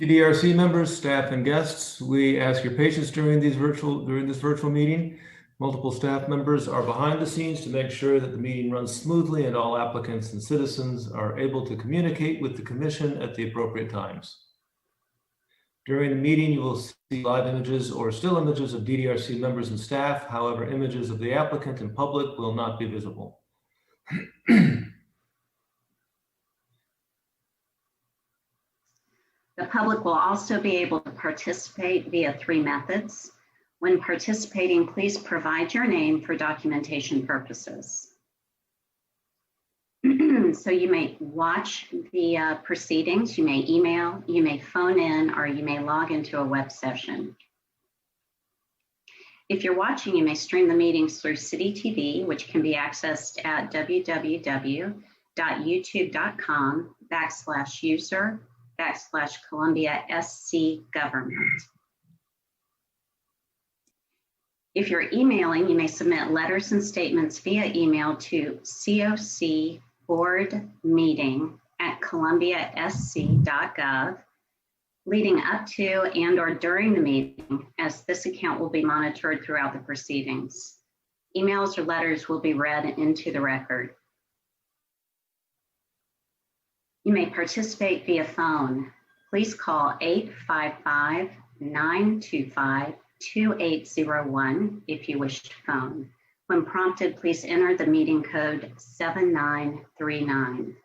Ddrc members, staff, and guests, we ask your patience during this virtual meeting. Multiple staff members are behind the scenes to make sure that the meeting runs smoothly and all applicants and citizens are able to communicate with the commission at the appropriate times. During the meeting, you will see live images or still images of Ddrc members and staff. However, images of the applicant and public will not be visible. The public will also be able to participate via 3 methods. When participating, please provide your name for documentation purposes. So you may watch the proceedings, you may email, you may phone in, or you may log into a web session. If you're watching, you may stream the meetings through City TV, which can be accessed at www.youtube.com/user/Columbia-SC-Government. If you're emailing, you may submit letters and statements via email to cocboardmeeting@columbiasc.gov leading up to and/or during the meeting, as this account will be monitored throughout the proceedings. Emails or letters will be read into the record. You may participate via phone. Please call 855-925-2801 if you wish to phone. When prompted, please enter the meeting code 7939.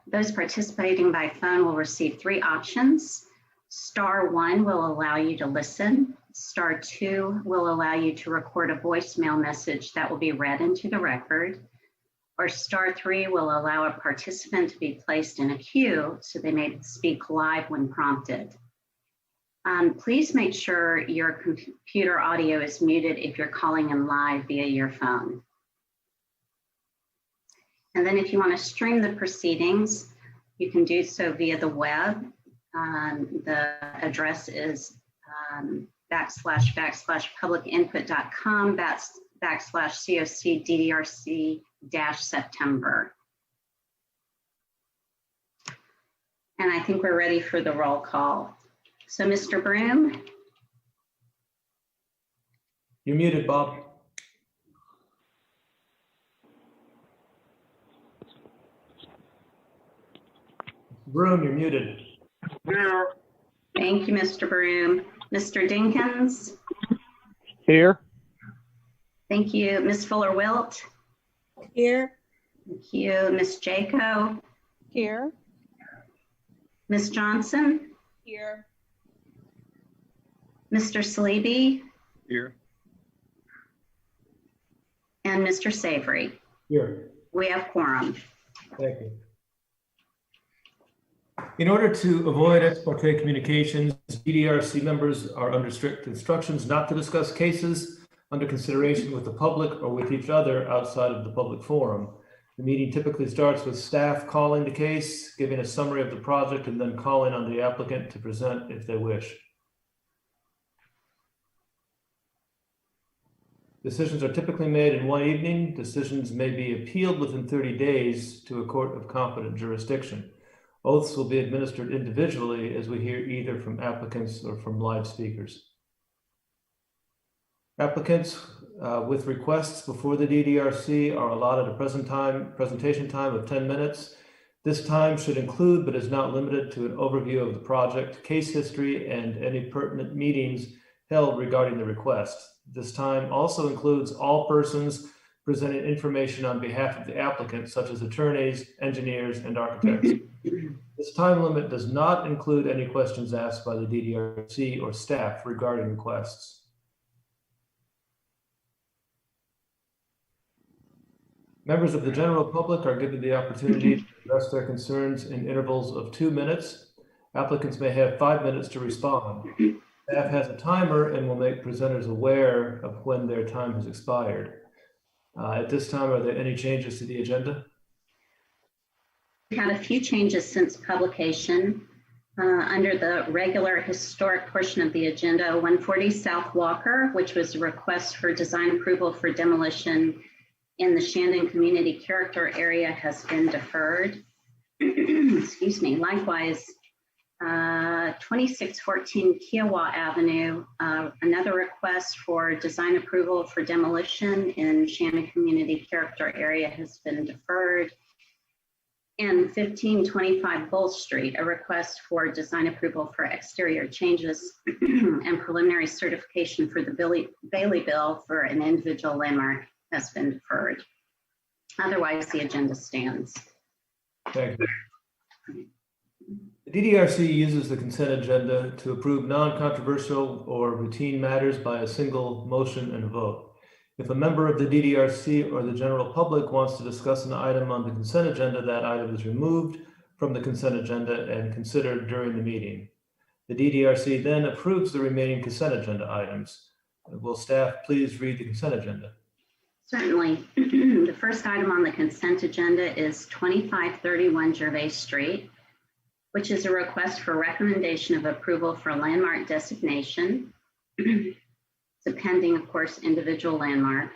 Those participating by phone will receive 3 options. *1 will allow you to listen. *2 will allow you to record a voicemail message that will be read into the record. Or *3 will allow a participant to be placed in a queue so they may speak live when prompted. Please make sure your computer audio is muted if you're calling in live via your phone. And then if you want to stream the proceedings, you can do so via the web. The address is //publicinput.com/COC-DDRC-September. And I think we're ready for the roll call. So Mr. Broom? You're muted, Bob. Broom, you're muted. Here. Thank you, Mr. Broom. Mr. Dinkins? Here. Thank you. Ms. Fuller-Wilt? Here. Thank you. Ms. Jaco? Here. Ms. Johnson? Here. Mr. Saleeby? Here. And Mr. Savory? Here. We have quorum. Thank you. In order to avoid ex parte communications, Ddrc members are under strict instructions not to discuss cases under consideration with the public or with each other outside of the public forum. The meeting typically starts with staff calling the case, giving a summary of the project, and then calling on the applicant to present if they wish. Decisions are typically made in one evening. Decisions may be appealed within 30 days to a court of competent jurisdiction. Oaths will be administered individually as we hear either from applicants or from live speakers. Applicants with requests before the Ddrc are allotted a presentation time of 10 minutes. This time should include, but is not limited to, an overview of the project, case history, and any pertinent meetings held regarding the request. This time also includes all persons presenting information on behalf of the applicant, such as attorneys, engineers, and architects. This time limit does not include any questions asked by the Ddrc or staff regarding requests. Members of the general public are given the opportunity to address their concerns in intervals of 2 minutes. Applicants may have 5 minutes to respond. Staff has a timer and will make presenters aware of when their time has expired. At this time, are there any changes to the agenda? We've had a few changes since publication. Under the regular historic portion of the agenda, 140 South Walker, which was a request for design approval for demolition in the Shandon Community Character area, has been deferred. Excuse me. Likewise, 2614 Kiowa Avenue, another request for design approval for demolition in Shannon Community Character Area has been deferred. And 1525 Bull Street, a request for design approval for exterior changes and preliminary certification for the Bailey Bill for an individual landmark has been deferred. Otherwise, the agenda stands. Thank you. The DDRC uses the consent agenda to approve non-controversial or routine matters by a single motion and a vote. If a member of the DDRC or the general public wants to discuss an item on the consent agenda, that item is removed from the consent agenda and considered during the meeting. The DDRC then approves the remaining consent agenda items. Will staff please read the consent agenda? Certainly. The first item on the consent agenda is 2531 Gervais Street, which is a request for recommendation of approval for landmark designation. It's a pending, of course, individual landmark.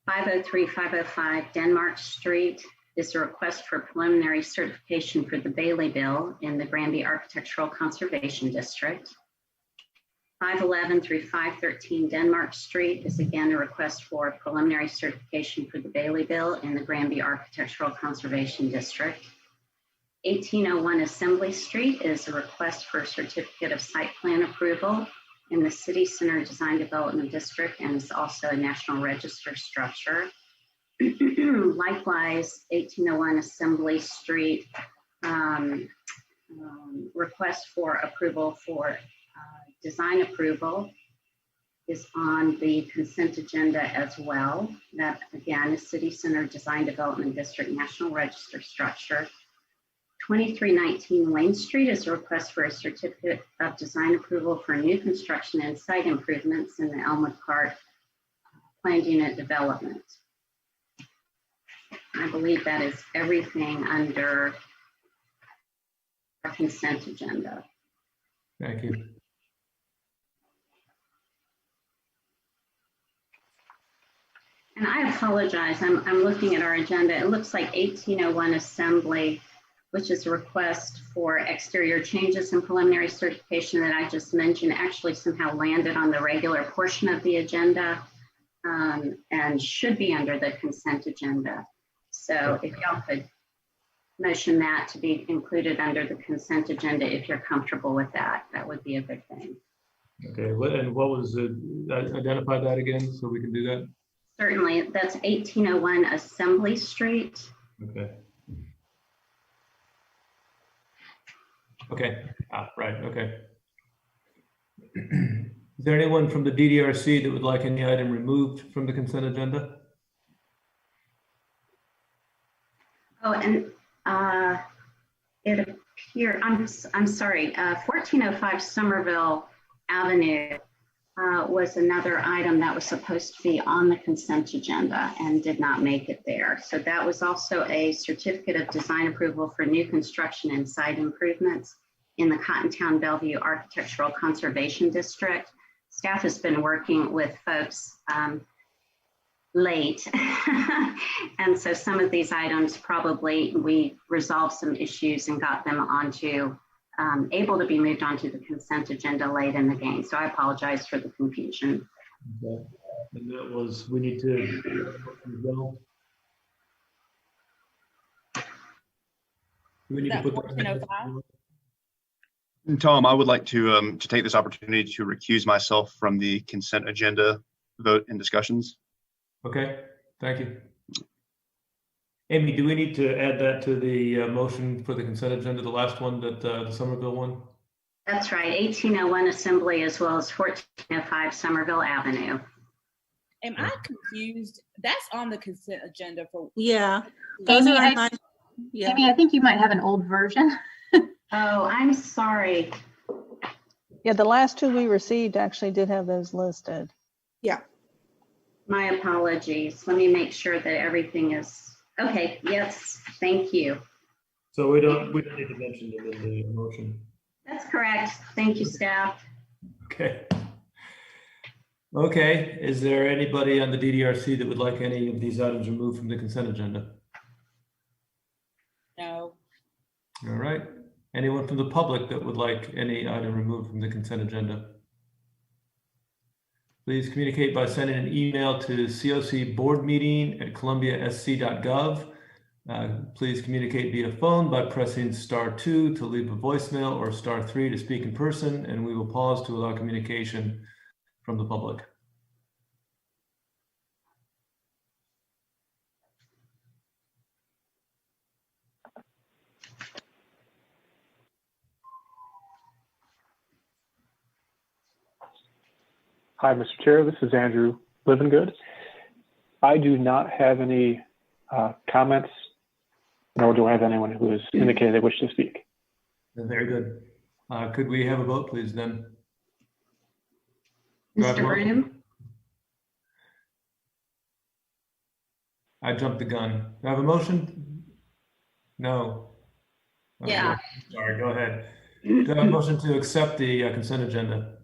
505 Denmark Street is a request for preliminary certification for the Bailey Bill in the Granby Architectural Conservation District. 511 through 513 Denmark Street is again a request for preliminary certification for the Bailey Bill in the Granby Architectural Conservation District. 1801 Assembly Street is a request for a certificate of site plan approval in the City Center Design Development District and is also a National Register structure. Likewise, 1801 Assembly Street request for approval for design approval is on the consent agenda as well. That again is City Center Design Development District, National Register structure. 2319 Lane Street is a request for a certificate of design approval for new construction and site improvements in the Elmwood Park planned unit development. I believe that is everything under our consent agenda. Thank you. And I apologize, I'm looking at our agenda. It looks like 1801 Assembly, which is a request for exterior changes and preliminary certification that I just mentioned, actually somehow landed on the regular portion of the agenda and should be under the consent agenda. So if y'all could motion that to be included under the consent agenda, if you're comfortable with that, that would be a good thing. Okay, and what was it? Identify that again so we can do that. Certainly, that's 1801 Assembly Street. Okay. Okay, right, okay. Is there anyone from the DDRC that would like any item removed from the consent agenda? Oh, and it appears, I'm sorry, 1405 Somerville Avenue was another item that was supposed to be on the consent agenda and did not make it there. So that was also a certificate of design approval for new construction and site improvements in the Cottontown Bellevue Architectural Conservation District. Staff has been working with folks late. And so some of these items probably we resolved some issues and got them onto able to be moved onto the consent agenda late in the game. So I apologize for the confusion. Okay. And that was, we need to go. We need to put that. Tom, I would like to take this opportunity to recuse myself from the consent agenda vote and discussions. Okay, thank you. Amy, do we need to add that to the motion for the consent agenda, the last one, that the Somerville one? That's right, 1801 Assembly as well as 1405 Somerville Avenue. Am I confused? That's on the consent agenda for. Yeah. Those Amy, are yeah. Amy, I think you might have an old version. Oh, I'm sorry. Yeah, the last two we received actually did have those listed. Yeah. My apologies. Let me make sure that everything is, okay, yes, thank you. So we don't need to mention them in the motion. That's correct. Thank you, staff. Okay. Okay, is there anybody on the DDRC that would like any of these items removed from the consent agenda? No. All right. Anyone from the public that would like any item removed from the consent agenda? Please communicate by sending an email to cocboardmeeting@columbiasc.gov. Please communicate via phone by pressing *2 to leave a voicemail or *3 to speak in person, and we will pause to allow communication from the public. Hi, Mr. Chair. This is Andrew Livingood. I do not have any comments, nor do I have anyone who has indicated they wish to speak. Very good. Could we have a vote, please, then? Do I have a Mr. motion? Broom, I jumped the gun. Do I have a motion? No. Okay. Yeah. Sorry, go ahead. Do I have a motion to accept the consent agenda?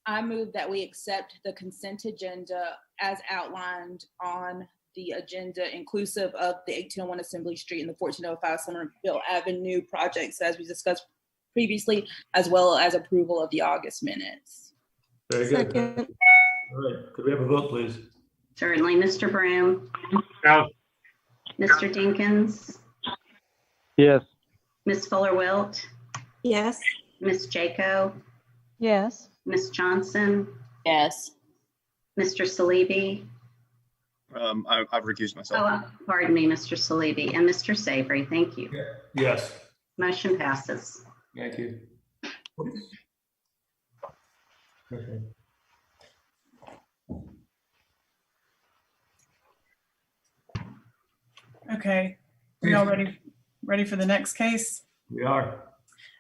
I move that we accept the consent agenda as outlined on the agenda, inclusive of the 1801 Assembly Street and the 1405 Somerville Avenue projects as we discussed previously, as well as approval of the August minutes. Very good. Second. All right. Could we have a vote, please? certainly. Mr. Broom, Yes. Mr. Dinkins, Yes. Ms. Fuller-Wilt, Yes. Ms. Jaco, Yes. Ms. Johnson, Yes. Mr. Salibi. I've recused myself. Oh, pardon me, Mr. Salibi, and Mr. Savory. Thank you. Yes. Motion passes. Thank you. Okay. Okay, we all ready for the next case? We are.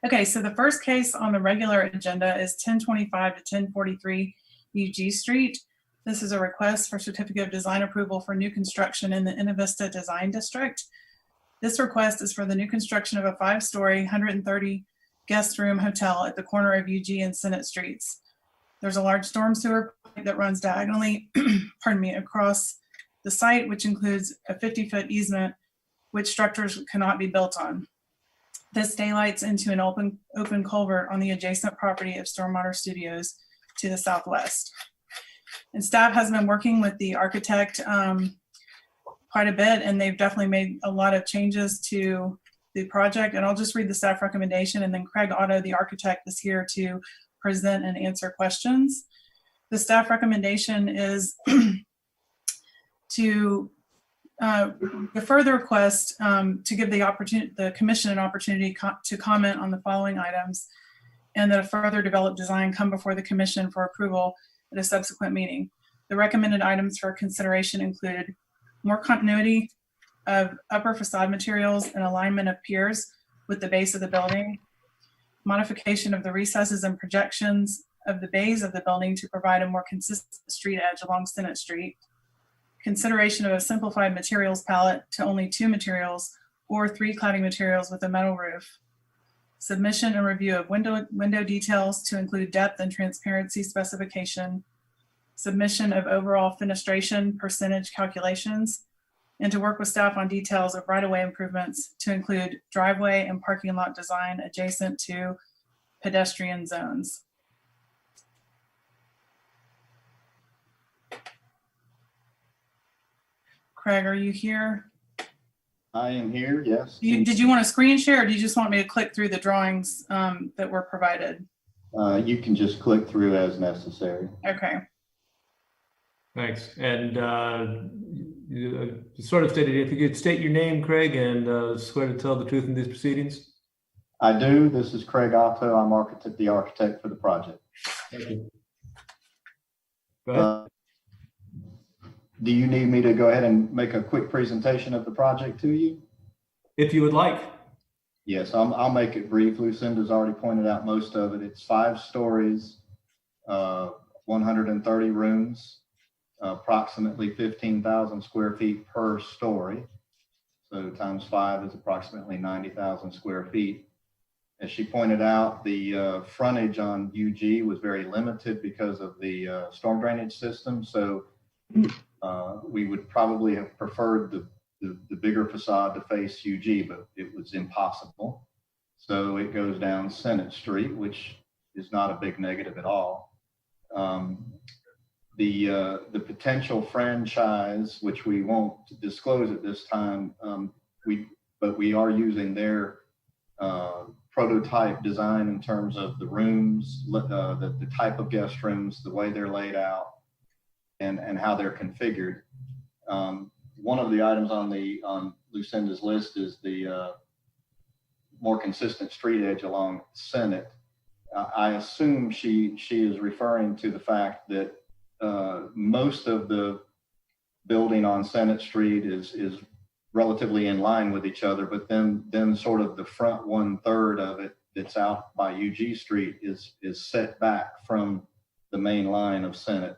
Okay, so the first case on the regular agenda is 1025 to 1043 UG Street. This is a request for certificate of design approval for new construction in the Innovista Design District. This request is for the new construction of a 5-story, 130 guest room hotel at the corner of UG and Senate Streets. There's a large storm sewer pipe that runs diagonally, pardon me, across the site, which includes a 50-foot easement, which structures cannot be built on. This daylights into an open culvert on the adjacent property of Stormwater Studios to the southwest. And staff has been working with the architect quite a bit, and they've definitely made a lot of changes to the project. And I'll just read the staff recommendation, and then Craig Otto, the architect, is here to present and answer questions. The staff recommendation is to defer the request to give the commission an opportunity to comment on the following items, and that a further developed design come before the commission for approval at a subsequent meeting. The recommended items for consideration included more continuity of upper facade materials and alignment of piers with the base of the building, modification of the recesses and projections of the bays of the building to provide a more consistent street edge along Senate Street, consideration of a simplified materials palette to only 2 materials or 3 cladding materials with a metal roof, submission and review of window details to include depth and transparency specification, submission of overall fenestration percentage calculations, and to work with staff on details of right-of-way improvements to include driveway and parking lot design adjacent to pedestrian zones. Craig, are you here? I am here, yes. Did you want to screen share, or do you just want me to click through the drawings that were provided? You can just click through as necessary. Okay. Thanks. And you sort of stated, if you could state your name, Craig, and swear to tell the truth in these proceedings. I do. This is Craig Otto. I'm the architect for the project. Thank you. Go ahead. Do you need me to go ahead and make a quick presentation of the project to you? If you would like. Yes, I'll make it brief. Lucinda's already pointed out most of it. It's 5 stories, 130 rooms, approximately 15,000 square feet per story. So times 5 is approximately 90,000 square feet. As she pointed out, the frontage on UG was very limited because of the storm drainage system. So we would probably have preferred the bigger facade to face UG, but it was impossible. So it goes down Senate Street, which is not a big negative at all. The potential franchise, which we won't disclose at this time, but we are using their prototype design in terms of the rooms, the type of guest rooms, the way they're laid out, and how they're configured. One of the items on Lucinda's list is the more consistent street edge along Senate. I assume she is referring to the fact that most of the building on Senate Street is relatively in line with each other, but then sort of the front 1/3 of it that's out by UG Street is set back from the main line of Senate.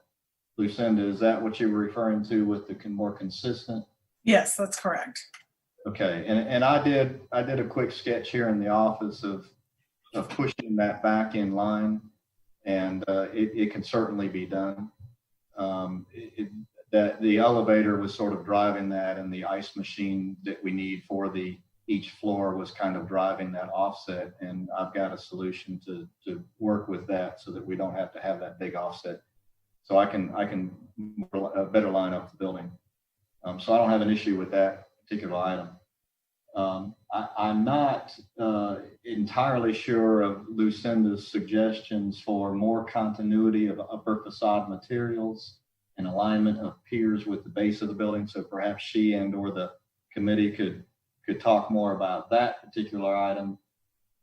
Lucinda, is that what you were referring to with the more consistent? Yes, that's correct. Okay, and I did a quick sketch here in the office of pushing that back in line, and it can certainly be done. That the elevator was sort of driving that, and the ice machine that we need for each floor was kind of driving that offset, and I've got a solution to work with that so that we don't have to have that big offset. So I can better line up the building. So I don't have an issue with that particular item. I'm not entirely sure of Lucinda's suggestions for more continuity of upper facade materials and alignment of piers with the base of the building. So perhaps she or the committee could talk more about that particular item.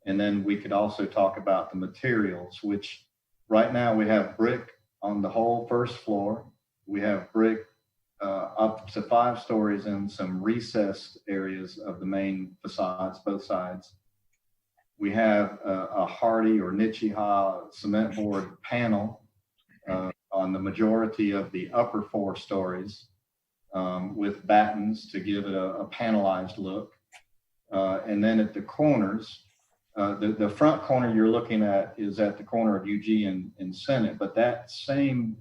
And then we could also talk about the materials, which right now we have brick on the whole first floor. We have brick up to 5 stories in some recessed areas of the main facades, both sides. We have a hardy or niche-ha cement board panel on the majority of the upper 4 stories with battens to give it a panelized look. And then at the corners, the front corner you're looking at is at the corner of UG and Senate, but that same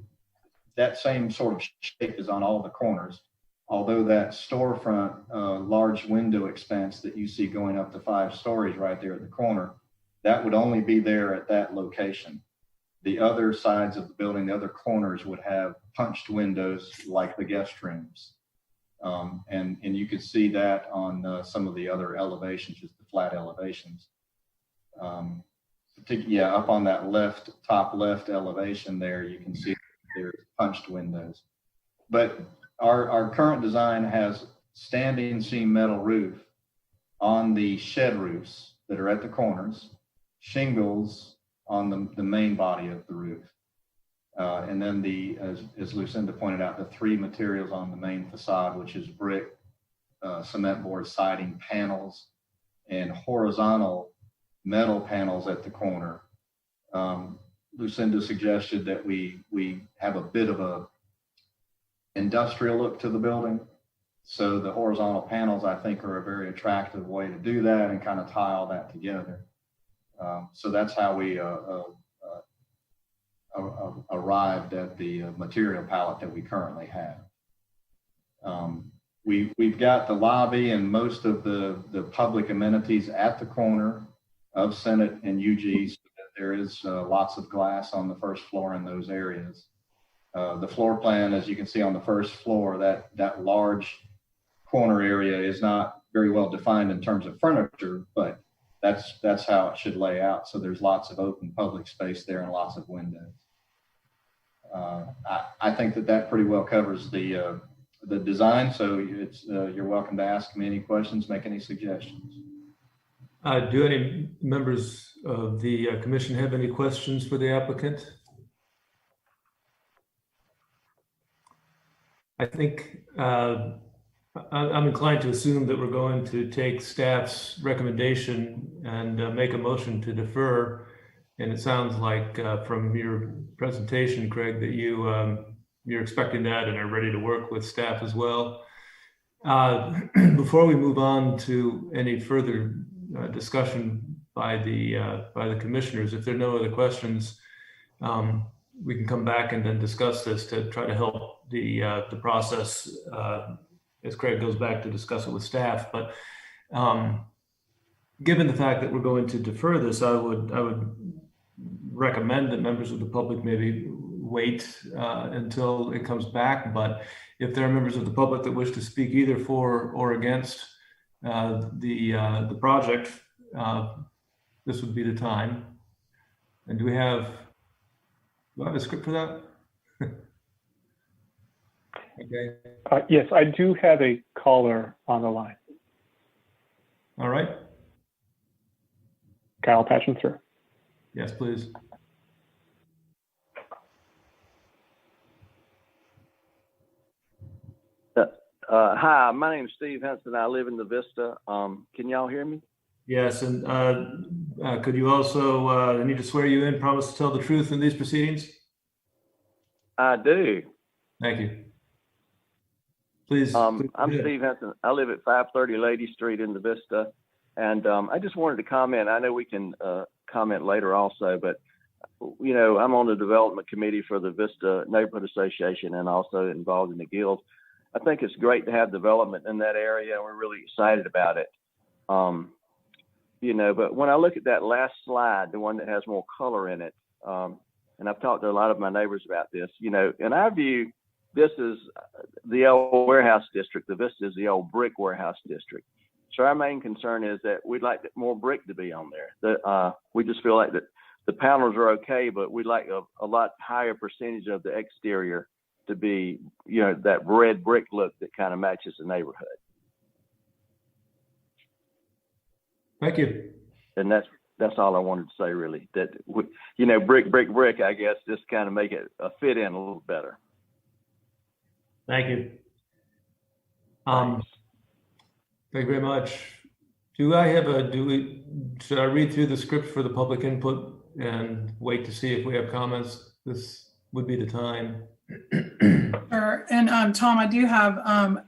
sort of shape is on all the corners. Although that storefront large window expanse that you see going up to 5 stories right there at the corner, that would only be there at that location. The other sides of the building, the other corners would have punched windows like the guest rooms. And you could see that on some of the other elevations, just the flat elevations. Up on that top left elevation there, you can see there's punched windows. But our current design has standing seam metal roof on the shed roofs that are at the corners, shingles on the main body of the roof. And then as Lucinda pointed out, the 3 materials on the main facade, which is brick, cement board siding panels, and horizontal metal panels at the corner. Lucinda suggested that we have a bit of a industrial look to the building. So the horizontal panels, I think, are a very attractive way to do that and kind of tie all that together. So that's how we arrived at the material palette that we currently have. We've got the lobby and most of the public amenities at the corner of Senate and UG, so that there is lots of glass on the first floor in those areas. The floor plan, as you can see on the first floor, that large corner area is not very well defined in terms of furniture, but that's how it should lay out. So there's lots of open public space there and lots of windows. I think that pretty well covers the design. So you're welcome to ask me any questions, make any suggestions. Do any members of the commission have any questions for the applicant? I think I'm inclined to assume that we're going to take staff's recommendation and make a motion to defer. And it sounds like from your presentation, Craig, that you're expecting that and are ready to work with staff as well. Before we move on to any further discussion by the commissioners, if there are no other questions, we can come back and then discuss this to try to help the process as Craig goes back to discuss it with staff. But given the fact that we're going to defer this, I would recommend that members of the public maybe wait until it comes back. But if there are members of the public that wish to speak either for or against the project, this would be the time. And do I have a script for that? Okay. Yes, I do have a caller on the line. All right. Kyle, patch him through. Yes, please. Hi, my name's Steve Henson. I live in the Vista. Can y'all hear me? Yes, and could you also, I need to swear you in, promise to tell the truth in these proceedings? I do. Thank you. Please. I'm please go ahead. Steve Henson. I live at 530 Lady Street in the Vista. And I just wanted to comment. I know we can comment later also, but you know, I'm on the development committee for the Vista Neighborhood Association and also involved in the guild. I think it's great to have development in that area. We're really excited about it. You know, but when I look at that last slide, the one that has more color in it, and I've talked to a lot of my neighbors about this, you know, in our view, this is the old warehouse district. The Vista is the old brick warehouse district. So our main concern is that we'd like more brick to be on there. We just feel like that the panels are okay, but we'd like a lot higher percentage of the exterior to be, you know, that red brick look that kind of matches the neighborhood. Thank you. And that's all I wanted to say, really. That we, you know, brick, I guess, just kind of make it fit in a little better. Thank you. Thank you very much. Should I read through the script for the public input and wait to see if we have comments? This would be the time. Sure. And Tom, I do have an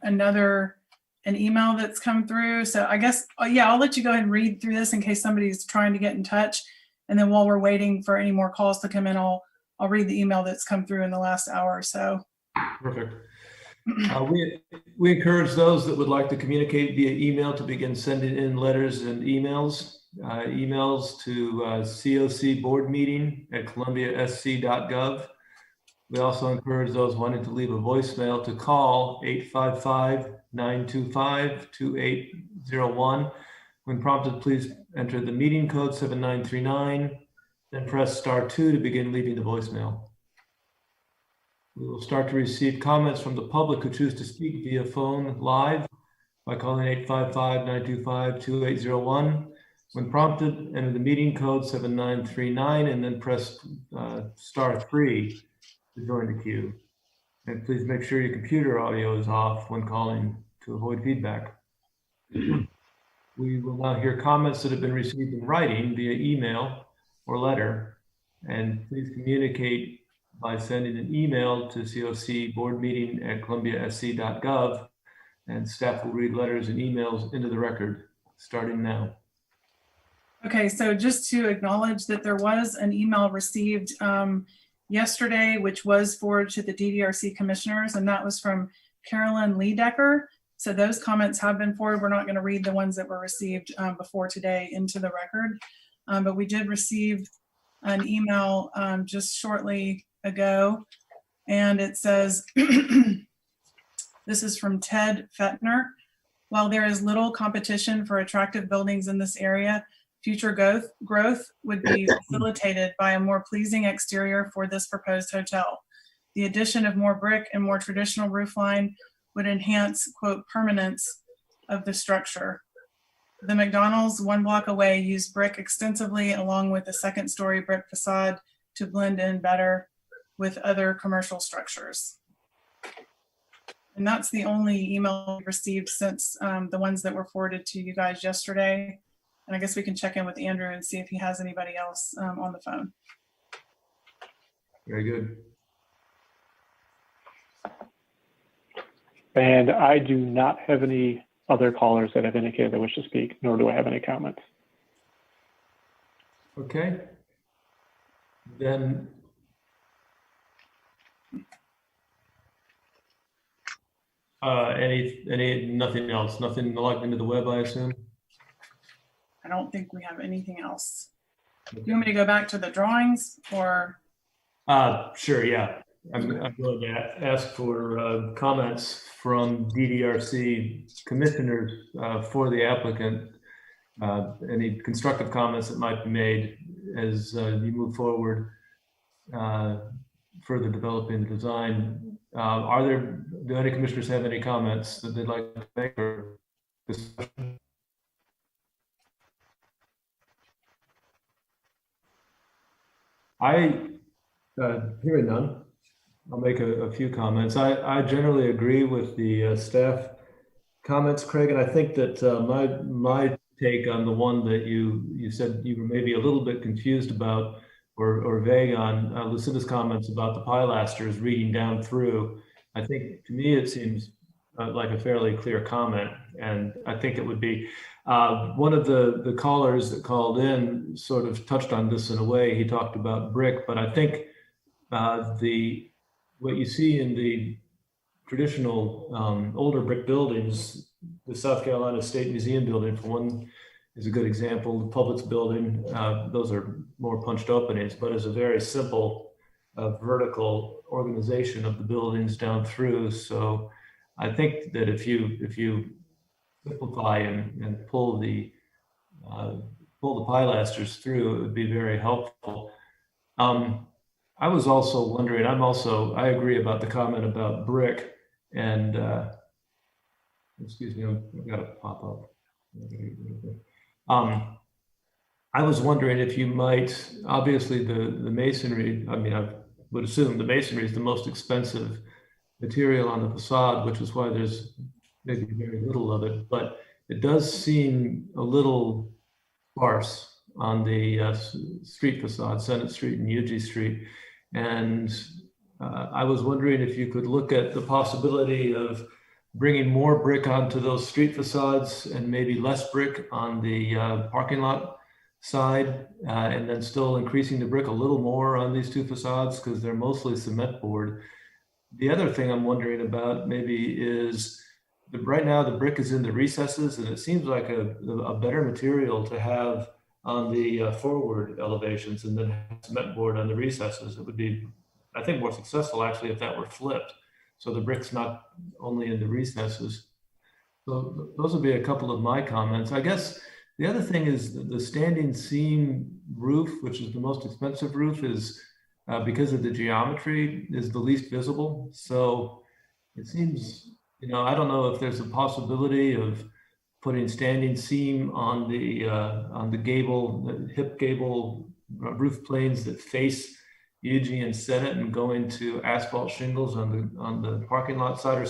email that's come through. So I guess, yeah, I'll let you go ahead and read through this in case somebody's trying to get in touch. And then while we're waiting for any more calls to come in, I'll read the email that's come through in the last hour or so. Perfect. We encourage those that would like to communicate via email to begin sending in letters and emails. Emails to COC board meeting at columbiasc.gov. We also encourage those wanting to leave a voicemail to call 855-925-2801. When prompted, please enter the meeting code 7939, then press *2 to begin leaving the voicemail. We will start to receive comments from the public who choose to speak via phone live by calling 855-925-2801. When prompted, enter the meeting code 7939 and then press *3 to join the queue. And please make sure your computer audio is off when calling to avoid feedback. We will now hear comments that have been received in writing via email or letter. And please communicate by sending an email to COC board meeting at columbiasc.gov, and staff will read letters and emails into the record starting now. Okay, so just to acknowledge that there was an email received yesterday, which was forwarded to the DDRC commissioners, and that was from Carolyn Leedecker. So those comments have been forwarded. We're not going to read the ones that were received before today into the record, but we did receive an email just shortly ago, and it says, this is from Ted Fettner. While there is little competition for attractive buildings in this area, future growth would be facilitated by a more pleasing exterior for this proposed hotel. The addition of more brick and more traditional roofline would enhance, quote, permanence of the structure. The McDonald's 1 block away used brick extensively along with a second-story brick facade to blend in better with other commercial structures. And that's the only email we received since the ones that were forwarded to you guys yesterday. And I guess we can check in with Andrew and see if he has anybody else on the phone. Very good. And I do not have any other callers that have indicated they wish to speak, nor do I have any comments. Okay. Then nothing else, nothing logged into the web, I assume? I don't think we have anything else. Do you want me to go back to the drawings or? Sure, yeah. I'm going to ask for comments from DDRC commissioners for the applicant. Any constructive comments that might be made as you move forward, further developing the design. Do any commissioners have any comments that they'd like to make or discussion? Hearing none, I'll make a few comments. I generally agree with the staff comments, Craig, and I think that my take on the one that you said you were maybe a little bit confused about or vague on, Lucinda's comments about the pilasters reading down through. I think to me it seems like a fairly clear comment, and I think it would be one of the callers that called in sort of touched on this in a way. He talked about brick, but I think what you see in the traditional older brick buildings, the South Carolina State Museum building, for one, is a good example. The Publix building, those are more punched openings, but it's a very simple vertical organization of the buildings down through. So I think that if you simplify and pull the pilasters through, it would be very helpful. I was also wondering, I agree about the comment about brick and, excuse me, I've got to pop up. I was wondering if you might, obviously the masonry, I mean, I would assume the masonry is the most expensive material on the facade, which is why there's maybe very little of it, but it does seem a little sparse on the street facade, Senate Street and Ddrc Street. And I was wondering if you could look at the possibility of bringing more brick onto those street facades and maybe less brick on the parking lot side, and then still increasing the brick a little more on these two facades because they're mostly cement board. The other thing I'm wondering about maybe is right now the brick is in the recesses, and it seems like a better material to have on the forward elevations and then cement board on the recesses. It would be, I think, more successful actually if that were flipped. So the brick's not only in the recesses. So those would be a couple of my comments. I guess the other thing is the standing seam roof, which is the most expensive roof, is because of the geometry, is the least visible. So it seems, I don't know if there's a possibility of putting standing seam on the gable, the hip gable roof planes that face Eugene and Senate and going to asphalt shingles on the parking lot side, or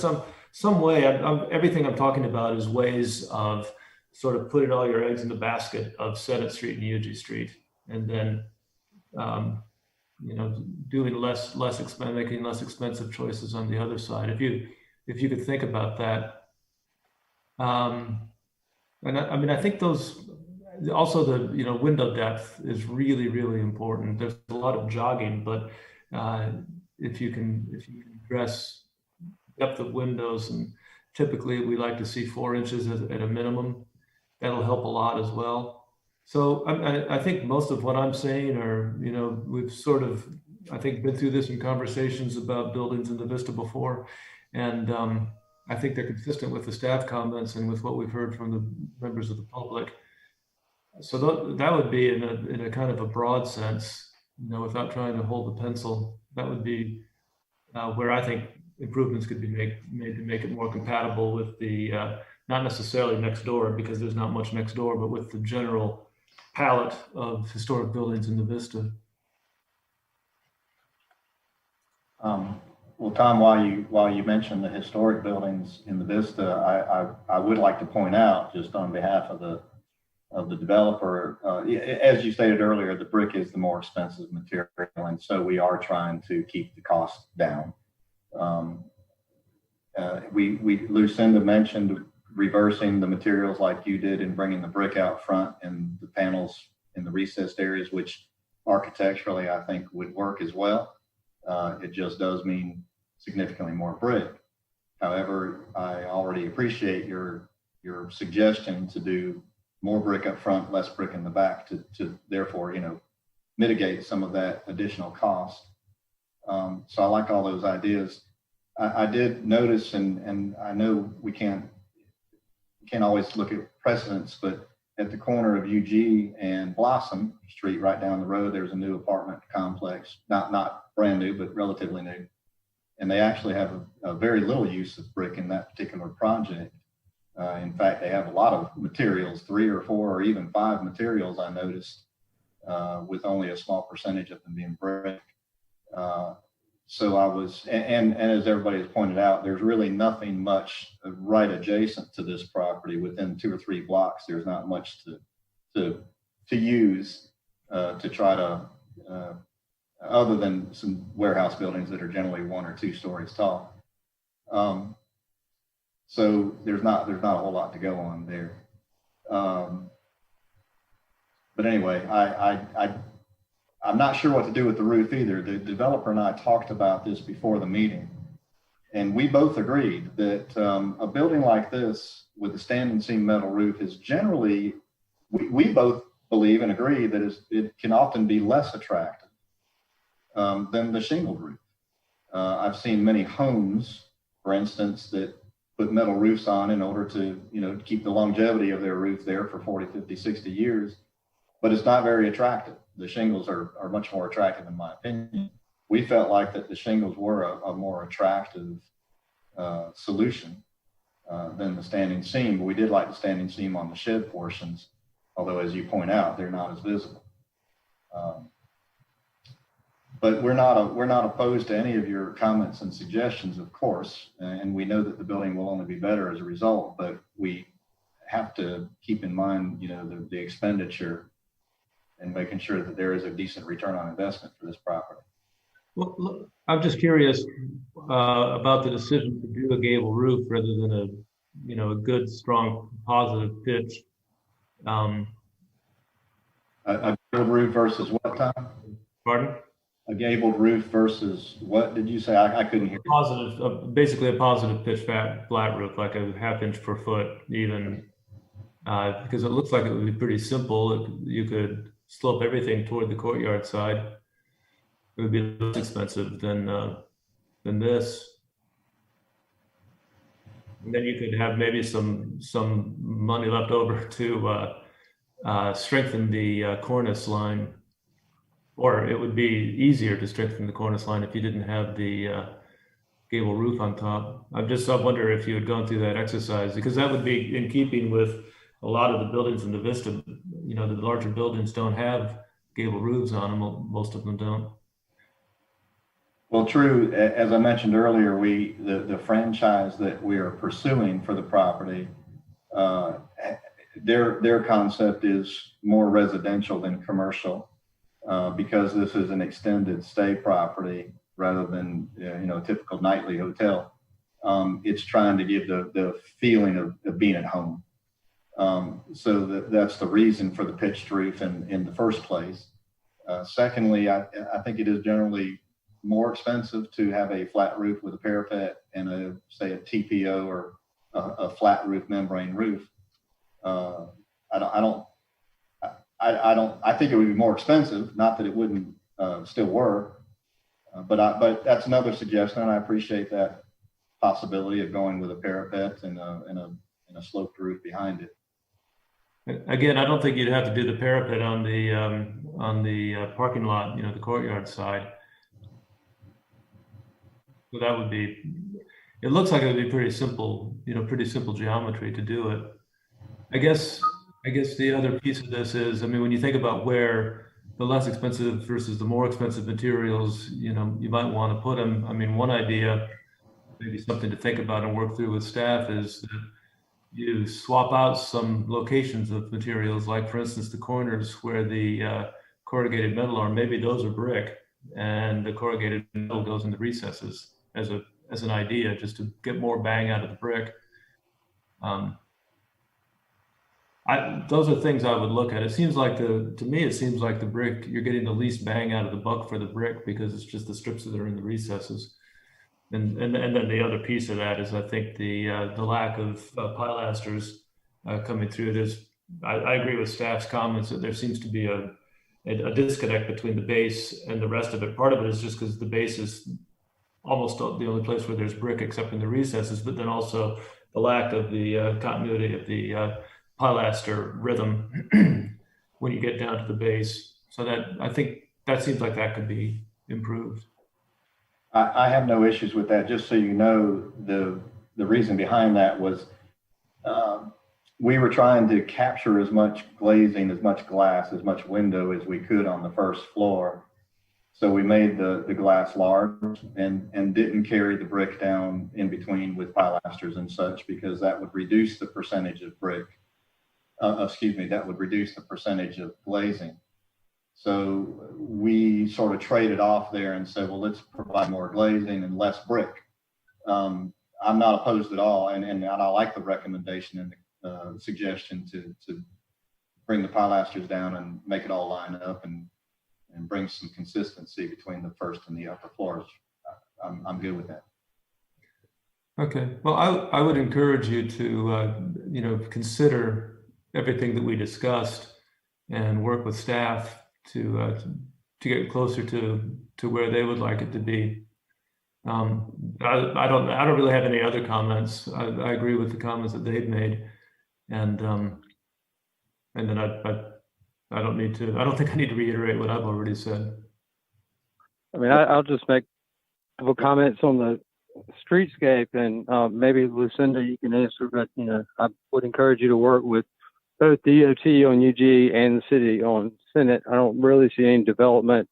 some way. Everything I'm talking about is ways of sort of putting all your eggs in the basket of Senate Street and Ddrc Street, and then doing making less expensive choices on the other side. If you could think about that. And I think those, also the window depth is really, really important. There's a lot of jogging, but if you can address depth of windows, and typically we like to see 4 inches at a minimum, that'll help a lot as well. So I think most of what I'm saying are, we've sort of, I think, been through this in conversations about buildings in the Vista before, and I think they're consistent with the staff comments and with what we've heard from the members of the public. So that would be in a kind of a broad sense, without trying to hold the pencil. That would be where I think improvements could be made to make it more compatible with the, not necessarily next door, because there's not much next door, but with the general palette of historic buildings in the Vista. Well, Tom, while you mentioned the historic buildings in the Vista, I would like to point out, just on behalf of the developer, as you stated earlier, the brick is the more expensive material, and so we are trying to keep the cost down. Lucinda mentioned reversing the materials like you did and bringing the brick out front and the panels in the recessed areas, which architecturally I think would work as well. It just does mean significantly more brick. However, I already appreciate your suggestion to do more brick up front, less brick in the back to therefore, mitigate some of that additional cost. So I like all those ideas. I did notice, and I know we can't always look at precedents, but at the corner of UG and Blossom Street, right down the road, there's a new apartment complex, not brand new, but relatively new. And they actually have a very little use of brick in that particular project. In fact, they have a lot of materials, 3 or 4 or even 5 materials I noticed, with only a small percentage of them being brick. So I was, and as everybody has pointed out, there's really nothing much right adjacent to this property. Within 2 or 3 blocks, there's not much to use to try to, other than some warehouse buildings that are generally 1 or 2 stories tall. So there's not a whole lot to go on there. But anyway, I'm not sure what to do with the roof either. The developer and I talked about this before the meeting, and we both agreed that a building like this with a standing seam metal roof is generally, we both believe and agree that it can often be less attractive than the shingled roof. I've seen many homes, for instance, that put metal roofs on in order to, keep the longevity of their roof there for 40, 50, 60 years, but it's not very attractive. The shingles are much more attractive in my opinion. We felt like that the shingles were a more attractive solution than the standing seam, but we did like the standing seam on the shed portions, although as you point out, they're not as visible. But we're not opposed to any of your comments and suggestions, of course, and we know that the building will only be better as a result, but we have to keep in mind, the expenditure and making sure that there is a decent return on investment for this property. Well, look, I'm just curious about the decision to do a gable roof rather than a good, strong, positive pitch. A gabled roof versus what, Tom? Pardon? A gabled roof versus what did you say? I couldn't hear. Positive, basically a positive pitch flat roof, like a 1/2 inch per foot, even, because it looks like it would be pretty simple. You could slope everything toward the courtyard side. It would be less expensive than this. And then you could have maybe some money left over to strengthen the cornice line, or it would be easier to strengthen the cornice line if you didn't have the gable roof on top. I wonder if you had gone through that exercise, because that would be in keeping with a lot of the buildings in the Vista. The larger buildings don't have gable roofs on them. Most of them don't. Well, true. As I mentioned earlier, the franchise that we are pursuing for the property, their concept is more residential than commercial, because this is an extended stay property rather than a typical nightly hotel. It's trying to give the feeling of being at home. So that's the reason for the pitched roof in the first place. Secondly, I think it is generally more expensive to have a flat roof with a parapet and a TPO or a flat roof membrane roof. I think it would be more expensive, not that it wouldn't still work, but that's another suggestion, and I appreciate that possibility of going with a parapet and a sloped roof behind it. Again, I don't think you'd have to do the parapet on the parking lot, the courtyard side. So that would be, it looks like it would be pretty simple geometry to do it. I guess the other piece of this is, when you think about where the less expensive versus the more expensive materials, you might want to put them. One idea, maybe something to think about and work through with staff, is that you swap out some locations of materials, like for instance, the corners where the corrugated metal are, maybe those are brick and the corrugated metal goes in the recesses as an idea, just to get more bang out of the brick. Those are things I would look at. It seems like to me, it seems like the brick, you're getting the least bang out of the buck for the brick, because it's just the strips that are in the recesses. And then the other piece of that is, I think, the lack of pilasters coming through. I agree with staff's comments that there seems to be a disconnect between the base and the rest of it. Part of it is just because the base is almost the only place where there's brick except in the recesses, but then also the lack of the continuity of the pilaster rhythm when you get down to the base. So that, I think that seems like that could be improved. I have no issues with that. Just so you know, the reason behind that was we were trying to capture as much glazing, as much glass, as much window as we could on the first floor. So we made the glass large and didn't carry the brick down in between with pilasters and such, because that would reduce the percentage of brick. That would reduce the percentage of glazing. So we sort of traded off there and said, well, let's provide more glazing and less brick. I'm not opposed at all, and I like the recommendation and the suggestion to bring the pilasters down and make it all line up and bring some consistency between the first and the upper floors. I'm good with that. Okay, well, I would encourage you to consider everything that we discussed and work with staff to get closer to where they would like it to be. I don't really have any other comments. I agree with the comments that they've made, and then I don't think I need to reiterate what I've already said. I mean, I'll just make a couple comments on the streetscape, and maybe Lucinda, you can answer, but I would encourage you to work with both DOT on UG and the city on Senate. I don't really see any development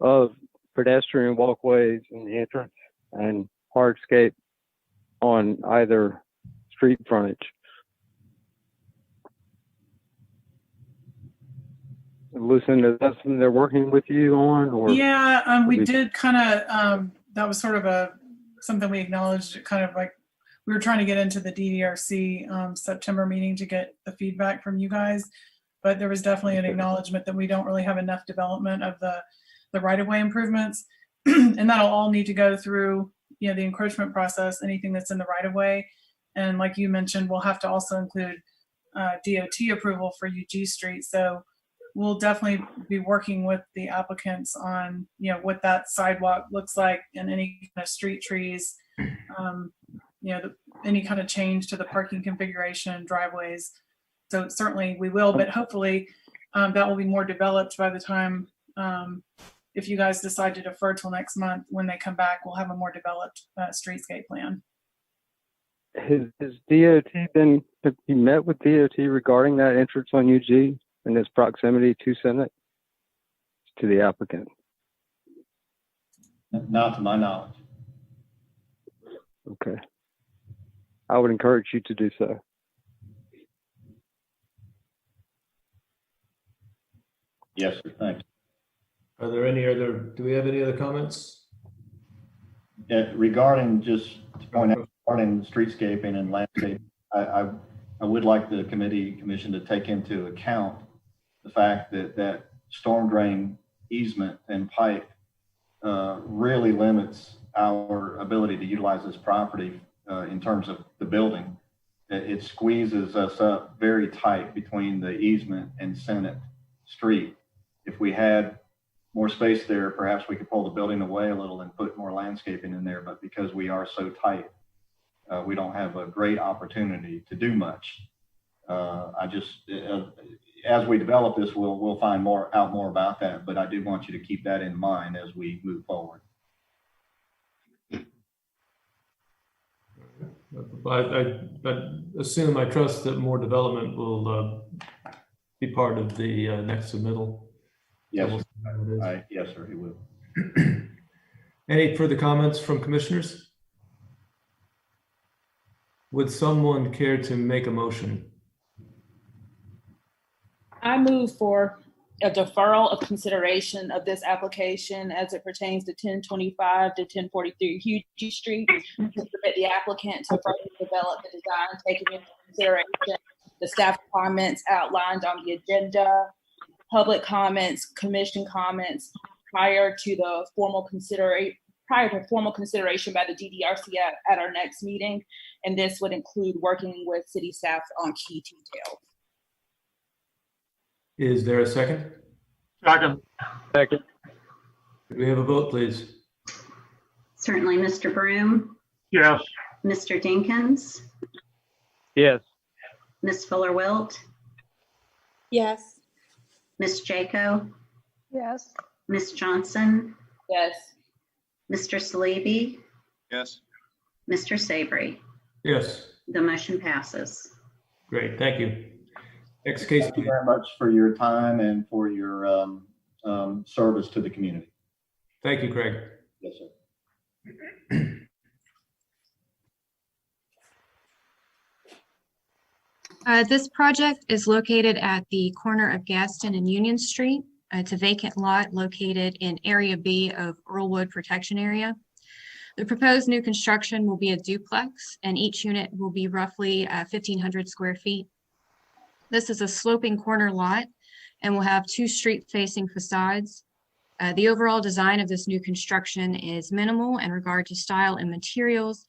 of pedestrian walkways in the entrance and hardscape on either street frontage. Lucinda, that's something they're working with you on? Or yeah, we did kind of, that was sort of something we acknowledged, kind of like we were trying to get into the Ddrc September meeting to get the feedback from you guys, but there was definitely an acknowledgement that we don't really have enough development of the right-of-way improvements, and that'll all need to go through the encroachment process, anything that's in the right-of-way. And like you mentioned, we'll have to also include DOT approval for UG Street. So we'll definitely be working with the applicants on what that sidewalk looks like and any kind of street trees, any kind of change to the parking configuration and driveways. So certainly we will, but hopefully that will be more developed by the time, if you guys decide to defer till next month, when they come back, we'll have a more developed streetscape plan. Has DOT have you met with DOT regarding that entrance on UG and its proximity to Senate, to the applicant? Not to my knowledge. Okay. I would encourage you to do so. Yes, sir. Thanks. Are there do we have any other comments? Regarding, just to point out, regarding streetscaping and landscape, I would like the commission to take into account the fact that storm drain easement and pipe really limits our ability to utilize this property in terms of the building. It squeezes us up very tight between the easement and Senate Street. If we had more space there, perhaps we could pull the building away a little and put more landscaping in there, but because we are so tight, we don't have a great opportunity to do much. As we develop this, we'll find out more about that, but I do want you to keep that in mind as we move forward. I assume, I trust that more development will be part of the next submittal. Yes, yes, sir, it will. Any further comments from commissioners? Would someone care to make a motion? I move for a deferral of consideration of this application as it pertains to 1025 to 1043 Hugh Street, to permit the applicant to further develop the design, taking into consideration the staff comments outlined on the agenda, public comments, commission comments prior to formal consideration by the DDRC at our next meeting. And this would include working with city staff on key details. Is there a second? Second. Second. Could we have a vote, please? Certainly, Mr. Broom, Yes. Mr. Dinkins, Yes. Ms. Fuller-Wilt, Yes. Ms. Jaco, Yes. Ms. Johnson, Yes. Mr. Salibi, Yes. Mr. Savory. Yes. The motion passes. Great, thank you. Next case, Thank you very much for your time and for your service to the community. Thank you, Craig. Yes, sir. This project is located at the corner of Gaston and Union Street. It's a vacant lot located in Area B of Earlwood Protection Area. The proposed new construction will be a duplex, and each unit will be roughly 1,500 square feet. This is a sloping corner lot and will have 2 street-facing facades. The overall design of this new construction is minimal in regard to style and materials,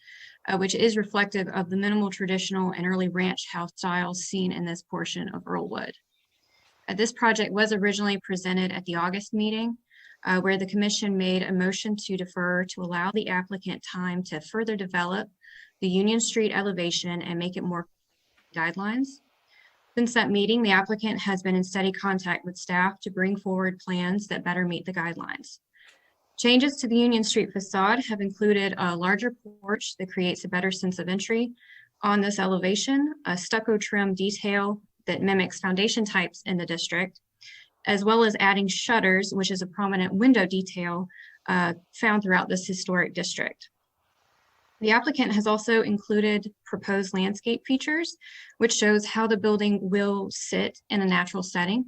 which is reflective of the minimal traditional and early ranch house styles seen in this portion of Earlwood. This project was originally presented at the August meeting, where the commission made a motion to defer to allow the applicant time to further develop the Union Street elevation and make it more guidelines. Since that meeting, the applicant has been in steady contact with staff to bring forward plans that better meet the guidelines. Changes to the Union Street facade have included a larger porch that creates a better sense of entry on this elevation, a stucco trim detail that mimics foundation types in the district, as well as adding shutters, which is a prominent window detail found throughout this historic district. The applicant has also included proposed landscape features, which shows how the building will sit in a natural setting.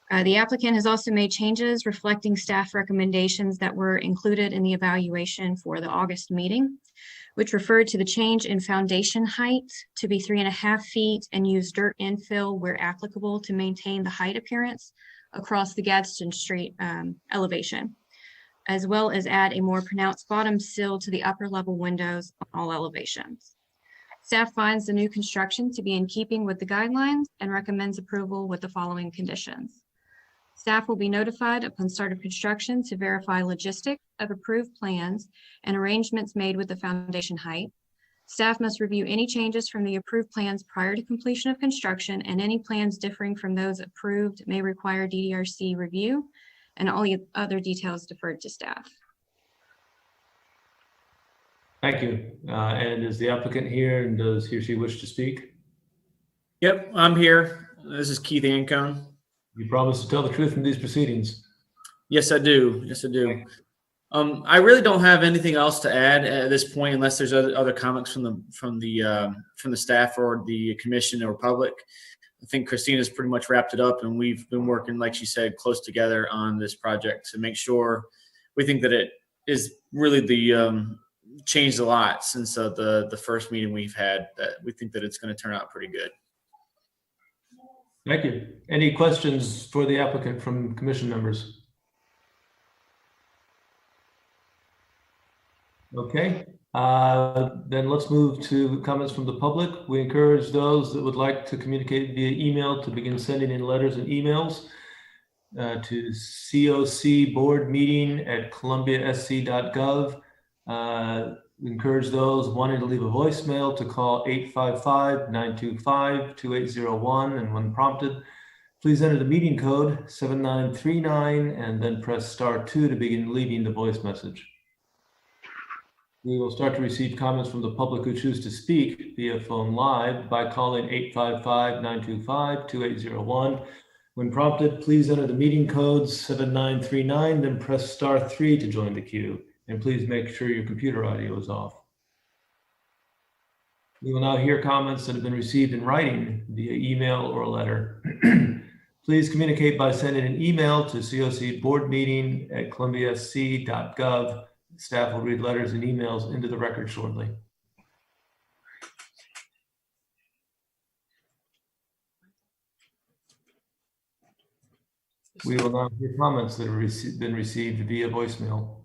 The applicant has also made changes reflecting staff recommendations that were included in the evaluation for the August meeting, which referred to the change in foundation height to be 3.5 feet and use dirt infill where applicable to maintain the height appearance across the Gadsden Street elevation, as well as add a more pronounced bottom sill to the upper level windows on all elevations. Staff finds the new construction to be in keeping with the guidelines and recommends approval with the following conditions. Staff will be notified upon start of construction to verify logistics of approved plans and arrangements made with the foundation height. Staff must review any changes from the approved plans prior to completion of construction, and any plans differing from those approved may require DDRC review, and all other details deferred to staff. Thank you. And is the applicant here, and does he or she wish to speak? Yep, I'm here. This is Keith Ancone. You promise to tell the truth in these proceedings? Yes, I do. Yes, I do. I really don't have anything else to add at this point, unless there's other comments from the staff or the commission or public. I think Christina's pretty much wrapped it up, and we've been working, like she said, close together on this project to make sure. We think that it is really changed a lot since the first meeting we've had. That we think that it's going to turn out pretty good. Thank you. Any questions for the applicant from commission members? Okay, then let's move to comments from the public. We encourage those that would like to communicate via email to begin sending in letters and emails to cocboardmeeting@columbiasc.gov. We encourage those wanting to leave a voicemail to call 855-925-2801, and when prompted, please enter the meeting code 7939 and then press *2 to begin leaving the voice message. We will start to receive comments from the public who choose to speak via phone live by calling 855-925-2801. When prompted, please enter the meeting code 7939, then press *3 to join the queue. And please make sure your computer audio is off. We will now hear comments that have been received in writing via email or letter. Please communicate by sending an email to cocboardmeeting@columbiasc.gov. Staff will read letters and emails into the record shortly. We will now hear comments that have been received via voicemail.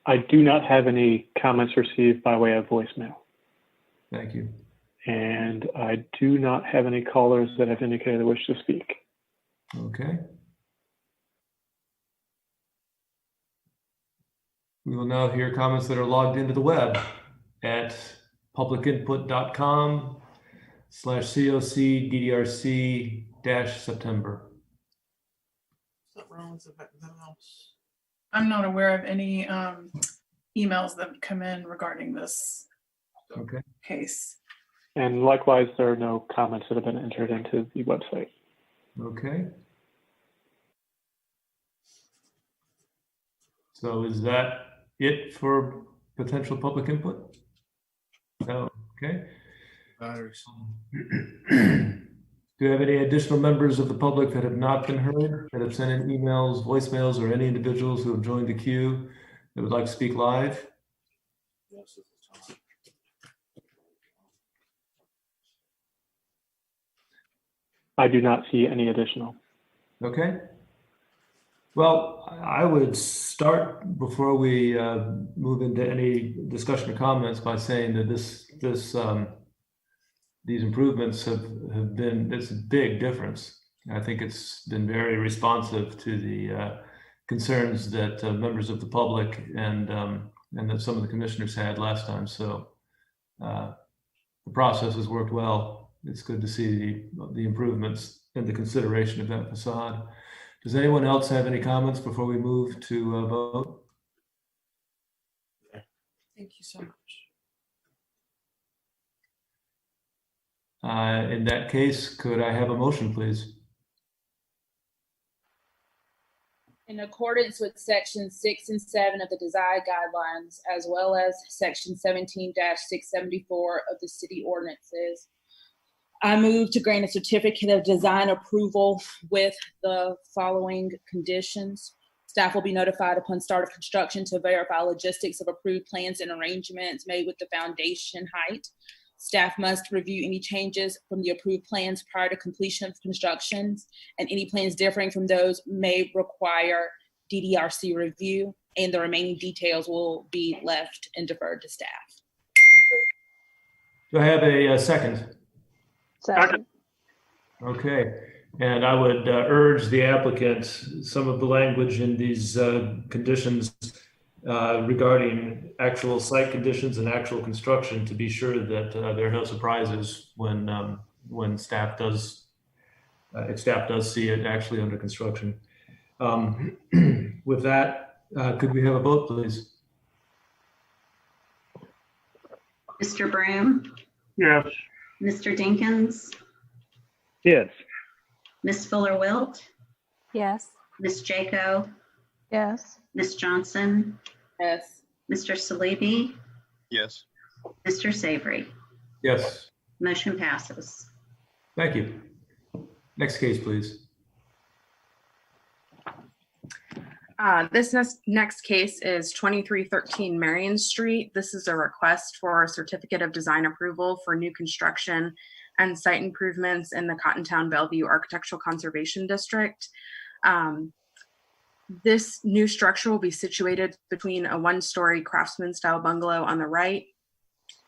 I do not have any comments received by way of voicemail. Thank you. And I do not have any callers that have indicated they wish to speak. Okay. We will now hear comments that are logged into the web at publicinput.com/COC DDRC-September. I'm not aware of any emails that come in regarding this Okay. case. And likewise, there are no comments that have been entered into the website. Okay. So is that it for potential public input? No. Okay. Do you have any additional members of the public that have not been heard, that have sent in emails, voicemails, or any individuals who have joined the queue that would like to speak live? I do not see any additional. Okay. Well, I would start before we move into any discussion or comments by saying that these improvements have been, it's a big difference. I think it's been very responsive to the concerns that members of the public and that some of the commissioners had last time. So the process has worked well. It's good to see the improvements and the consideration of that facade. Does anyone else have any comments before we move to vote? Thank you so much. In that case, could I have a motion, please? In accordance with section 6 and 7 of the design guidelines, as well as section 17-674 of the city ordinances, I move to grant a certificate of design approval with the following conditions. Staff will be notified upon start of construction to verify logistics of approved plans and arrangements made with the foundation height. Staff must review any changes from the approved plans prior to completion of constructions, and any plans differing from those may require DDRC review, and the remaining details will be left and deferred to staff. Do I have a second? Second. Okay, and I would urge the applicant, some of the language in these conditions regarding actual site conditions and actual construction, to be sure that there are no surprises when staff does, if staff does see it actually under construction. With that, could we have a vote, please? Mr. Broom? Yes. Mr. Dinkins? Yes. Ms. Fuller-Wilt? Yes. Ms. Jaco? Yes. Ms. Johnson? Yes. Mr. Salibi? Yes. Mr. Savory? Yes. Motion passes. Thank you. Next case, please. This next case is 2313 Marion Street. This is a request for a certificate of design approval for new construction and site improvements in the Cottontown Bellevue Architectural Conservation District. This new structure will be situated between a one-story craftsman style bungalow on the right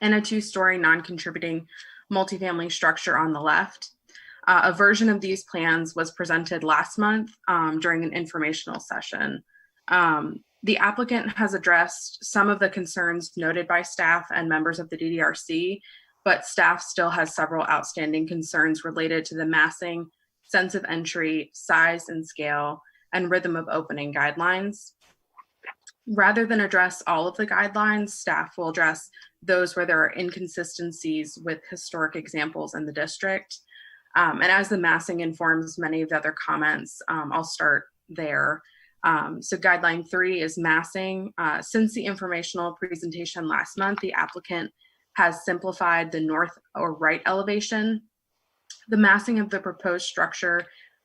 and a two-story non-contributing multifamily structure on the left. A version of these plans was presented last month during an informational session. The applicant has addressed some of the concerns noted by staff and members of the DDRC, but staff still has several outstanding concerns related to the massing, sense of entry, size and scale, and rhythm of opening guidelines. Rather than address all of the guidelines, staff will address those where there are inconsistencies with historic examples in the district. And as the massing informs many of the other comments, I'll start there. So guideline 3 is massing. Since the informational presentation last month, the applicant has simplified the north or right elevation. The massing of the proposed structure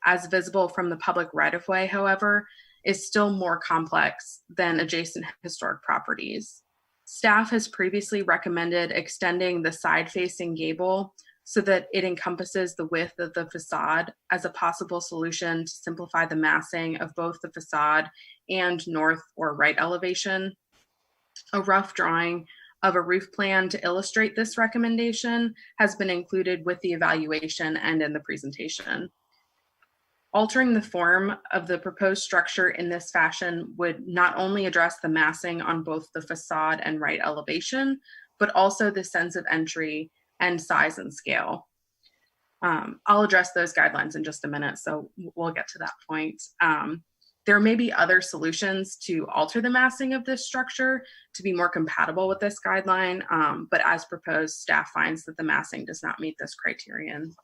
as visible from the public right-of-way, however, is still more complex than adjacent historic properties. Staff has previously recommended extending the side-facing gable so that it encompasses the width of the facade as a possible solution to simplify the massing of both the facade and north or right elevation. A rough drawing of a roof plan to illustrate this recommendation has been included with the evaluation and in the presentation. Altering the form of the proposed structure in this fashion would not only address the massing on both the facade and right elevation, but also the sense of entry and size and scale. I'll address those guidelines in just a minute, so we'll get to that point. There may be other solutions to alter the massing of this structure to be more compatible with this guideline, but as proposed, staff finds that the massing does not meet this criterion.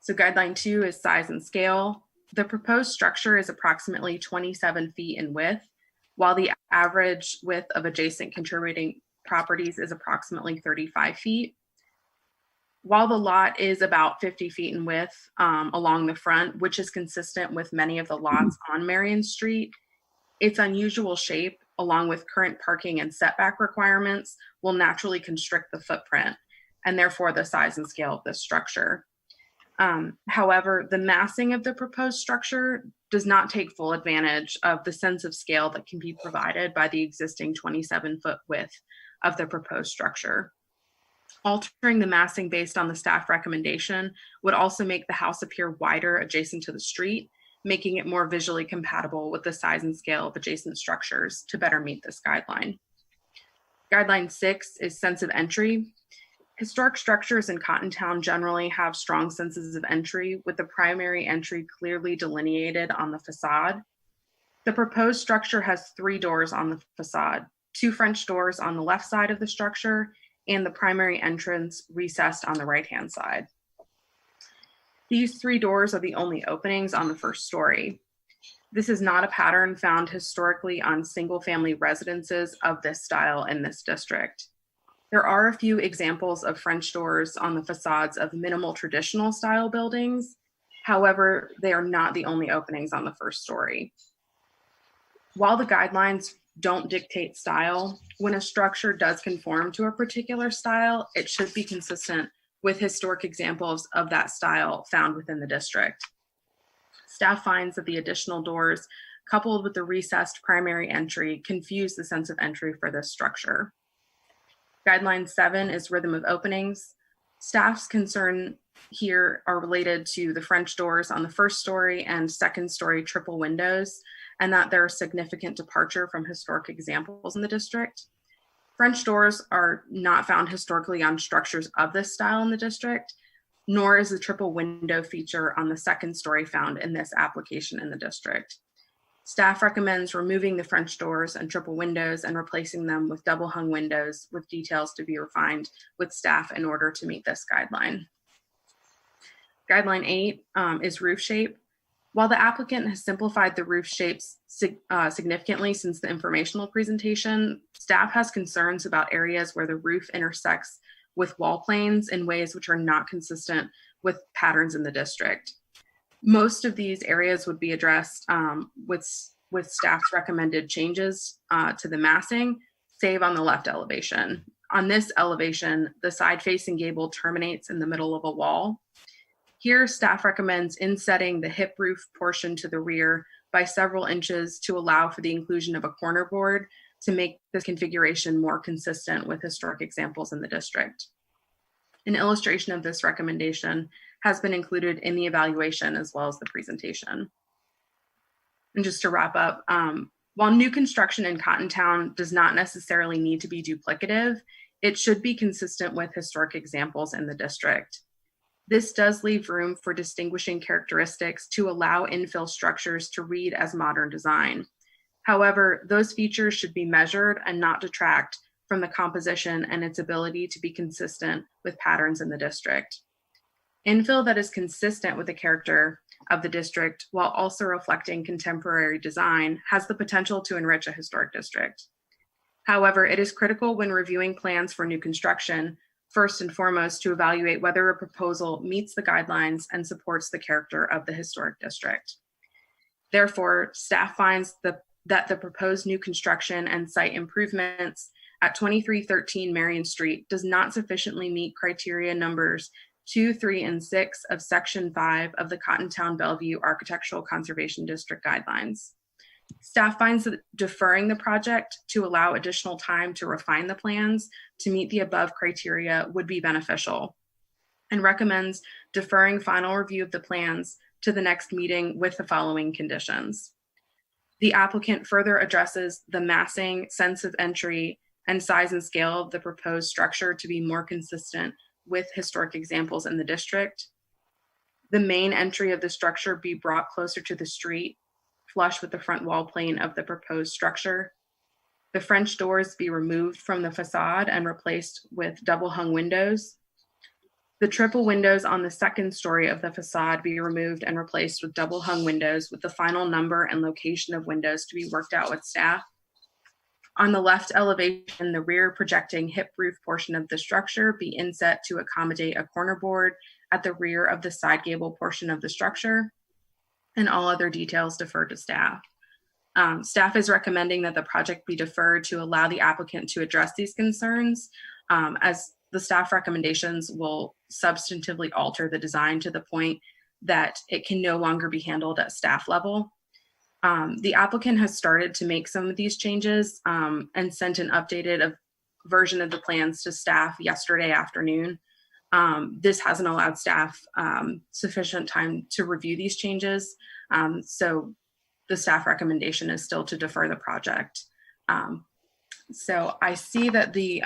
So Guideline 2 is size and scale. The proposed structure is approximately 27 feet in width, while the average width of adjacent contributing properties is approximately 35 feet. While the lot is about 50 feet in width along the front, which is consistent with many of the lots on Marion Street, its unusual shape, along with current parking and setback requirements, will naturally constrict the footprint and therefore the size and scale of this structure. However, the massing of the proposed structure does not take full advantage of the sense of scale that can be provided by the existing 27-foot width of the proposed structure. Altering the massing based on the staff recommendation would also make the house appear wider adjacent to the street, making it more visually compatible with the size and scale of adjacent structures to better meet this guideline. Guideline 6 is sense of entry. Historic structures in Cottontown generally have strong senses of entry, with the primary entry clearly delineated on the facade. The proposed structure has 3 doors on the facade, 2 French doors on the left side of the structure, and the primary entrance recessed on the right-hand side. These 3 doors are the only openings on the first story. This is not a pattern found historically on single-family residences of this style in this district. There are a few examples of French doors on the facades of minimal traditional style buildings. However, they are not the only openings on the first story. While the guidelines don't dictate style, when a structure does conform to a particular style, it should be consistent with historic examples of that style found within the district. Staff finds that the additional doors, coupled with the recessed primary entry, confuse the sense of entry for this structure. Guideline 7 is rhythm of openings. Staff's concern here are related to the French doors on the first story and second story triple windows, and that there are significant departure from historic examples in the district. French doors are not found historically on structures of this style in the district, nor is the triple window feature on the second story found in this application in the district. Staff recommends removing the French doors and triple windows and replacing them with double hung windows with details to be refined with staff in order to meet this guideline. Guideline 8 is roof shape. While the applicant has simplified the roof shapes significantly since the informational presentation, staff has concerns about areas where the roof intersects with wall planes in ways which are not consistent with patterns in the district. Most of these areas would be addressed with staff's recommended changes to the massing, save on the left elevation. On this elevation, the side-facing gable terminates in the middle of a wall. Here, staff recommends insetting the hip roof portion to the rear by several inches to allow for the inclusion of a corner board to make this configuration more consistent with historic examples in the district. An illustration of this recommendation has been included in the evaluation as well as the presentation. And just to wrap up, while new construction in Cottontown does not necessarily need to be duplicative, it should be consistent with historic examples in the district. This does leave room for distinguishing characteristics to allow infill structures to read as modern design. However, those features should be measured and not detract from the composition and its ability to be consistent with patterns in the district. Infill that is consistent with the character of the district while also reflecting contemporary design has the potential to enrich a historic district. However, it is critical when reviewing plans for new construction, first and foremost, to evaluate whether a proposal meets the guidelines and supports the character of the historic district. Therefore, staff finds that the proposed new construction and site improvements at 2313 Marion Street does not sufficiently meet criteria numbers 2, 3, and 6 of Section 5 of the Cottontown Bellevue Architectural Conservation District Guidelines. Staff finds that deferring the project to allow additional time to refine the plans to meet the above criteria would be beneficial, and recommends deferring final review of the plans to the next meeting with the following conditions. The applicant further addresses the massing, sense of entry, and size and scale of the proposed structure to be more consistent with historic examples in the district. The main entry of the structure be brought closer to the street, flush with the front wall plane of the proposed structure. The French doors be removed from the facade and replaced with double hung windows. The triple windows on the second story of the facade be removed and replaced with double hung windows, with the final number and location of windows to be worked out with staff. On the left elevation, the rear projecting hip roof portion of the structure be inset to accommodate a corner board at the rear of the side gable portion of the structure, and all other details defer to staff. Staff is recommending that the project be deferred to allow the applicant to address these concerns, as the staff recommendations will substantively alter the design to the point that it can no longer be handled at staff level. The applicant has started to make some of these changes and sent an updated version of the plans to staff yesterday afternoon. This hasn't allowed staff sufficient time to review these changes. So the staff recommendation is still to defer the project. So I see that the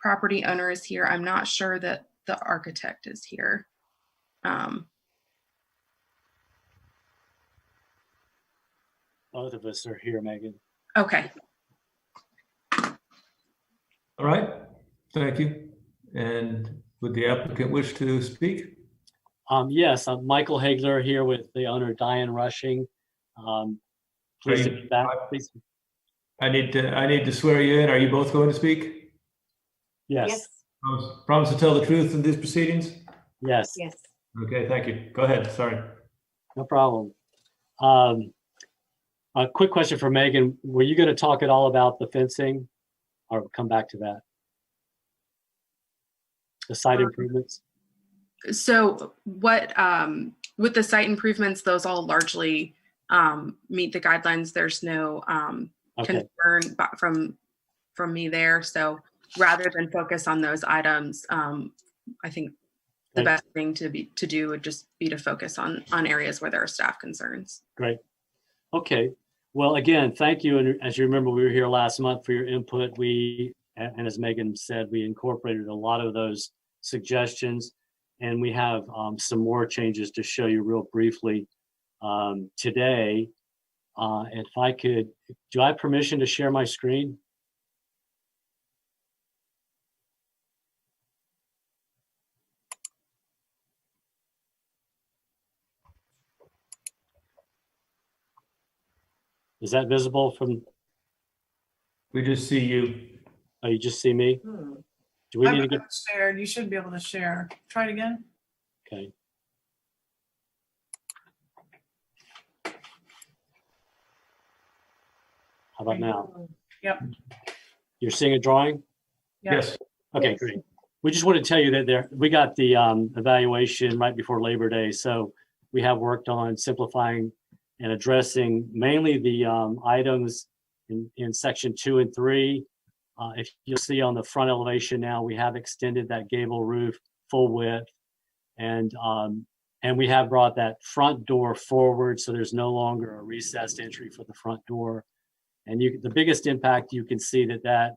property owner is here. I'm not sure that the architect is here. Both of us are here, Megan. Okay. All right, thank you. And would the applicant wish to speak? Yes, I'm Michael Hagler here with the owner, Diane Rushing. Please be back, please. I need to swear you in. Are you both going to speak? Yes. Promise to tell the truth in these proceedings? Yes. Yes. Okay, thank you. Go ahead, sorry. No problem. A quick question for Megan. Were you going to talk at all about the fencing, or come back to that? The site improvements? So what, with the site improvements, those all largely meet the guidelines. There's no concern from me there. So rather than focus on those items, I think the best thing to do would just be to focus on areas where there are staff concerns. Great. Okay. Well, again, thank you. And as you remember, we were here last month for your input. And as Megan said, we incorporated a lot of those suggestions, and we have some more changes to show you real briefly today. If I could, do I have permission to share my screen? Is that visible from? We just see you. Oh, you just see me? Do we need to get shared? You should be able to share. Try it again. Okay. How about now? Yep. You're seeing a drawing? Yes. Okay, Yes. great. We just want to tell you that we got the evaluation right before Labor Day. So we have worked on simplifying and addressing mainly the items in section 2 and 3. If you'll see on the front elevation now, we have extended that gable roof full width, and we have brought that front door forward, so there's no longer a recessed entry for the front door. And the biggest impact you can see that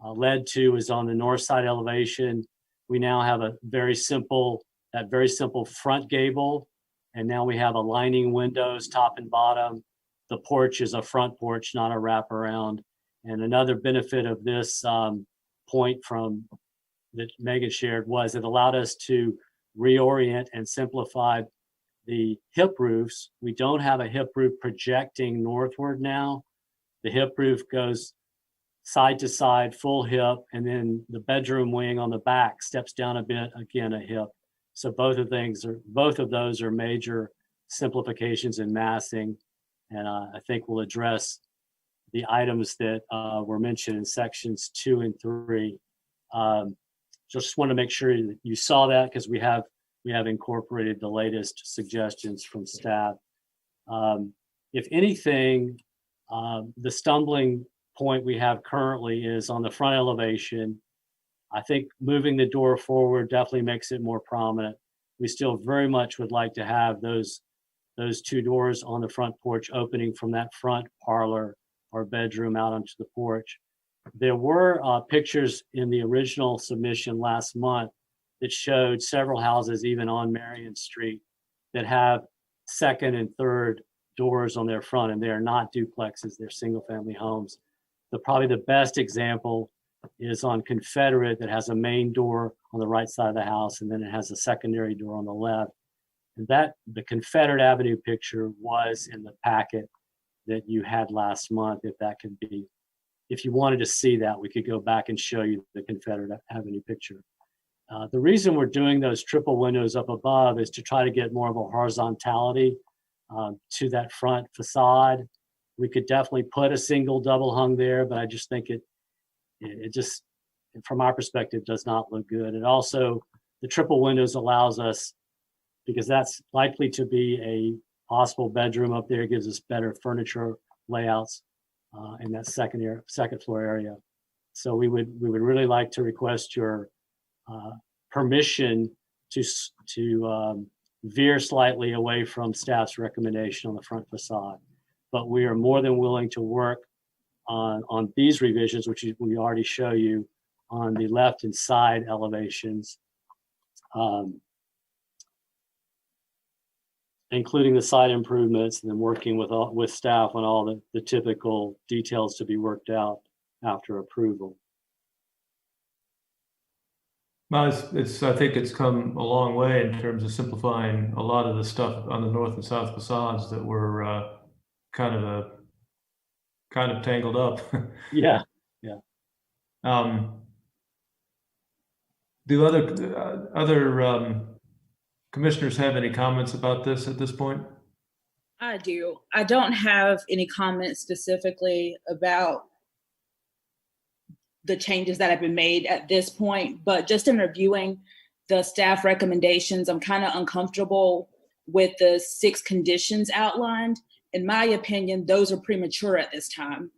led to is on the north side elevation. We now have that very simple front gable, and now we have aligning windows top and bottom. The porch is a front porch, not a wraparound. And another benefit of this point that Megan shared was it allowed us to reorient and simplify the hip roofs. We don't have a hip roof projecting northward now. The hip roof goes side to side, full hip, and then the bedroom wing on the back steps down a bit, again a hip. So both of those are major simplifications in massing, and I think we'll address the items that were mentioned in sections 2 and 3. Just want to make sure that you saw that, because we have incorporated the latest suggestions from staff. if anything, the stumbling point we have currently is on the front elevation. I think moving the door forward definitely makes it more prominent. We still very much would like to have those two doors on the front porch opening from that front parlor or bedroom out onto the porch. There were pictures in the original submission last month that showed several houses, even on Marion Street, that have second and third doors on their front, and they are not duplexes, they're single-family homes. Probably the best example is on Confederate, that has a main door on the right side of the house, and then it has a secondary door on the left. And the Confederate Avenue picture was in the packet that you had last month. If you wanted to see that, we could go back and show you the Confederate Avenue picture. The reason we're doing those triple windows up above is to try to get more of a horizontality to that front facade. We could definitely put a single double hung there, but I just think it just, from our perspective, does not look good. And also the triple windows allows us, because that's likely to be a possible bedroom up there, gives us better furniture layouts in that second floor area. So we would really like to request your permission to veer slightly away from staff's recommendation on the front facade. But we are more than willing to work on these revisions, which we already show you on the left and side elevations, including the side improvements, and then working with staff on all the typical details to be worked out after approval. Well, I think it's come a long way in terms of simplifying a lot of the stuff on the north and south facades that were kind of tangled up. Yeah. Do other commissioners have any comments about this at this point? I do. I don't have any comments specifically about the changes that have been made at this point, but just in reviewing the staff recommendations, I'm kind of uncomfortable with the 6 conditions outlined. In my opinion, those are premature at this time.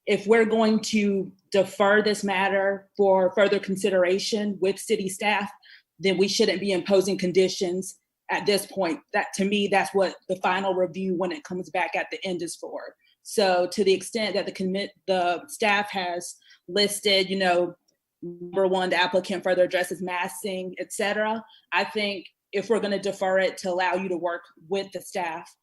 If we're going to defer this matter for further consideration with city staff, then we shouldn't be imposing conditions at this point. That, to me, that's what the final review when it comes back at the end is for. So to the extent that the staff has listed, number 1, the applicant further addresses massing, et cetera, I think if we're going to defer it to allow you to work with the staff,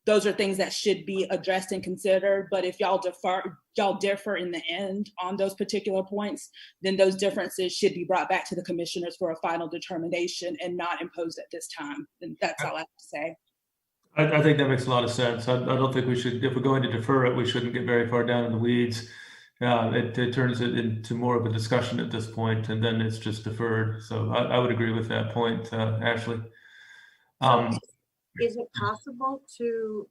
those are things that should be addressed and considered. But if y'all differ in the end on those particular points, then those differences should be brought back to the commissioners for a final determination and not imposed at this time. And that's all I have to say. I think that makes a lot of sense. I don't think we should, if we're going to defer it, we shouldn't get very far down in the weeds. It turns it into more of a discussion at this point, and then it's just deferred. So I would agree with that point, Ashley. Is it possible to,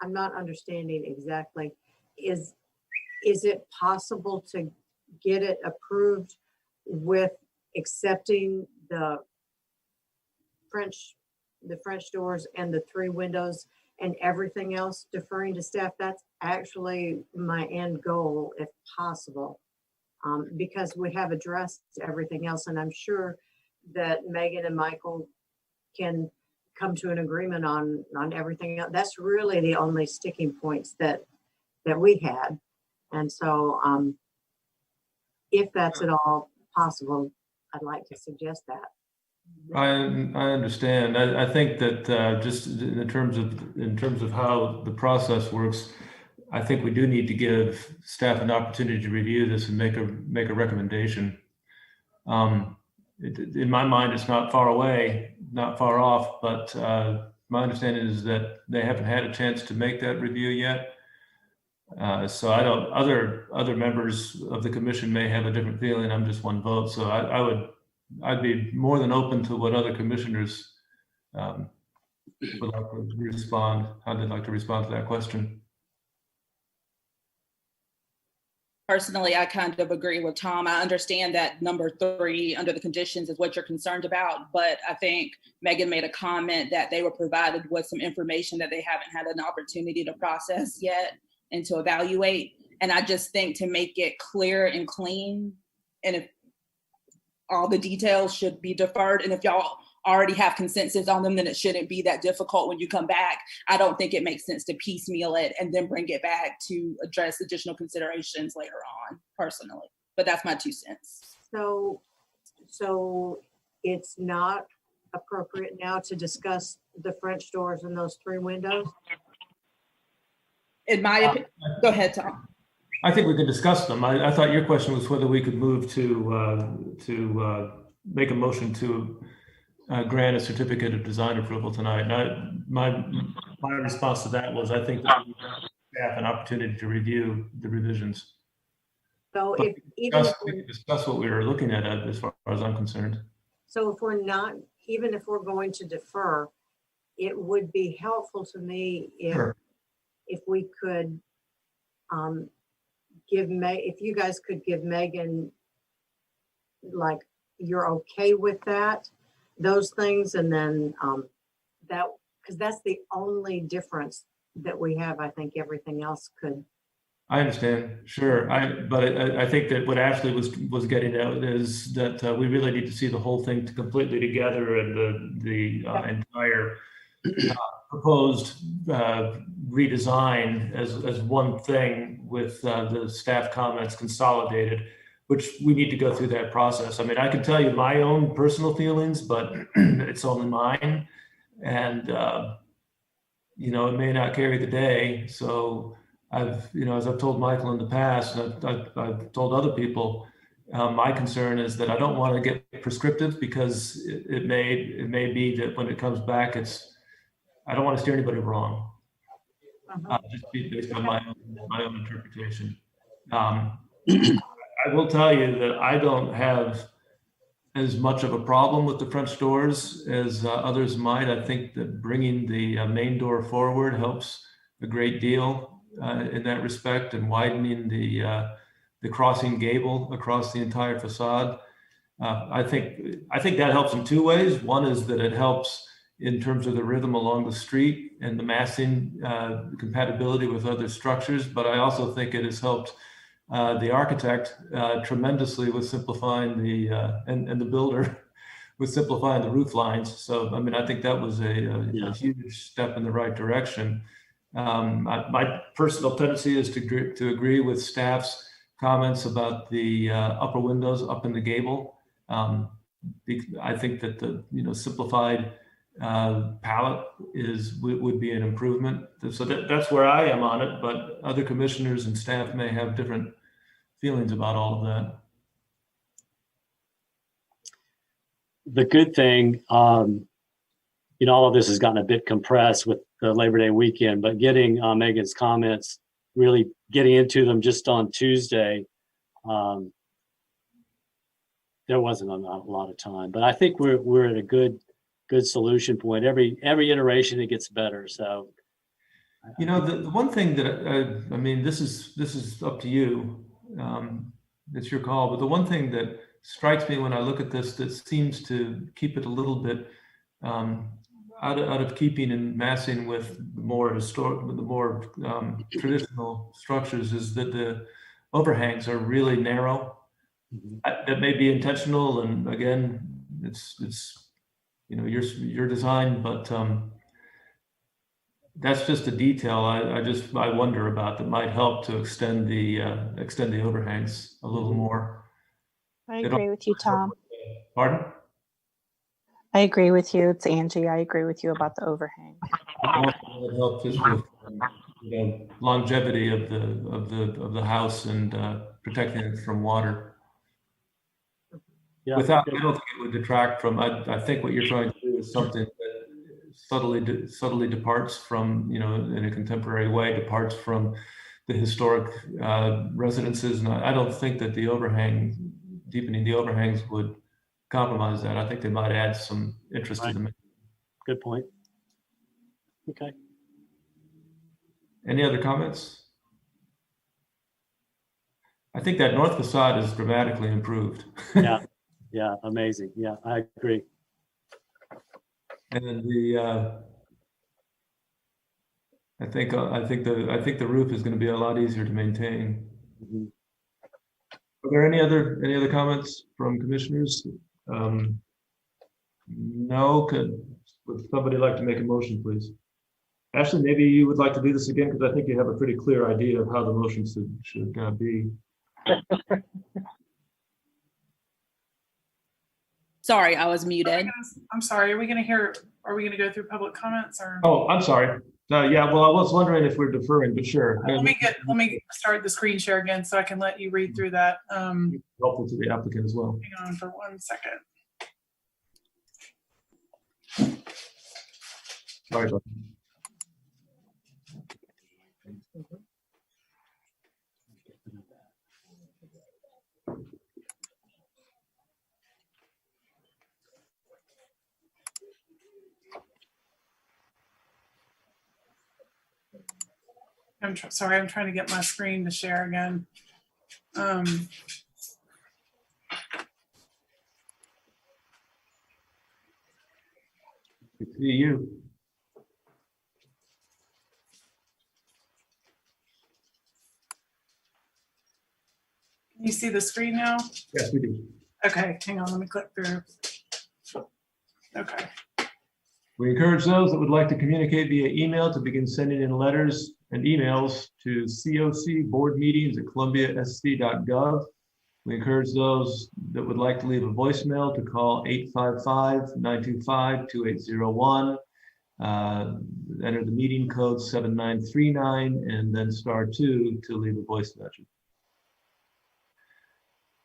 I'm not understanding exactly, is it possible to get it approved with accepting the French doors and the 3 windows and everything else deferring to staff? That's actually my end goal, if possible, because we have addressed everything else, and I'm sure that Megan and Michael can come to an agreement on everything else. That's really the only sticking points that we had. And so if that's at all possible, I'd like to suggest that. I understand. I think that just in terms of how the process works, I think we do need to give staff an opportunity to review this and make a recommendation. In my mind, it's not far away, not far off, but my understanding is that they haven't had a chance to make that review yet. So I don't. Other members of the commission may have a different feeling. I'm just one vote, so I'd be more than open to what other commissioners would like to respond. How they'd like to respond to that question. Personally, I kind of agree with Tom. I understand that number 3 under the conditions is what you're concerned about, but I think Megan made a comment that they were provided with some information that they haven't had an opportunity to process yet and to evaluate. And I just think to make it clear and clean, and if all the details should be deferred, and if y'all already have consensus on them, then it shouldn't be that difficult when you come back. I don't think it makes sense to piecemeal it and then bring it back to address additional considerations later on, personally. But that's my 2 cents. So it's not appropriate now to discuss the French doors and those 3 windows? In my opinion, go ahead, Tom. I think we could discuss them. I thought your question was whether we could move to make a motion to grant a certificate of design approval tonight. And my response to that was, I think that we have an opportunity to review the revisions. So But if even if we could discuss what we were looking at as far as I'm concerned. so if we're not, even if we're going to defer, it would be helpful to me if Sure. if we could if you guys could give Megan, like, you're okay with that, those things, and then that, because that's the only difference that we have. I think everything else could. I understand, sure. But I think that what Ashley was getting at is that we really need to see the whole thing completely together, and the entire proposed redesign as one thing with the staff comments consolidated, which we need to go through that process. I mean, I can tell you my own personal feelings, but it's only mine, and it may not carry the day. So as I've told Michael in the past, and I've told other people, my concern is that I don't want to get prescriptive, because it may be that when it comes back, I don't want to steer anybody wrong. Just based on my own interpretation. I will tell you that I don't have as much of a problem with the French doors as others might. I think that bringing the main door forward helps a great deal in that respect, and widening the crossing gable across the entire facade. I think that helps in 2 ways. One is that it helps in terms of the rhythm along the street and the massing compatibility with other structures, but I also think it has helped the architect tremendously with simplifying and the builder with simplifying the roof lines. So, I mean, I think that was a huge step in the right direction. My personal tendency is to agree with staff's comments about the upper windows up in the gable. I think that the simplified palette would be an improvement. So that's where I am on it, but other commissioners and staff may have different feelings about all of that. The good thing, all of this has gotten a bit compressed with the Labor Day weekend, but getting Megan's comments, really getting into them just on Tuesday, there wasn't a lot of time. But I think we're at a good solution point. Every iteration it gets better. So, the one thing that I mean, this is up to you. It's your call. But the one thing that strikes me when I look at this that seems to keep it a little bit out of keeping and massing with the more traditional structures is that the overhangs are really narrow. That may be intentional, and again, it's your design, but that's just a detail I wonder about that might help to extend the overhangs a little more. I agree with you, Tom. Pardon? I agree with you. It's Angie. I agree with you about the overhang. It helps just with longevity of the house and protecting it from water. Yeah. I don't think it would detract from. I think what you're trying to do is something that subtly departs from, in a contemporary way, departs from the historic residences. And I don't think that deepening the overhangs would compromise that. I think they might add some interest to them. Good point. Okay. Any other comments? I think that north facade is dramatically improved. Yeah, yeah, amazing. Yeah, I agree. And I think the roof is going to be a lot easier to maintain. Mhm. Are there any other comments from commissioners? No. Would somebody like to make a motion, please? Ashley, maybe you would like to do this again because I think you have a pretty clear idea of how the motion should be. Sorry, I was muted. I'm sorry, are we going to go through public comments or? Oh, I'm sorry. Yeah, well, I was wondering if we're deferring, but sure. Let me start the screen share again so I can let you read through that. Helpful to the applicant as well. Hang on for 1 second. Sorry about that. Sorry, I'm trying to get my screen to share again. Good to see you. Can you see the screen now? Yes, we do. Okay, hang on, let me click through. Okay. We encourage those that would like to communicate via email to begin sending in letters and emails to cocboardmeetings@columbiasc.gov. We encourage those that would like to leave a voicemail to call 855-925-2801. Enter the meeting code 7939 and then *2 to leave a voice message.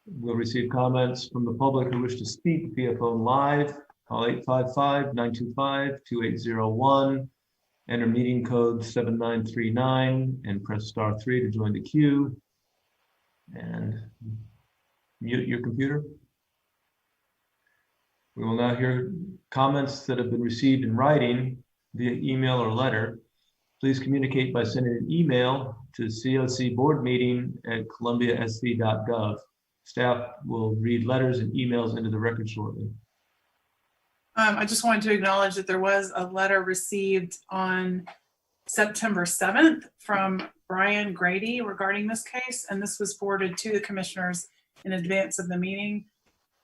We'll receive comments from the public who wish to speak via phone live. Call 855-925-2801. Enter meeting code 7939 and press *3 to join the queue. And mute your computer. We will now hear comments that have been received in writing via email or letter. Please communicate by sending an email to cocboardmeeting@columbiasc.gov. Staff will read letters and emails into the record shortly. I just wanted to acknowledge that there was a letter received on September 7th from Brian Grady regarding this case, and this was forwarded to the commissioners in advance of the meeting.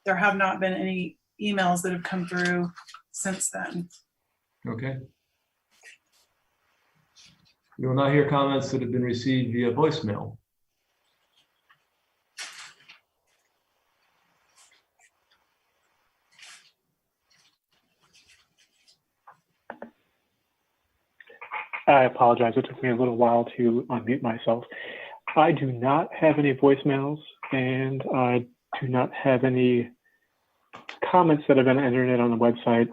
There have not been any emails that have come through since then. Okay. We will now hear comments that have been received via voicemail. I apologize. It took me a little while to unmute myself. I do not have any voicemails, and I do not have any comments that have been entered in on the website.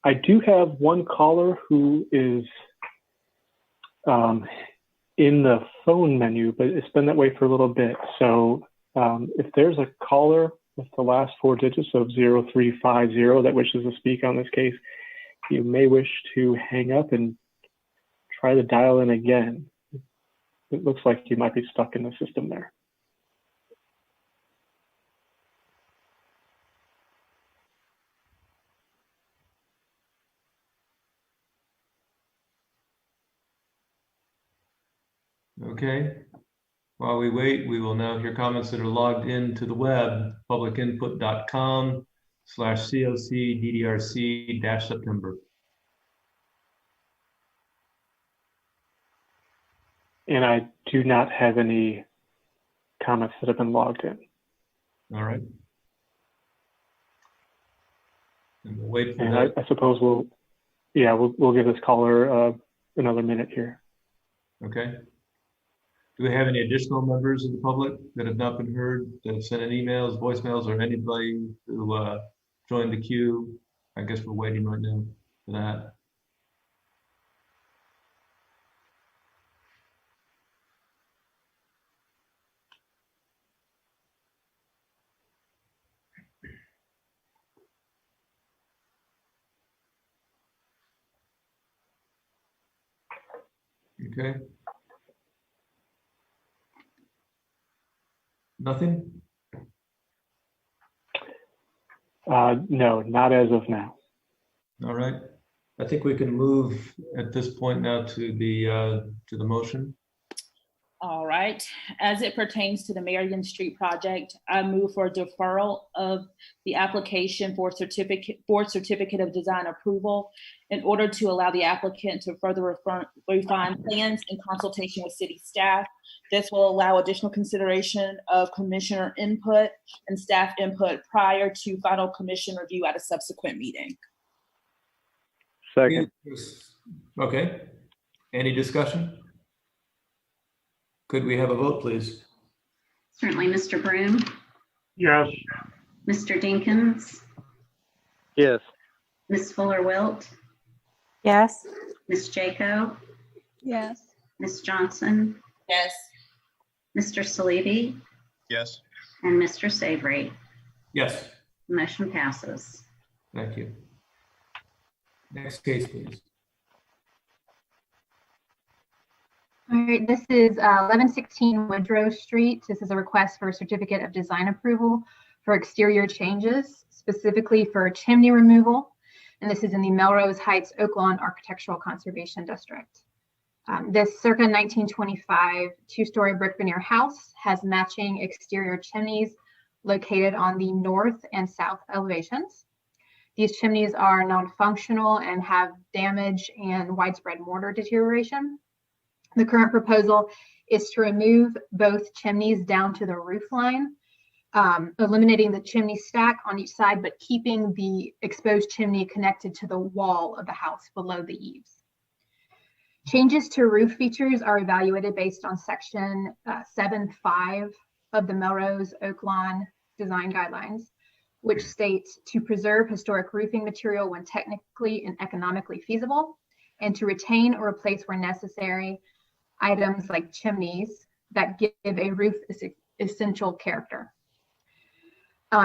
I do have one caller who is in the phone menu, but it's been that way for a little bit. So if there's a caller with the last 4 digits of 0350 that wishes to speak on this case, you may wish to hang up and try to dial in again. It looks like you might be stuck in the system there. Okay. While we wait, we will now hear comments that are logged into the web, publicinput.com/COC-DDRC-September. And I do not have any comments that have been logged in. All right. And we'll wait for And that. I suppose we'll give this caller another minute here. Okay. Do we have any additional members of the public that have not been heard, that have sent in emails, voicemails, or anybody who joined the queue? I guess we're waiting right now for that. Okay. Nothing? No, not as of now. All right. I think we can move at this point now to the motion. All right. As it pertains to the Marion Street project, I move for deferral of the application for certificate of design approval in order to allow the applicant to further refine plans in consultation with city staff. This will allow additional consideration of commissioner input and staff input prior to final commission review at a subsequent meeting. Second. Okay. Any discussion? Could we have a vote, please? Certainly, Mr. Broom, Yes. Mr. Dinkins, Yes. Ms. Fuller-Wilt, Yes. Ms. Jaco, Yes. Ms. Johnson, Yes. Mr. Salibi, Yes. and Mr. Savory. Yes. Motion passes. Thank you. Next case, please. All right, this is 1116 Woodrow Street. This is a request for a certificate of design approval for exterior changes, specifically for chimney removal. And this is in the Melrose Heights Oakland Architectural Conservation District. This circa 1925 two-story brick veneer house has matching exterior chimneys located on the north and south elevations. These chimneys are non-functional and have damage and widespread mortar deterioration. The current proposal is to remove both chimneys down to the roof line, eliminating the chimney stack on each side, but keeping the exposed chimney connected to the wall of the house below the eaves. Changes to roof features are evaluated based on section 7.5 of the Melrose Oakland Design Guidelines, which states to preserve historic roofing material when technically and economically feasible, and to retain or replace where necessary items like chimneys that give a roof essential character.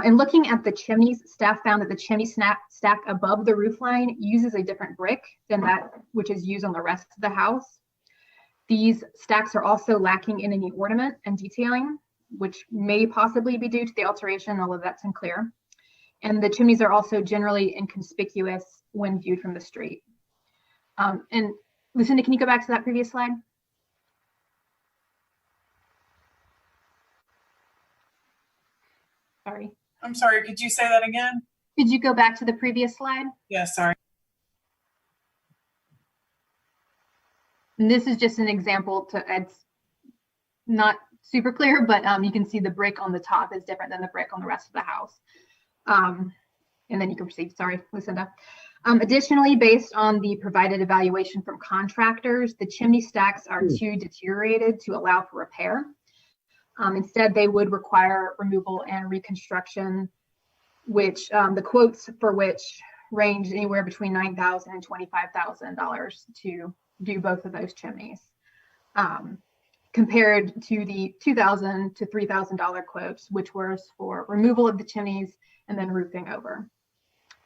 In looking at the chimneys, staff found that the chimney stack above the roof line uses a different brick than that which is used on the rest of the house. These stacks are also lacking in any ornament and detailing, which may possibly be due to the alteration, although that's unclear. And the chimneys are also generally inconspicuous when viewed from the street. And Lucinda, can you go back to that previous slide? Sorry. I'm sorry, could you say that again? Could you go back to the previous slide? Yeah, sorry. And this is just an example it's not super clear, but you can see the brick on the top is different than the brick on the rest of the house. And then you can proceed. Sorry, Lucinda. Additionally, based on the provided evaluation from contractors, the chimney stacks are too deteriorated to allow for repair. Instead, they would require removal and reconstruction, which the quotes for which range anywhere between $9,000 and $25,000 to do both of those chimneys, compared to the $2,000 to $3,000 quotes, which was for removal of the chimneys and then roofing over.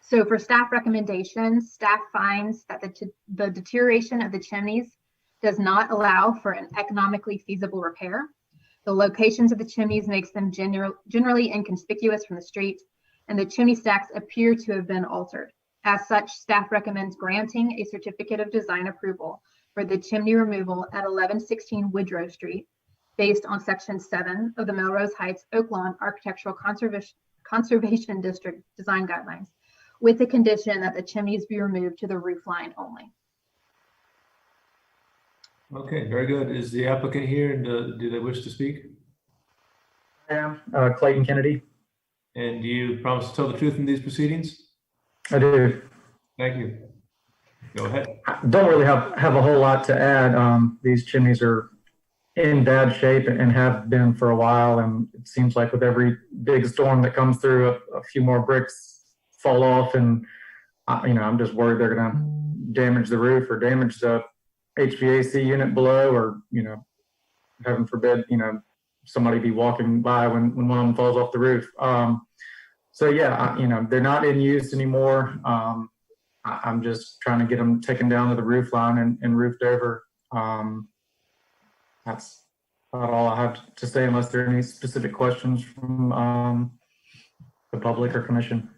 So for staff recommendations, staff finds that the deterioration of the chimneys does not allow for an economically feasible repair. The locations of the chimneys makes them generally inconspicuous from the street, and the chimney stacks appear to have been altered. As such, staff recommends granting a certificate of design approval for the chimney removal at 1116 Woodrow Street, based on Section 7 of the Melrose Heights Oaklawn Architectural Conservation District Design Guidelines, with the condition that the chimneys be removed to the roof line only. Okay, very good. Is the applicant here and do they wish to speak? I am Clayton Kennedy. And do you promise to tell the truth in these proceedings? I do. Thank you. Go ahead. I don't really have a whole lot to add. These chimneys are in bad shape and have been for a while. And it seems like with every big storm that comes through, a few more bricks fall off. And, I'm just worried they're going to damage the roof or damage the HVAC unit below, or, heaven forbid, somebody be walking by when one of them falls off the roof. So yeah, they're not in use anymore. I'm just trying to get them taken down to the roof line and roofed over. That's about all I have to say unless there are any specific questions from the public or commission.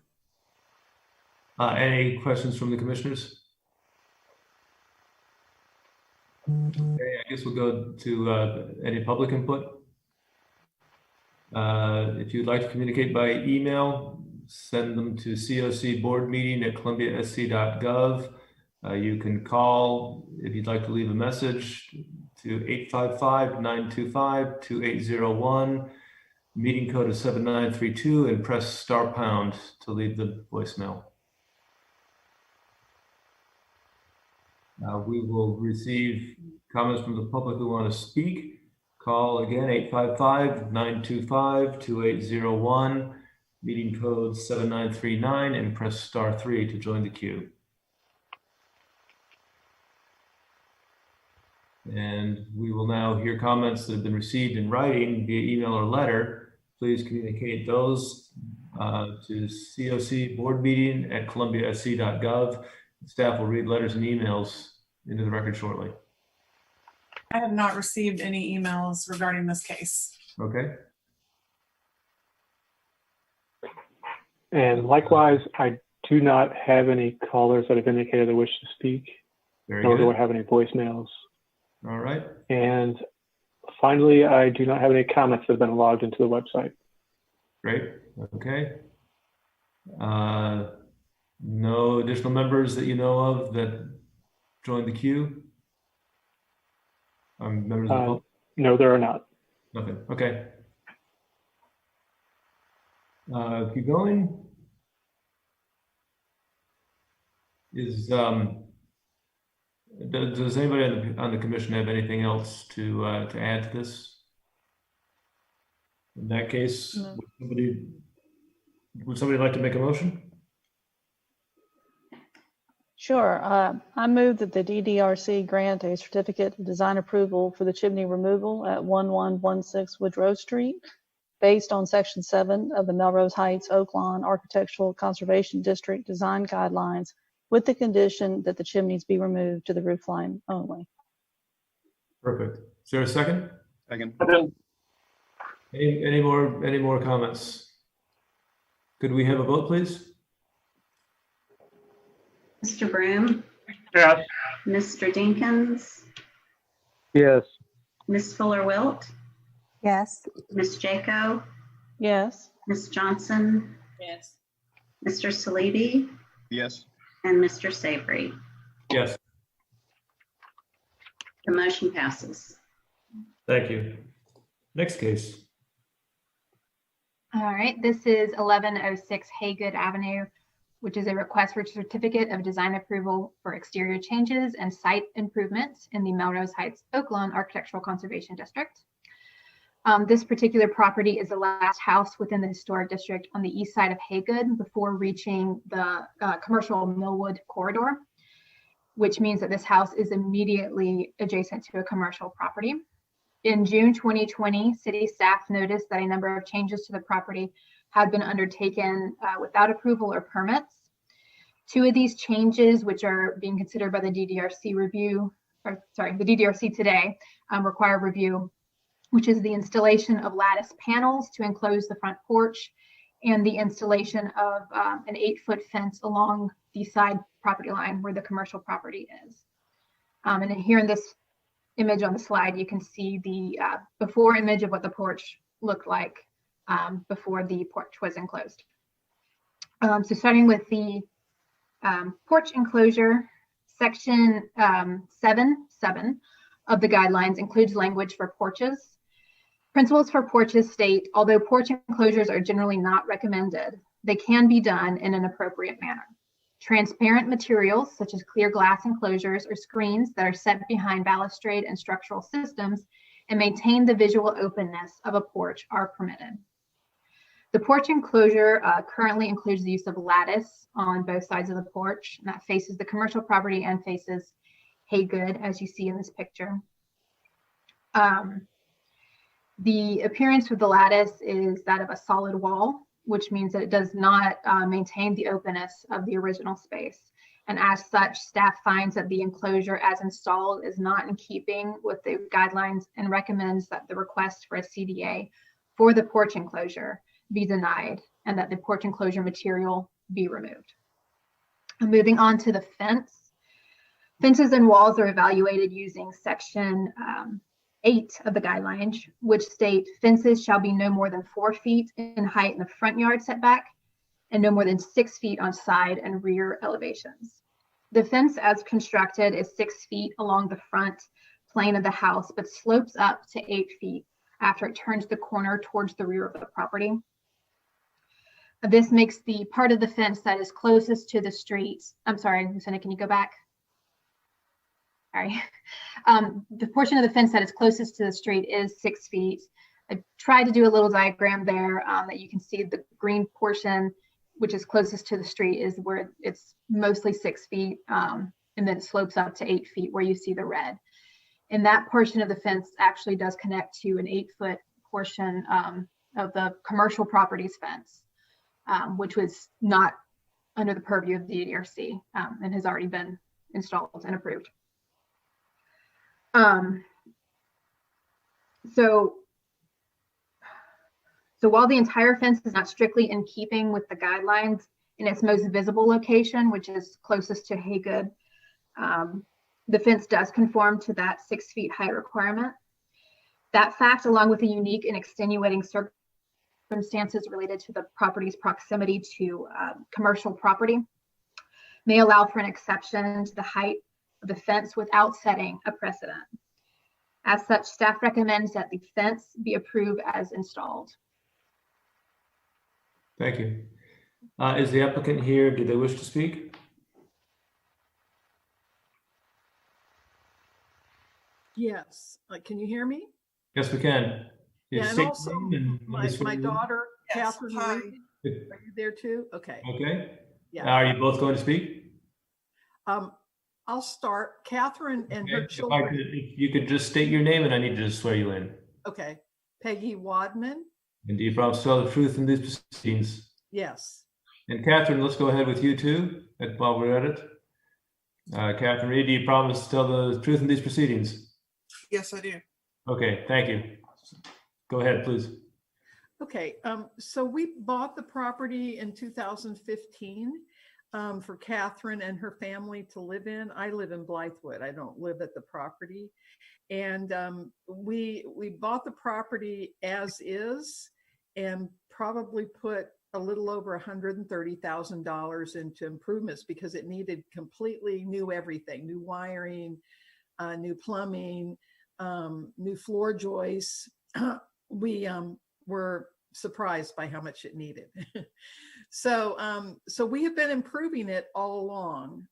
Any questions from the commissioners? Okay, I guess we'll go to any public input. If you'd like to communicate by email, send them to cocboardmeeting@columbiasc.gov. You can call if you'd like to leave a message to 855-925-2801. Meeting code is 7932 and press *# to leave the voicemail. We will receive comments from the public who want to speak. Call again, 855-925-2801. Meeting code 7939 and press *3 to join the queue. And we will now hear comments that have been received in writing via email or letter. Please communicate those to cocboardmeeting@columbiasc.gov. Staff will read letters and emails into the record shortly. I have not received any emails regarding this case. Okay. And likewise, I do not have any callers that have indicated they wish to speak, nor do I have any voicemails. All right. And finally, I do not have any comments that have been logged into the website. Great. Okay. No additional members that you know of that joined the queue? Members of the public? No, there are not. Nothing. Okay. Keep going. Does anybody on the commission have anything else to add to this? In that case, No. would somebody like to make a motion? Sure. I move that the DDRC grant a certificate of design approval for the chimney removal at 1116 Woodrow Street, based on Section 7 of the Melrose Heights Oakland Architectural Conservation District Design Guidelines, with the condition that the chimneys be removed to the roof line only. Perfect. Is there a second? Second. Any more comments? Could we have a vote, please? Mr. Broom? Yes. Mr. Dinkins? Yes. Ms. Fuller-Wilt? Yes. Ms. Jaco? Yes. Ms. Johnson? Yes. Mr. Salibi? Yes. And Mr. Savory. Yes. The motion passes. Thank you. Next case. All right, this is 1106 Haygood Avenue, which is a request for certificate of design approval for exterior changes and site improvements in the Melrose Heights Oakland Architectural Conservation District. This particular property is the last house within the historic district on the east side of Haygood before reaching the commercial Millwood corridor, which means that this house is immediately adjacent to a commercial property. In June 2020, city staff noticed that a number of changes to the property had been undertaken without approval or permits. Two of these changes, which are being considered by the DDRC the DDRC today, require review, which is the installation of lattice panels to enclose the front porch and the installation of an 8-foot fence along the side property line where the commercial property is. And here in this image on the slide, you can see the before image of what the porch looked like before the porch was enclosed. So starting with the porch enclosure, section 7.7 of the guidelines includes language for porches. Principles for porches state, although porch enclosures are generally not recommended, they can be done in an appropriate manner. Transparent materials, such as clear glass enclosures or screens that are set behind balustrade and structural systems and maintain the visual openness of a porch, are permitted. The porch enclosure currently includes the use of lattice on both sides of the porch, and that faces the commercial property and faces Haygood, as you see in this picture. The appearance of the lattice is that of a solid wall, which means that it does not maintain the openness of the original space. And as such, staff finds that the enclosure as installed is not in keeping with the guidelines and recommends that the request for a CDA for the porch enclosure be denied and that the porch enclosure material be removed. Moving on to the fence. Fences and walls are evaluated using section 8 of the guidelines, which state fences shall be no more than 4 feet in height in the front yard setback and no more than 6 feet on side and rear elevations. The fence as constructed is 6 feet along the front plane of the house, but slopes up to 8 feet after it turns the corner towards the rear of the property. This makes the part of the fence that is closest to the street. I'm sorry, Lucinda, can you go back? Sorry. The portion of the fence that is closest to the street is 6 feet. I tried to do a little diagram there that you can see the green portion, which is closest to the street, is where it's mostly 6 feet, and then it slopes up to 8 feet where you see the red. And that portion of the fence actually does connect to an 8-foot portion of the commercial properties fence, which was not under the purview of the Ddrc and has already been installed and approved. So while the entire fence is not strictly in keeping with the guidelines in its most visible location, which is closest to Haygood, the fence does conform to that 6 feet height requirement. That fact, along with the unique and extenuating circumstances related to the property's proximity to commercial property, may allow for an exception to the height of the fence without setting a precedent. As such, staff recommends that the fence be approved as installed. Thank you. Is the applicant here? Do they wish to speak? Yes. Can you hear me? Yes, we can. Yeah, and also my daughter, yes. Catherine Marie, are you there too? Okay. Okay. Yeah. Are you both going to speak? I'll start. Catherine and her If children. if you could just state your name and I need to just swear you in. Okay. Peggy Wadman. And do you promise to tell the truth in these proceedings? Yes. And Catherine, let's go ahead with you too, while we're at it. Catherine Reed, do you promise to tell the truth in these proceedings? Yes, I do. Okay, thank you. Go ahead, please. Okay, so we bought the property in 2015 for Catherine and her family to live in. I live in Blythewood. I don't live at the property. And we bought the property as is and probably put a little over $130,000 into improvements because it needed completely new everything, new wiring, new plumbing, new floor joists. We were surprised by how much it needed. So we have been improving it all along.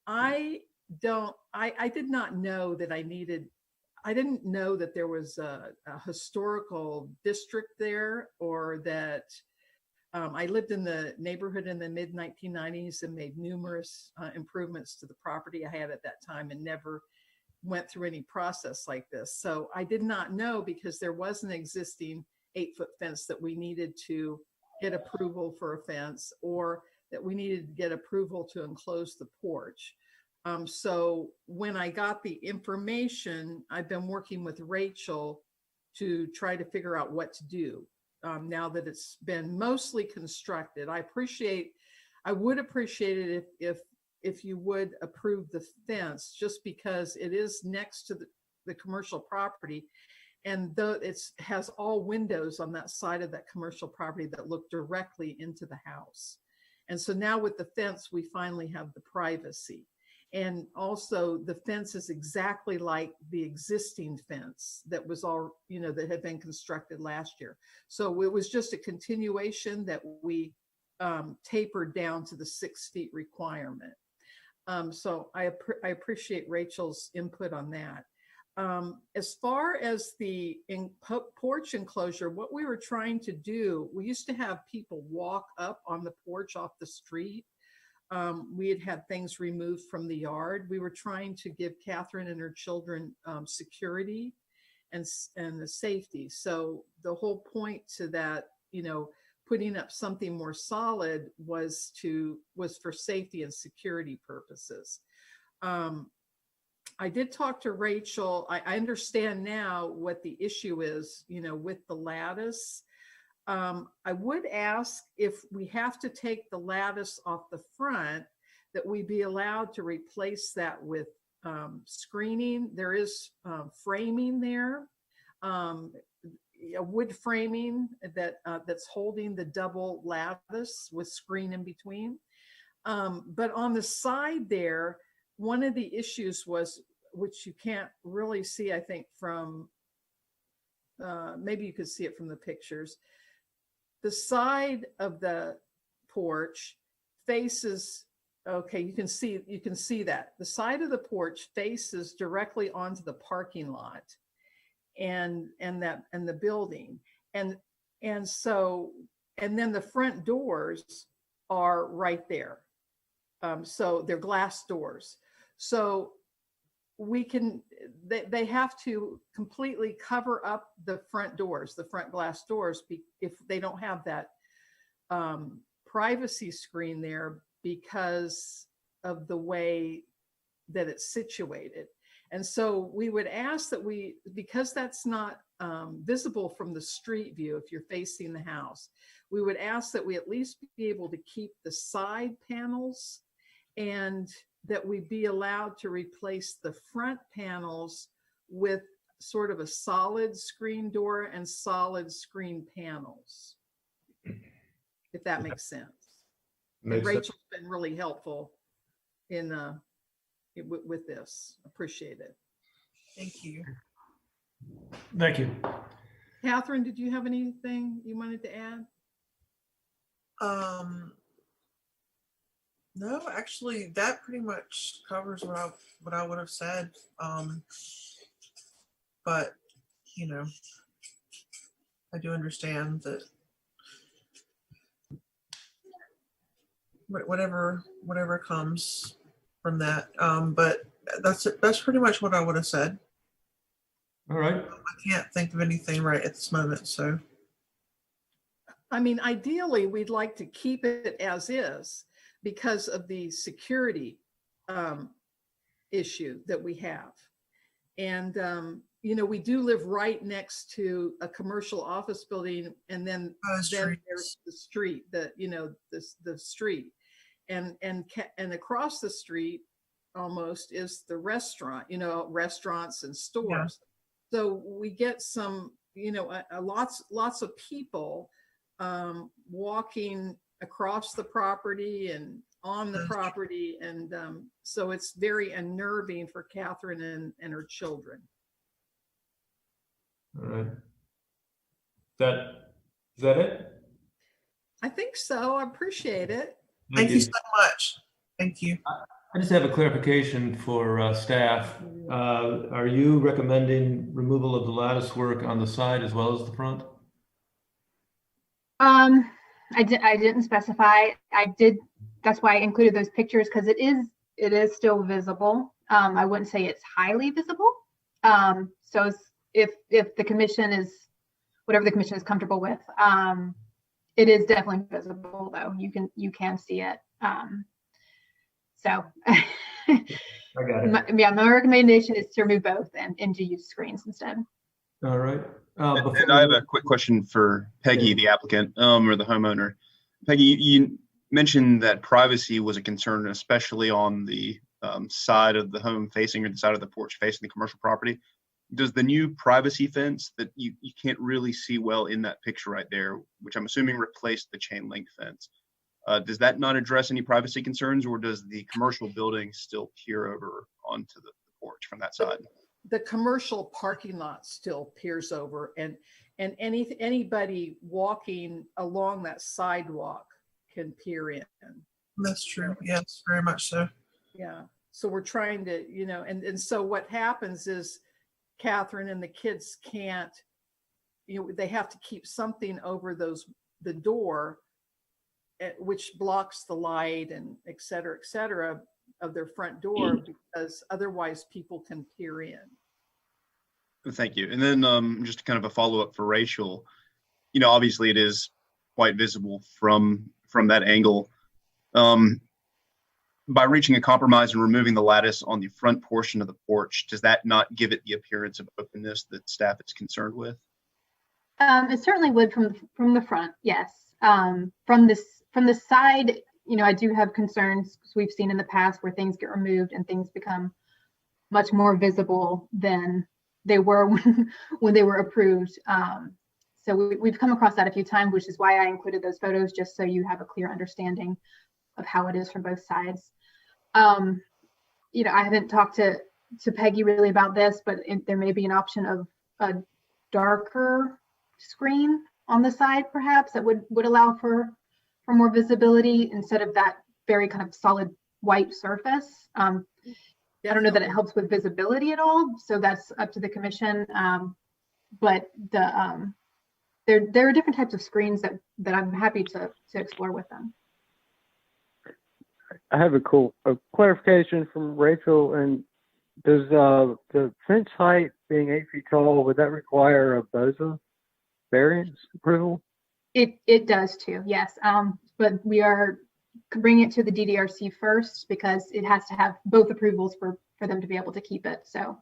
I did not know that I didn't know that there was a historical district there, or that I lived in the neighborhood in the mid 1990s and made numerous improvements to the property I had at that time and never went through any process like this. So I did not know, because there was an existing 8-foot fence, that we needed to get approval for a fence, or that we needed to get approval to enclose the porch. So when I got the information, I've been working with Rachel to try to figure out what to do now that it's been mostly constructed. I would appreciate it if you would approve the fence, just because it is next to the commercial property. And though it has all windows on that side of that commercial property that look directly into the house. And so now with the fence, we finally have the privacy. And also the fence is exactly like the existing fence that was that had been constructed last year. So it was just a continuation that we tapered down to the 6 feet requirement. So I appreciate Rachel's input on that. As far as the porch enclosure, what we were trying to do, we used to have people walk up on the porch off the street. We had things removed from the yard. We were trying to give Catherine and her children security and the safety. So the whole point to that, putting up something more solid was for safety and security purposes. I did talk to Rachel. I understand now what the issue is, with the lattice. I would ask if we have to take the lattice off the front, that we be allowed to replace that with screening. There is framing there, a wood framing that's holding the double lattice with screen in between. But on the side there, one of the issues was, which you can't really see, I think, from, maybe you could see it from the pictures. The side of the porch faces, okay, you can see that. The side of the porch faces directly onto the parking lot and the building. And then the front doors are right there. So they're glass doors. So they have to completely cover up the front doors, the front glass doors, if they don't have that privacy screen there because of the way that it's situated. And so we would ask that because that's not visible from the street view, if you're facing the house, we would ask that we at least be able to keep the side panels, and that we be allowed to replace the front panels with sort of a solid screen door and solid screen panels, if that makes sense. And Rachel's been really helpful with this. Appreciate it. Thank you. Thank you. Catherine, did you have anything you wanted to add? No, actually, that pretty much covers what I would have said. But I do understand that whatever comes from that. But that's pretty much what I would have said. All right. I can't think of anything right at this moment. So, I mean, ideally, we'd like to keep it as is, because of the security issue that we have. And, we do live right next to a commercial office building, and then there's the street, the street. And across the street almost is the restaurant, restaurants and stores. Yeah. So we get some, lots of people walking across the property and on the property. And so it's very unnerving for Catherine and her children. All right. Is that it? I think so. I appreciate it. Thank you so much. Thank you. I just have a clarification for staff. Are you recommending removal of the lattice work on the side as well as the front? I didn't specify. That's why I included those pictures, because it is still visible. I wouldn't say it's highly visible. So if the commission is, whatever the commission is comfortable with, it is definitely visible though. You can see it. So I got it. My recommendation is to remove both and to use screens instead. All right. And I have a quick question for Peggy, the applicant, or the homeowner. Peggy, you mentioned that privacy was a concern, especially on the side of the home facing, or the side of the porch facing the commercial property. Does the new privacy fence that you can't really see well in that picture right there, which I'm assuming replaced the chain link fence, does that not address any privacy concerns, or does the commercial building still peer over onto the porch from that side? The commercial parking lot still peers over, and anybody walking along that sidewalk can peer in. That's true. Yes, very much so. Yeah. So we're trying to, and so what happens is Catherine and the kids can't, they have to keep something over the door, which blocks the light and et cetera, of their front door, because otherwise people can peer in. Thank you. And then just kind of a follow-up for Rachel. Obviously it is quite visible from that angle. By reaching a compromise and removing the lattice on the front portion of the porch, does that not give it the appearance of openness that staff is concerned with? It certainly would from the front, yes. From the side, you know, I do have concerns because we've seen in the past where things get removed and things become much more visible than they were when they were approved. So we've come across that a few times, which is why I included those photos, just so you have a clear understanding of how it is from both sides. You know, I haven't talked to Peggy really about this, but there may be an option of a darker screen on the side, perhaps, that would allow for more visibility instead of that very kind of solid white surface. I don't know that it helps with visibility at all, so that's up to the commission. But there are different types of screens that I'm happy to explore with them. I have a clarification from Rachel. And does the fence height being 8 feet tall, would that require a BOZA variance approval? It does too, yes. But we are bringing it to the DDRC first because it has to have both approvals for them to be able to keep it. So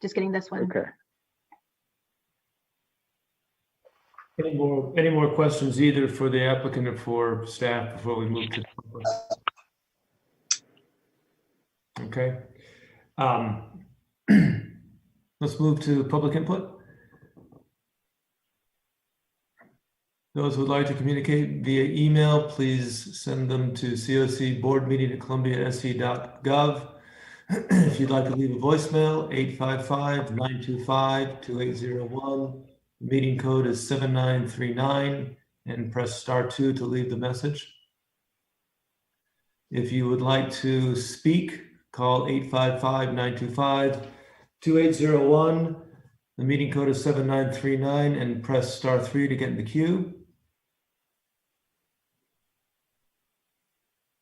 just getting this one. Okay. Any more questions either for the applicant or for staff before we move to the public? Okay. Let's move to public input. Those who would like to communicate via email, please send them to cocboardmeeting@columbiasc.gov. If you'd like to leave a voicemail, 855-925-2801. The meeting code is 7939, and press *2 to leave the message. If you would like to speak, call 855-925-2801. The meeting code is 7939, and press *3 to get in the queue.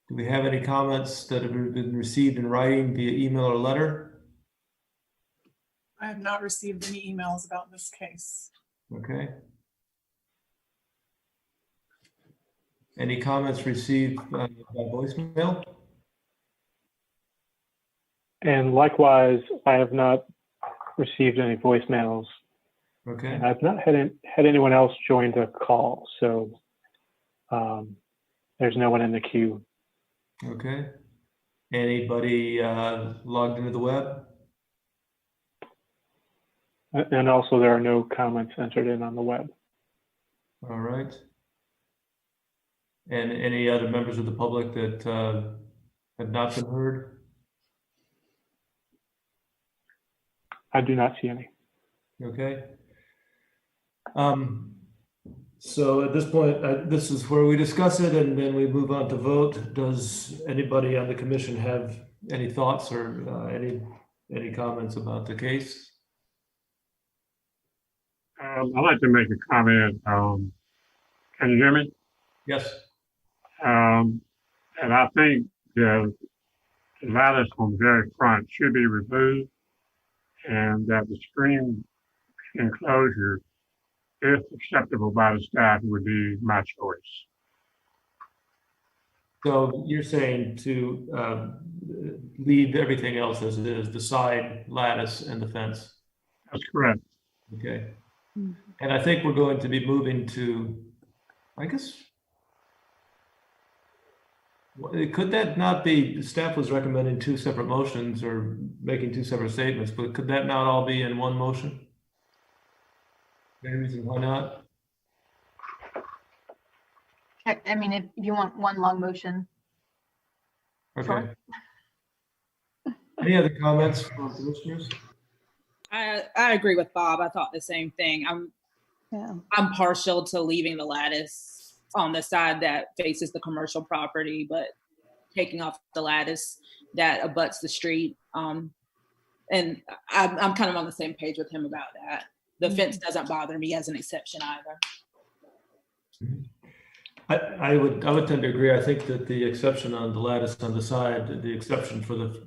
Do we have any comments that have been received in writing via email or letter? I have not received any emails about this case. Okay. Any comments received by voicemail? And likewise, I have not received any voicemails. Okay. And I've not had anyone else join the call, so there's no one in the queue. Okay. Anybody logged into the web? And also, there are no comments entered in on the web. All right. And any other members of the public that have not been heard? I do not see any. Okay. So at this point, this is where we discuss it and then we move on to vote. Does anybody on the commission have any thoughts or any comments about the case? I'd like to make a comment. Can you hear me? Yes. And I think the lattice on the very front should be removed, and that the screen enclosure, if acceptable by the staff, would be my choice. So you're saying to leave everything else as it is, the side lattice and the fence? That's correct. Okay. And I think we're going to be moving to, I guess, could that not be, staff was recommending two separate motions or making two separate statements, but could that not all be in one motion? Any reason why not? I mean, if you want one long motion. Okay. Sure. Any other comments from commissioners? I agree with Bob. I thought the same thing. I'm partial to leaving the lattice on the side that faces the commercial property, but taking off the lattice that abuts the street. And I'm kind of on the same page with him about that. The fence doesn't bother me as an exception either. I would tend to agree. I think that the exception on the lattice on the side, the exception for the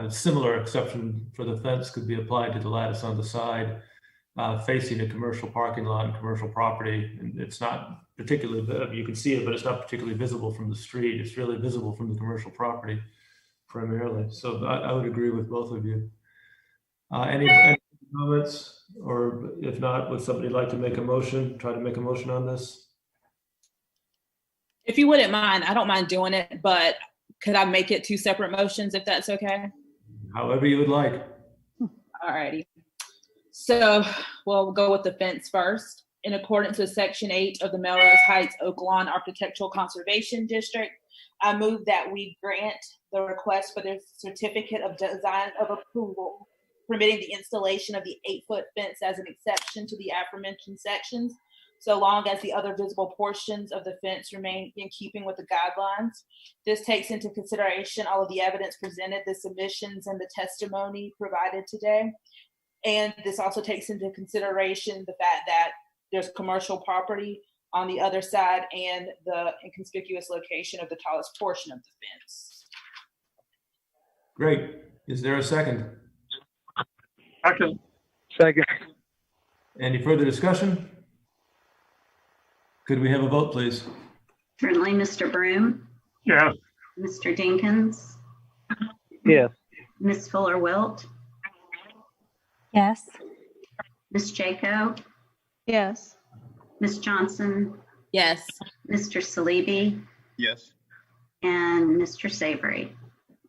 similar exception for the fence could be applied to the lattice on the side. facing a commercial parking lot and commercial property. And it's not particularly, you can see it, but it's not particularly visible from the street. It's really visible from the commercial property primarily. So I would agree with both of you. Any comments? Or if not, would somebody like to make a motion, try to make a motion on this? If you wouldn't mind, I don't mind doing it, but could I make it 2 separate motions if that's okay? However you would like. All righty. So we'll go with the fence first. In accordance with Section 8 of the Melrose Heights Oakland Architectural Conservation District, I move that we grant the request for the certificate of design of approval, permitting the installation of the 8-foot fence as an exception to the aforementioned sections, so long as the other visible portions of the fence remain in keeping with the guidelines. This takes into consideration all of the evidence presented, the submissions, and the testimony provided today. And this also takes into consideration the fact that there's commercial property on the other side and the inconspicuous location of the tallest portion of the fence. Great. Is there a second? Second. Any further discussion? Could we have a vote, please? Certainly, Mr. Broom. Yes. Mr. Dinkins. Yes. Ms. Fuller-Wilt. Yes. Ms. Jaco. Yes. Ms. Johnson. Yes. Mr. Salibi. Yes. And Mr. Savory.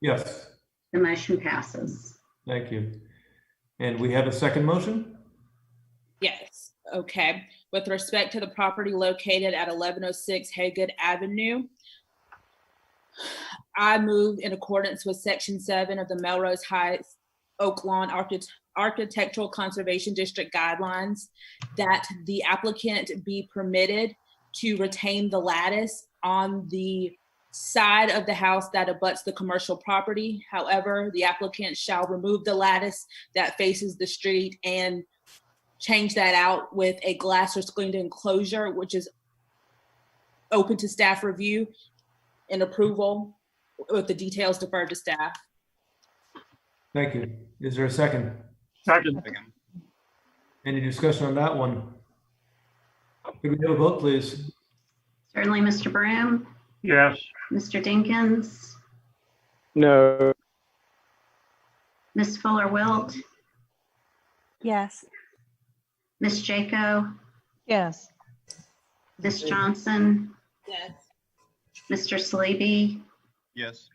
Yes. The motion passes. Thank you. And we have a second motion? Yes. Okay. With respect to the property located at 1106 Haygood Avenue, I move in accordance with Section 7 of the Melrose Heights Oakland Architectural Conservation District guidelines that the applicant be permitted to retain the lattice on the side of the house that abuts the commercial property. However, the applicant shall remove the lattice that faces the street and change that out with a glass or screened enclosure, which is open to staff review and approval, with the details deferred to staff. Thank you. Is there a second? Second. Any discussion on that one? Could we have a vote, please? Certainly, Mr. Broom. Yes. Mr. Dinkins. No. Ms. Fuller-Wilt. Yes. Ms. Jaco. Yes. Ms. Johnson. Yes. Mr. Salibi. Yes.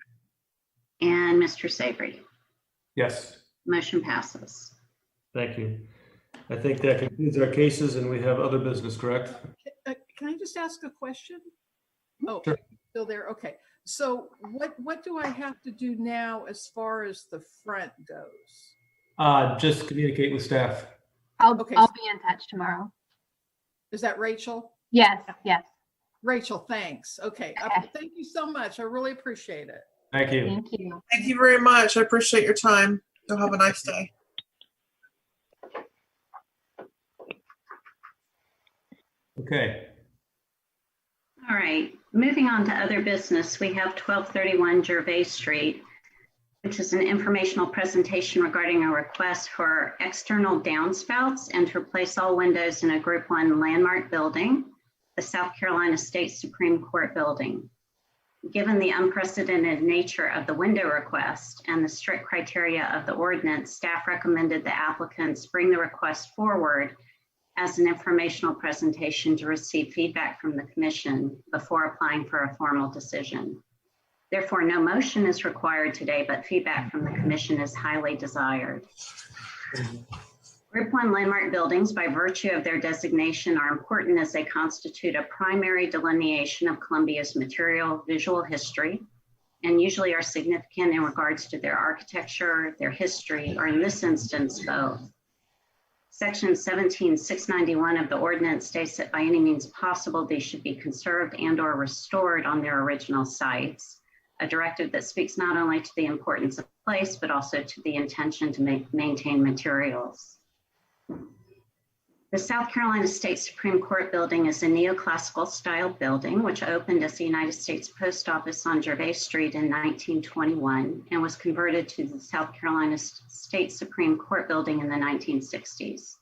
And Mr. Savory. Yes. Motion passes. Thank you. I think that concludes our cases and we have other business, correct? Can I just ask a question? Oh, Sure. still there? Okay. So what do I have to do now as far as the front goes? Just communicate with staff. I'll Okay, be in touch tomorrow. Is that Rachel? Yes, yes. Rachel, thanks. Okay. Thank you so much. I really appreciate it. Thank you. Thank you. Thank you very much. I appreciate your time. You'll have a nice day. Okay. All right, moving on to other business, we have 1231 Gervais Street, which is an informational presentation regarding a request for external downspouts and to replace all windows in a Group 1 landmark building, the South Carolina State Supreme Court building. Given the unprecedented nature of the window request and the strict criteria of the ordinance, staff recommended the applicants bring the request forward as an informational presentation to receive feedback from the commission before applying for a formal decision. Therefore, no motion is required today, but feedback from the commission is highly desired. Group 1 landmark buildings, by virtue of their designation, are important as they constitute a primary delineation of Columbia's material visual history, and usually are significant in regards to their architecture, their history, or in this instance, both. Section 17691 of the ordinance states that by any means possible, these should be conserved and or restored on their original sites, a directive that speaks not only to the importance of place, but also to the intention to maintain materials. The South Carolina State Supreme Court building is a neoclassical style building which opened as the United States Post Office on Gervais Street in 1921 and was converted to the South Carolina State Supreme Court building in the 1960s.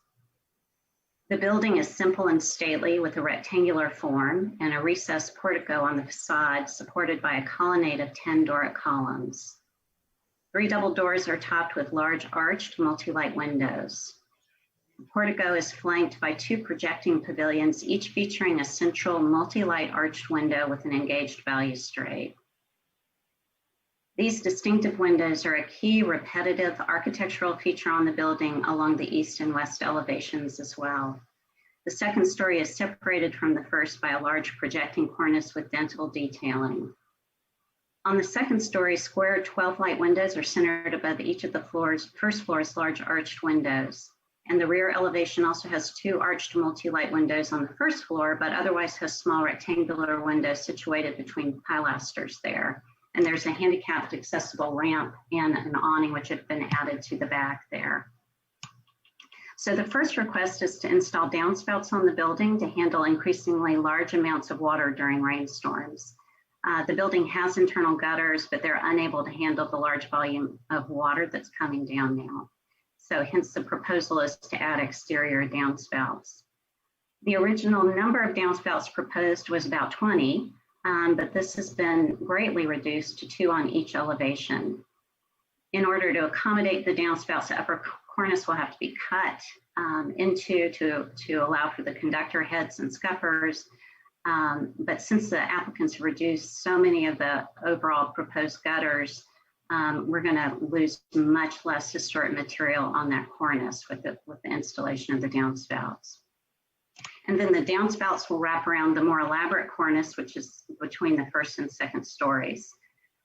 The building is simple and stately with a rectangular form and a recessed portico on the facade supported by a colonnade of 10 Doric columns. 3 double doors are topped with large arched multi-light windows. The portico is flanked by 2 projecting pavilions, each featuring a central multi-light arched window with an engaged balustrade. These distinctive windows are a key repetitive architectural feature on the building along the east and west elevations as well. The second story is separated from the first by a large projecting cornice with dentil detailing. On the second story, square 12-light windows are centered above each of the first floor's large arched windows. And the rear elevation also has 2 arched multi-light windows on the first floor, but otherwise has small rectangular windows situated between pilasters there. And there's a handicapped accessible ramp and an awning which have been added to the back there. So the first request is to install downspouts on the building to handle increasingly large amounts of water during rainstorms. The building has internal gutters, but they're unable to handle the large volume of water that's coming down now. So hence the proposal is to add exterior downspouts. The original number of downspouts proposed was about 20, but this has been greatly reduced to 2 on each elevation. In order to accommodate the downspouts, the upper cornice will have to be cut into to allow for the conductor heads and scuppers. But since the applicants reduced so many of the overall proposed gutters, we're going to lose much less historic material on that cornice with the installation of the downspouts. And then the downspouts will wrap around the more elaborate cornice, which is between the first and second stories.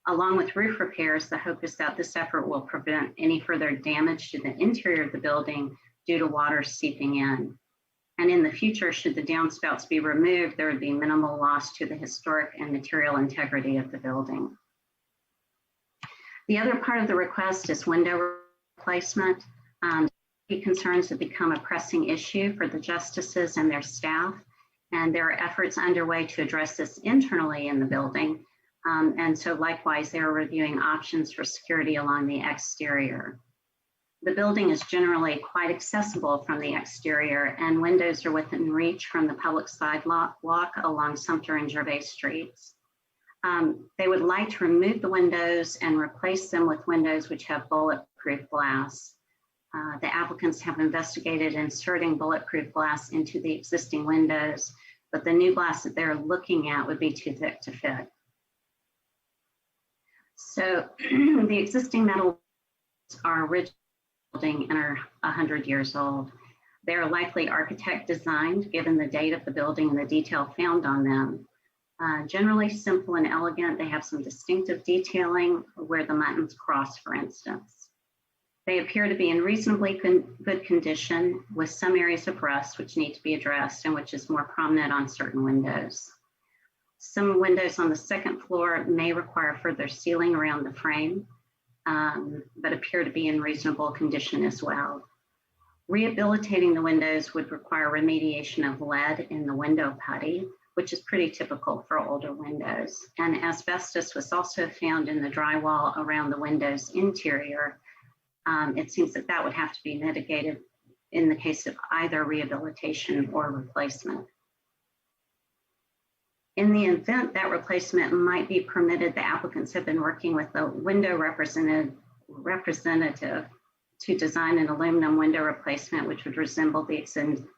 Along with roof repairs, the hope is that this effort will prevent any further damage to the interior of the building due to water seeping in. And in the future, should the downspouts be removed, there would be minimal loss to the historic and material integrity of the building. The other part of the request is window replacement. Concerns have become a pressing issue for the justices and their staff, and there are efforts underway to address this internally in the building. And so likewise, they're reviewing options for security along the exterior. The building is generally quite accessible from the exterior, and windows are within reach from the public sidewalk along Sumter and Gervais Streets. They would like to remove the windows and replace them with windows which have bulletproof glass. The applicants have investigated inserting bulletproof glass into the existing windows, but the new glass that they're looking at would be too thick to fit. So the existing metal are original building and are 100 years old. They are likely architect designed given the date of the building and the detail found on them. Generally simple and elegant, they have some distinctive detailing where the buttons cross, for instance. They appear to be in reasonably good condition with some areas of rust which need to be addressed and which is more prominent on certain windows. Some windows on the second floor may require further sealing around the frame, but appear to be in reasonable condition as well. Rehabilitating the windows would require remediation of lead in the window putty, which is pretty typical for older windows. And asbestos was also found in the drywall around the window's interior. It seems that that would have to be mitigated in the case of either rehabilitation or replacement. In the event that replacement might be permitted, the applicants have been working with the window representative to design an aluminum window replacement which would resemble the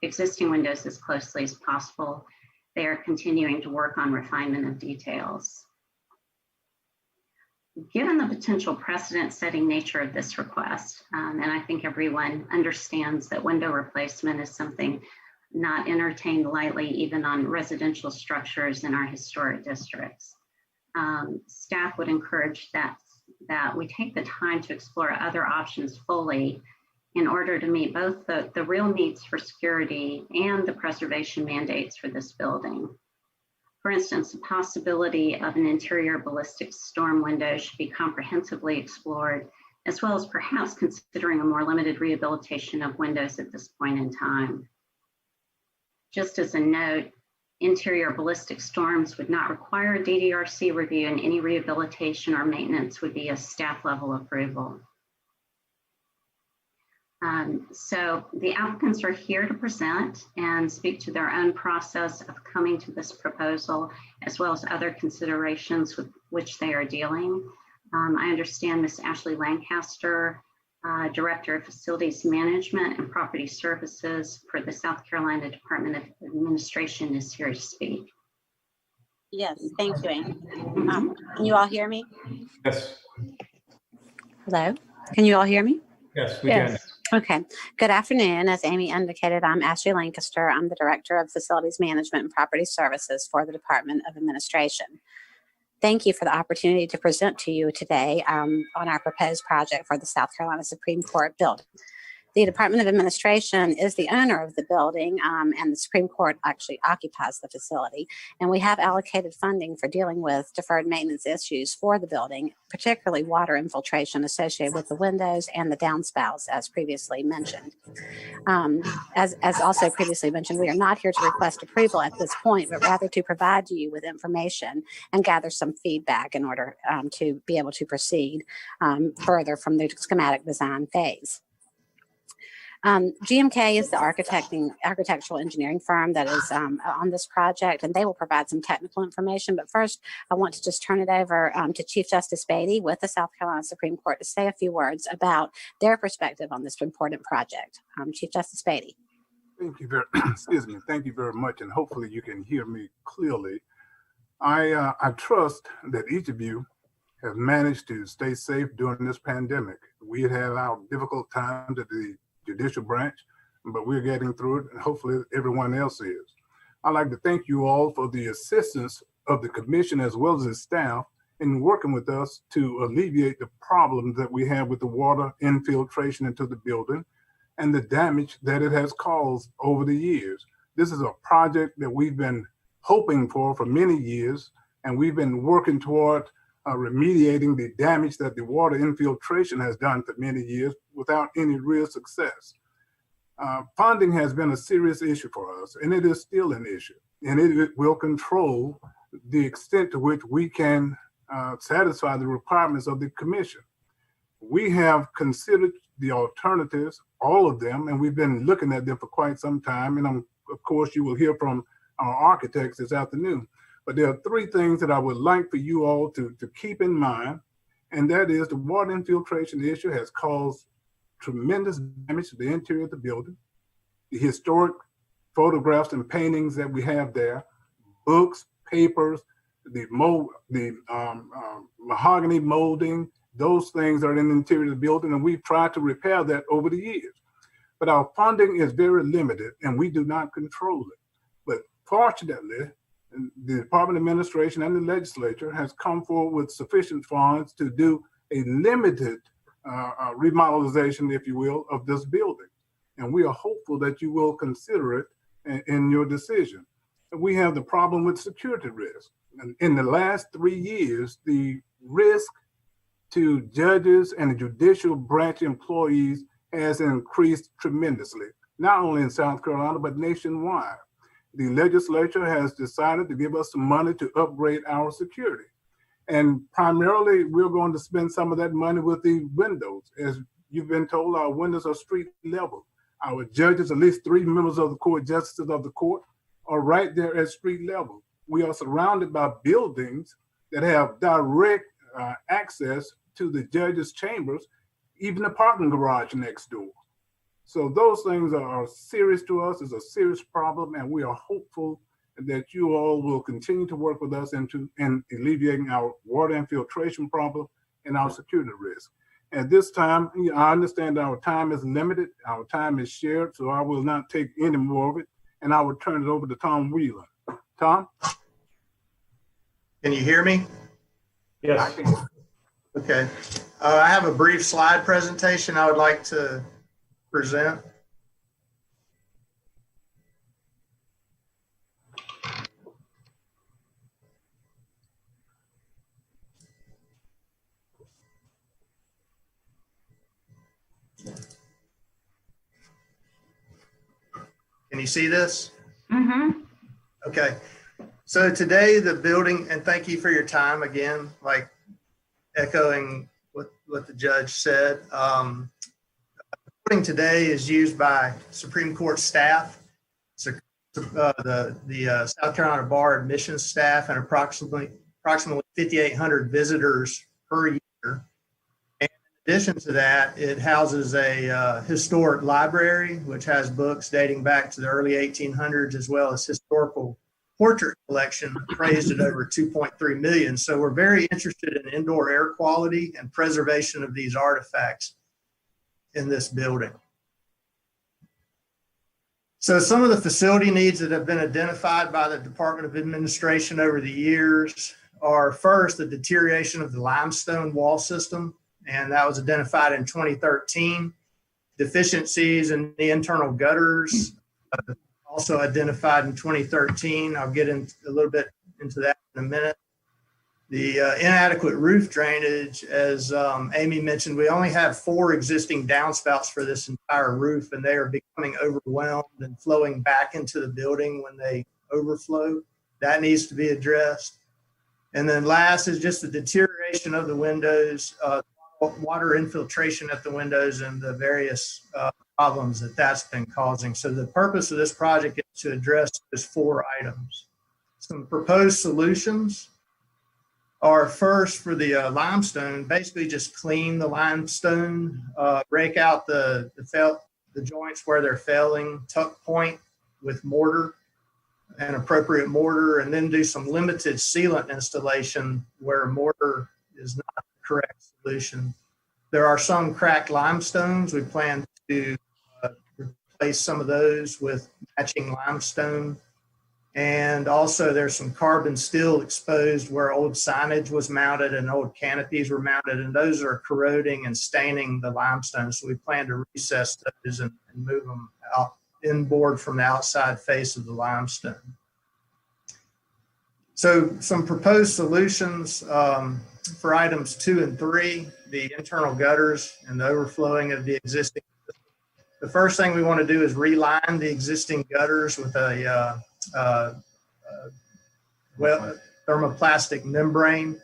existing windows as closely as possible. They are continuing to work on refinement of details. Given the potential precedent-setting nature of this request, and I think everyone understands that window replacement is something not entertained lightly, even on residential structures in our historic districts. Staff would encourage that we take the time to explore other options fully in order to meet both the real needs for security and the preservation mandates for this building. For instance, the possibility of an interior ballistic storm window should be comprehensively explored, as well as perhaps considering a more limited rehabilitation of windows at this point in time. Just as a note, interior ballistic storms would not require a Ddrc review, and any rehabilitation or maintenance would be a staff level approval. So the applicants are here to present and speak to their own process of coming to this proposal, as well as other considerations with which they are dealing. I understand Ms. Ashley Lancaster, Director of Facilities Management and Property Services for the South Carolina Department of Administration, is here to speak. Yes, thank you, Amy. Can you all hear me? Yes. Hello? Can you all hear me? Yes, we can. Okay. Good afternoon. As Amy indicated, I'm Ashley Lancaster. I'm the Director of Facilities Management and Property Services for the Department of Administration. Thank you for the opportunity to present to you today on our proposed project for the South Carolina Supreme Court building. The Department of Administration is the owner of the building, and the Supreme Court actually occupies the facility. And we have allocated funding for dealing with deferred maintenance issues for the building, particularly water infiltration associated with the windows and the downspouts, as previously mentioned. As also previously mentioned, we are not here to request approval at this point, but rather to provide you with information and gather some feedback in order to be able to proceed further from the schematic design phase. GMK is the architectural engineering firm that is on this project, and they will provide some technical information. But first, I want to just turn it over to Chief Justice Beatty with the South Carolina Supreme Court to say a few words about their perspective on this important project. Chief Justice Beatty. Thank you very, excuse me. Thank you very much, and hopefully you can hear me clearly. I trust that each of you have managed to stay safe during this pandemic. We had our difficult times at the judicial branch, but we're getting through it, and hopefully everyone else is. I'd like to thank you all for the assistance of the commission as well as the staff in working with us to alleviate the problems that we have with the water infiltration into the building and the damage that it has caused over the years. This is a project that we've been hoping for many years, and we've been working toward remediating the damage that the water infiltration has done for many years without any real success. Funding has been a serious issue for us, and it is still an issue, and it will control the extent to which we can satisfy the requirements of the commission. We have considered the alternatives, all of them, and we've been looking at them for quite some time, and of course you will hear from our architects this afternoon. But there are three things that I would like for you all to keep in mind, and that is the water infiltration issue has caused tremendous damage to the interior of the building. The historic photographs and paintings that we have there, books, papers, the mahogany molding, those things are in the interior of the building, and we've tried to repair that over the years. But our funding is very limited, and we do not control it. But fortunately, the Department of Administration and the legislature has come forward with sufficient funds to do a limited remodelization, if you will, of this building. And we are hopeful that you will consider it in your decision. We have the problem with security risk. And in the last 3 years, the risk to judges and the judicial branch employees has increased tremendously, not only in South Carolina, but nationwide. The legislature has decided to give us some money to upgrade our security. And primarily, we're going to spend some of that money with the windows. As you've been told, our windows are street level. Our judges, at least 3 members of the court, justices of the court, are right there at street level. We are surrounded by buildings that have direct access to the judges' chambers, even the parking garage next door. So those things are serious to us. It's a serious problem, and we are hopeful that you all will continue to work with us in alleviating our water infiltration problem and our security risk. At this time, I understand our time is limited. Our time is shared, so I will not take any more of it, and I will turn it over to Tom Wheeler. Tom? Can you hear me? Yes. I can. Okay. I have a brief slide presentation I would like to present. Can you see this? Mm-hmm. Okay. So today the building, and thank you for your time again, like echoing what the judge said. building today is used by Supreme Court staff, the South Carolina Bar admissions staff, and approximately 5,800 visitors per year. And in addition to that, it houses a historic library, which has books dating back to the early 1800s, as well as historical portrait collection appraised at over 2.3 million. So we're very interested in indoor air quality and preservation of these artifacts in this building. So some of the facility needs that have been identified by the Department of Administration over the years are, first, the deterioration of the limestone wall system, and that was identified in 2013. Deficiencies in the internal gutters, also identified in 2013. I'll get into a little bit into that in a minute. The inadequate roof drainage, as Amy mentioned, we only have 4 existing downspouts for this entire roof, and they are becoming overwhelmed and flowing back into the building when they overflow. That needs to be addressed. And then last is just the deterioration of the windows, water infiltration at the windows, and the various problems that that's been causing. So the purpose of this project is to address those 4 items. Some proposed solutions are, first, for the limestone, basically just clean the limestone, break out the joints where they're failing, tuck point with mortar, an appropriate mortar, and then do some limited sealant installation where mortar is not the correct solution. There are some cracked limestones. We plan to replace some of those with matching limestone. And also there's some carbon steel exposed where old signage was mounted and old canopies were mounted, and those are corroding and staining the limestone. So we plan to recess those and move them out inboard from the outside face of the limestone. So some proposed solutions for items 2 and 3, the internal gutters and the overflowing of the existing. The first thing we want to do is reline the existing gutters with a thermoplastic membrane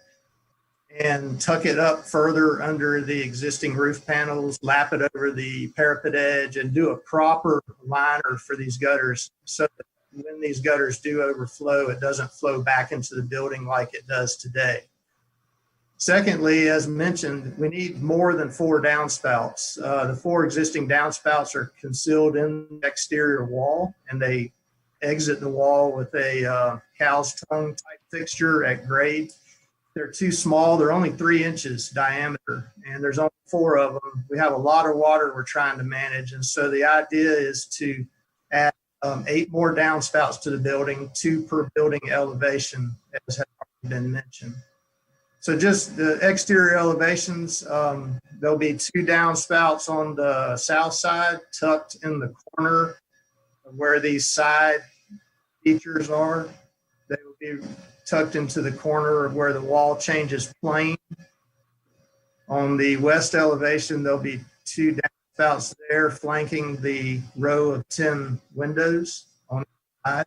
and tuck it up further under the existing roof panels, lap it over the parapet edge, and do a proper liner for these gutters so that when these gutters do overflow, it doesn't flow back into the building like it does today. Secondly, as mentioned, we need more than 4 downspouts. The 4 existing downspouts are concealed in the exterior wall, and they exit the wall with a cow's tongue type fixture at grade. They're too small. They're only 3 inches diameter, and there's only 4 of them. We have a lot of water we're trying to manage, and so the idea is to add 8 more downspouts to the building, 2 per building elevation, as has already been mentioned. So just the exterior elevations, there'll be 2 downspouts on the south side, tucked in the corner of where these side features are. They will be tucked into the corner of where the wall changes plane. On the west elevation, there'll be 2 downspouts there flanking the row of 10 windows on the side.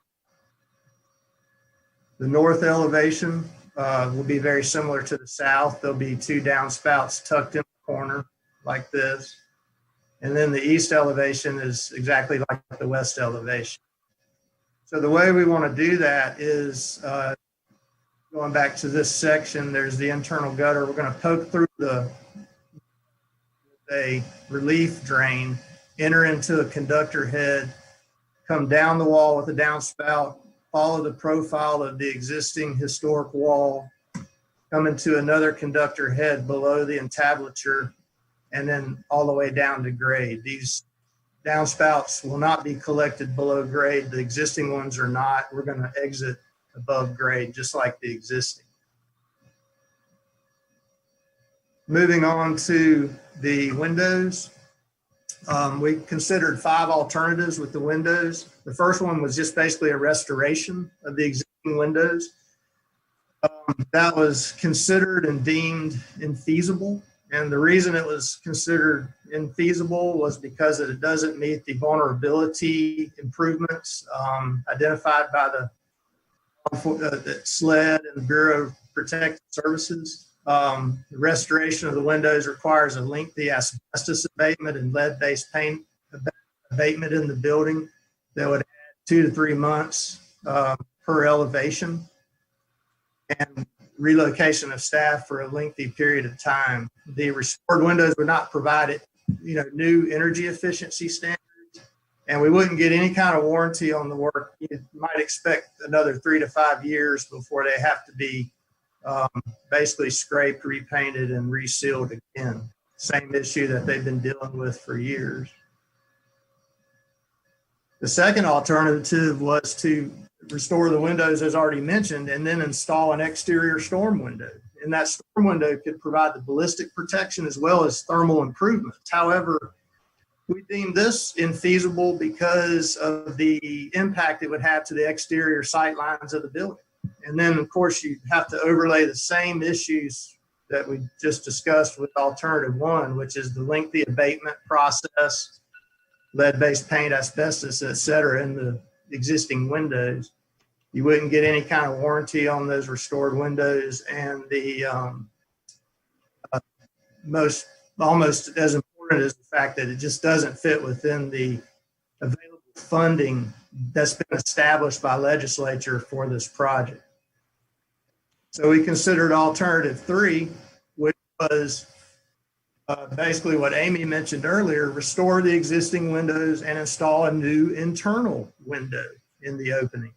The north elevation will be very similar to the south. There'll be 2 downspouts tucked in the corner like this. And then the east elevation is exactly like the west elevation. So the way we want to do that is going back to this section, there's the internal gutter. We're going to poke through a relief drain, enter into a conductor head, come down the wall with a downspout, follow the profile of the existing historic wall, come into another conductor head below the entablature, and then all the way down to grade. These downspouts will not be collected below grade. The existing ones are not. We're going to exit above grade, just like the existing. Moving on to the windows. We considered 5 alternatives with the windows. The first one was just basically a restoration of the existing windows. That was considered and deemed infeasible. And the reason it was considered infeasible was because it doesn't meet the vulnerability improvements identified by the SLED and the Bureau of Protective Services. The restoration of the windows requires a lengthy asbestos abatement and lead-based paint abatement in the building that would add 2 to 3 months per elevation, and relocation of staff for a lengthy period of time. The restored windows would not provide new energy efficiency standards, and we wouldn't get any kind of warranty on the work. You might expect another 3 to 5 years before they have to be basically scraped, repainted, and resealed again. Same issue that they've been dealing with for years. The second alternative was to restore the windows, as already mentioned, and then install an exterior storm window. And that storm window could provide the ballistic protection as well as thermal improvements. However, we deemed this infeasible because of the impact it would have to the exterior sight lines of the building. And then, of course, you have to overlay the same issues that we just discussed with alternative one, which is the lengthy abatement process, lead-based paint, asbestos, et cetera, in the existing windows. You wouldn't get any kind of warranty on those restored windows, and the almost as important is the fact that it just doesn't fit within the available funding that's been established by legislature for this project. So we considered alternative three, which was basically what Amy mentioned earlier: restore the existing windows and install a new internal window in the opening.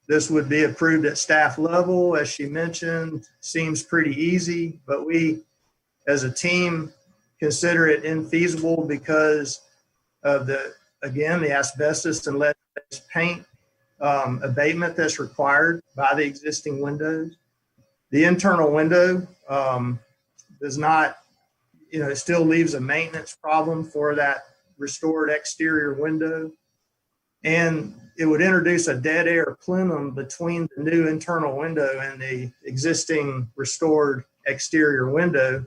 This would be approved at staff level, as she mentioned. Seems pretty easy, but we as a team consider it infeasible because of the asbestos and lead-based paint abatement that's required by the existing windows. The internal window does not, it still leaves a maintenance problem for that restored exterior window. And it would introduce a dead air plenum between the new internal window and the existing restored exterior window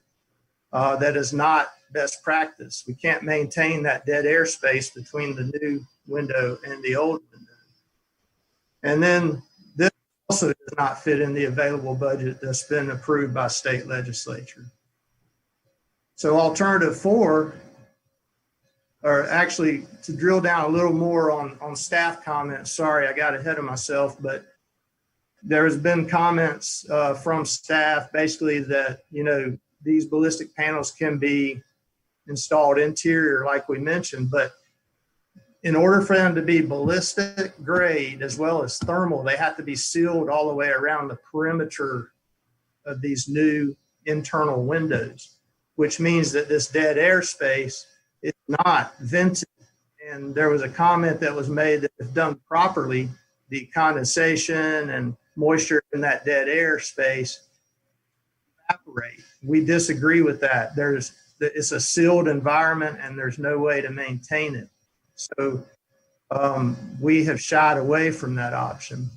that is not best practice. We can't maintain that dead air space between the new window and the old window. And then this also does not fit in the available budget that's been approved by state legislature. So alternative four, or actually to drill down a little more on staff comments, sorry, I got ahead of myself, but there's been comments from staff basically that, these ballistic panels can be installed interior like we mentioned, but in order for them to be ballistic grade as well as thermal, they have to be sealed all the way around the perimeter of these new internal windows, which means that this dead air space is not vented. And there was a comment that was made that if done properly, the condensation and moisture in that dead air space evaporate. We disagree with that. It's a sealed environment and there's no way to maintain it. So we have shied away from that option.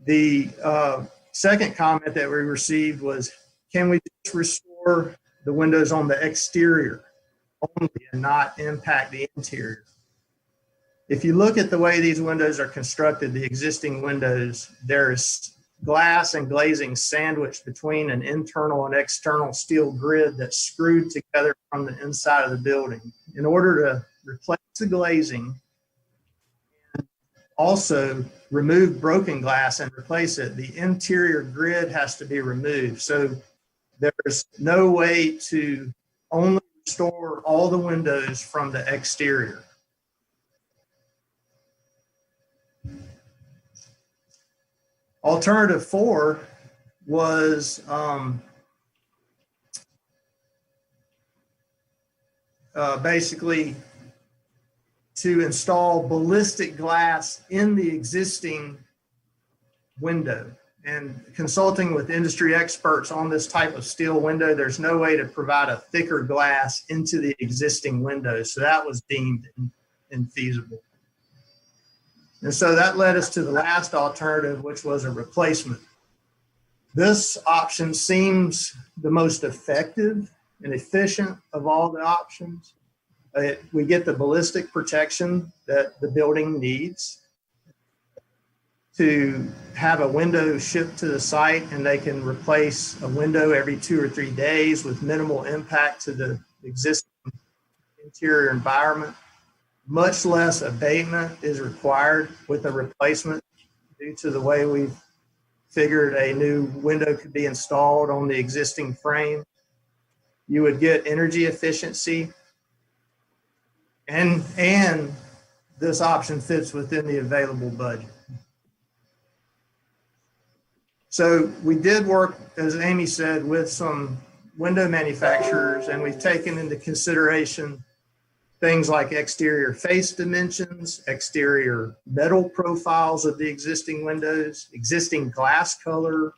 The second comment that we received was, can we just restore the windows on the exterior only and not impact the interior? If you look at the way these windows are constructed, the existing windows, there's glass and glazing sandwiched between an internal and external steel grid that's screwed together from the inside of the building. In order to replace the glazing and also remove broken glass and replace it, the interior grid has to be removed. So there's no way to only restore all the windows from the exterior. Alternative four was basically to install ballistic glass in the existing window. And consulting with industry experts on this type of steel window, there's no way to provide a thicker glass into the existing window. So that was deemed infeasible. And so that led us to the last alternative, which was a replacement. This option seems the most effective and efficient of all the options. We get the ballistic protection that the building needs. to have a window shipped to the site, and they can replace a window every 2 or 3 days with minimal impact to the existing interior environment. Much less abatement is required with a replacement due to the way we've figured a new window could be installed on the existing frame. You would get energy efficiency, and this option fits within the available budget. So we did work, as Amy said, with some window manufacturers, and we've taken into consideration things like exterior face dimensions, exterior metal profiles of the existing windows, existing glass color,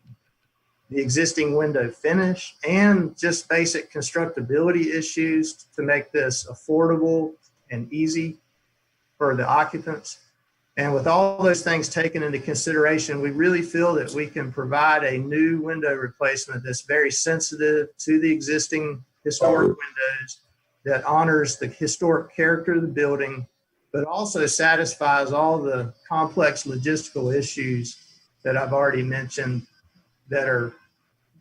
the existing window finish, and just basic constructability issues to make this affordable and easy for the occupants. And with all those things taken into consideration, we really feel that we can provide a new window replacement that's very sensitive to the existing historic windows, that honors the historic character of the building, but also satisfies all the complex logistical issues that I've already mentioned that are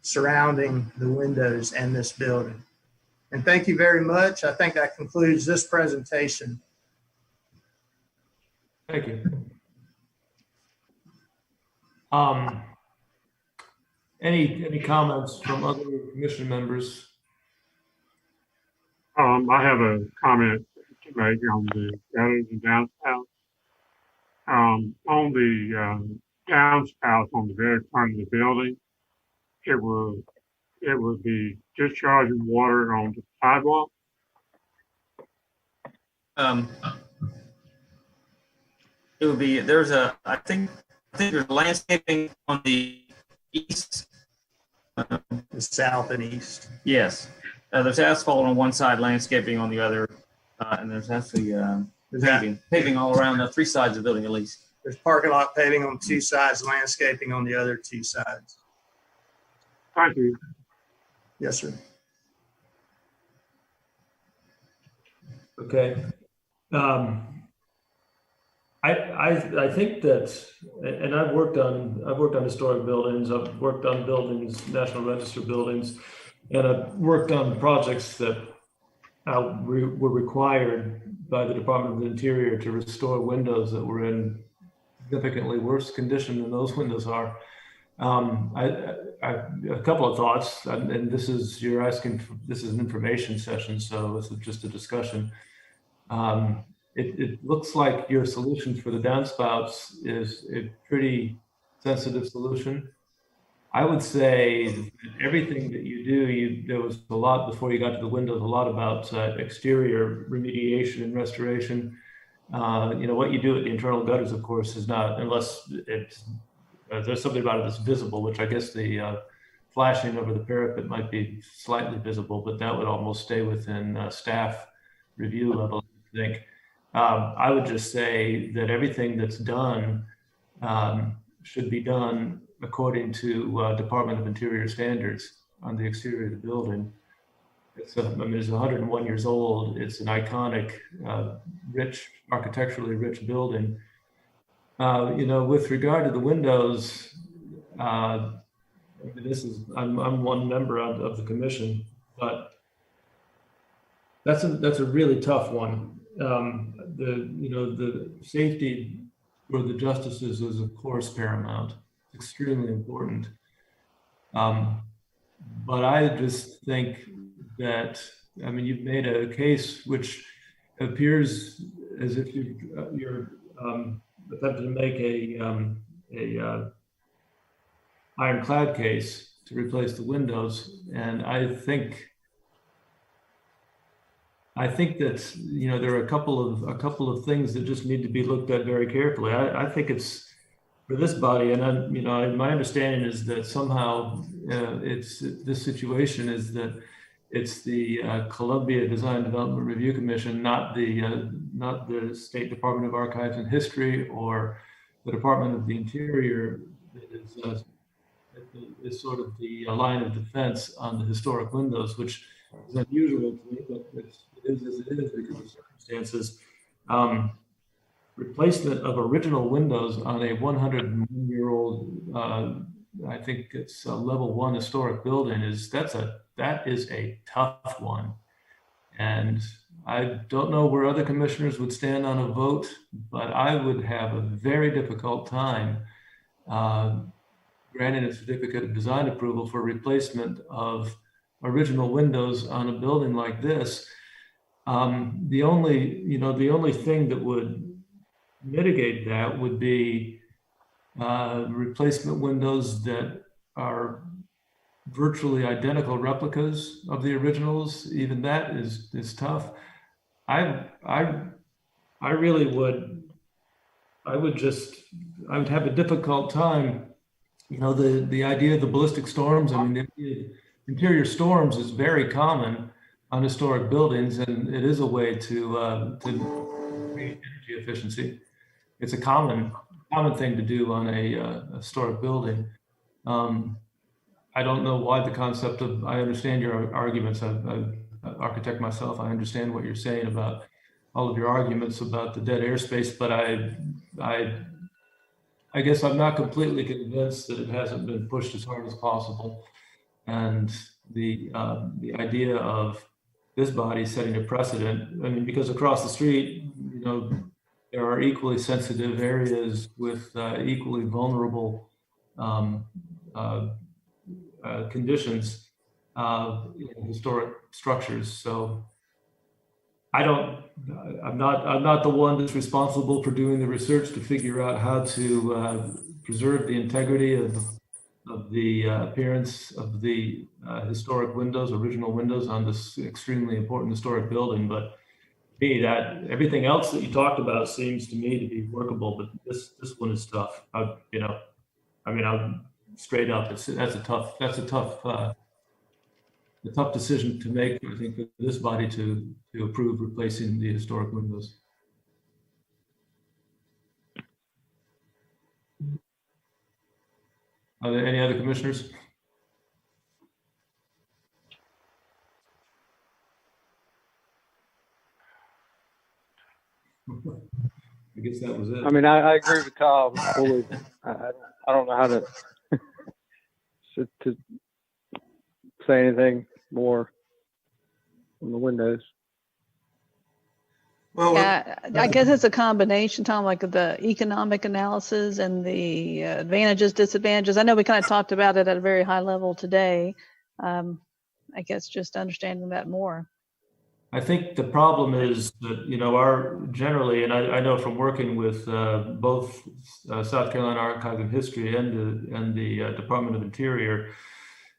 surrounding the windows and this building. And thank you very much. I think that concludes this presentation. Thank you. Any comments from other commission members? I have a comment to make on the gutters and downspouts. On the downspouts on the very front of the building, it would be discharging water on the sidewalk. It would be, I think there's landscaping on the east. The south and east. Yes. There's asphalt on one side, landscaping on the other, and there's actually paving all around the 3 sides of the building at least. There's parking lot paving on 2 sides, landscaping on the other 2 sides. Thank you. Yes, sir. Okay. I think that, and I've worked on historic buildings. I've worked on buildings, National Register buildings, and I've worked on projects that were required by the Department of the Interior to restore windows that were in significantly worse condition than those windows are. A couple of thoughts, and this is, this is an information session, so this is just a discussion. It looks like your solution for the downspouts is a pretty sensitive solution. I would say everything that you do, there was a lot before you got to the windows, a lot about exterior remediation and restoration. What you do at the internal gutters, of course, is not, unless it's, there's something about it that's visible, which I guess the flashing over the parapet might be slightly visible, but that would almost stay within staff review level, I think. I would just say that everything that's done should be done according to Department of Interior standards on the exterior of the building. It's 101 years old. It's an iconic, architecturally rich building. With regard to the windows, I'm one member of the commission, but that's a really tough one. The safety for the justices is of course paramount. It's extremely important. But I just think that, you've made a case which appears as if you're attempting to make a ironclad case to replace the windows, and I think that there are a couple of things that just need to be looked at very carefully. I think it's for this body, and my understanding is that somehow this situation is that it's the Columbia Design Development Review Commission, not the State Department of Archives and History or the Department of the Interior that is sort of the line of defense on the historic windows, which is unusual to me, but it is as it is because of circumstances. replacement of original windows on a 101-year-old, I think it's a level 1 historic building, that is a tough one. And I don't know where other commissioners would stand on a vote, but I would have a very difficult time granting a certificate of design approval for replacement of original windows on a building like this. The only thing that would mitigate that would be replacement windows that are virtually identical replicas of the originals. Even that is tough. I really would. I would have a difficult time. The idea of the ballistic storms. I mean, the interior storms is very common on historic buildings, and it is a way to create energy efficiency. It's a common thing to do on a historic building. I don't know why the concept of, I understand your arguments. I'm an architect myself. I understand what you're saying about all of your arguments about the dead airspace, but I guess I'm not completely convinced that it hasn't been pushed as hard as possible. And the idea of this body setting a precedent, I mean, because across the street, there are equally sensitive areas with equally vulnerable conditions in historic structures. So I'm not the one that's responsible for doing the research to figure out how to preserve the integrity of the appearance of the historic windows, original windows on this extremely important historic building. But that everything else that you talked about seems to me to be workable, but this one is tough. I'm straight up. That's a tough decision to make, I think, for this body to approve replacing the historic windows. Are there any other commissioners? I guess that was it. I mean, I agree with Tom fully. I don't know how to say anything more on the windows. Well, yeah, I guess it's a combination, Tom, like the economic analysis and the advantages, disadvantages. I know we kind of talked about it at a very high level today. I guess just understanding that more. I think the problem is that, generally, and I know from working with both South Carolina Archive of History and the Department of Interior,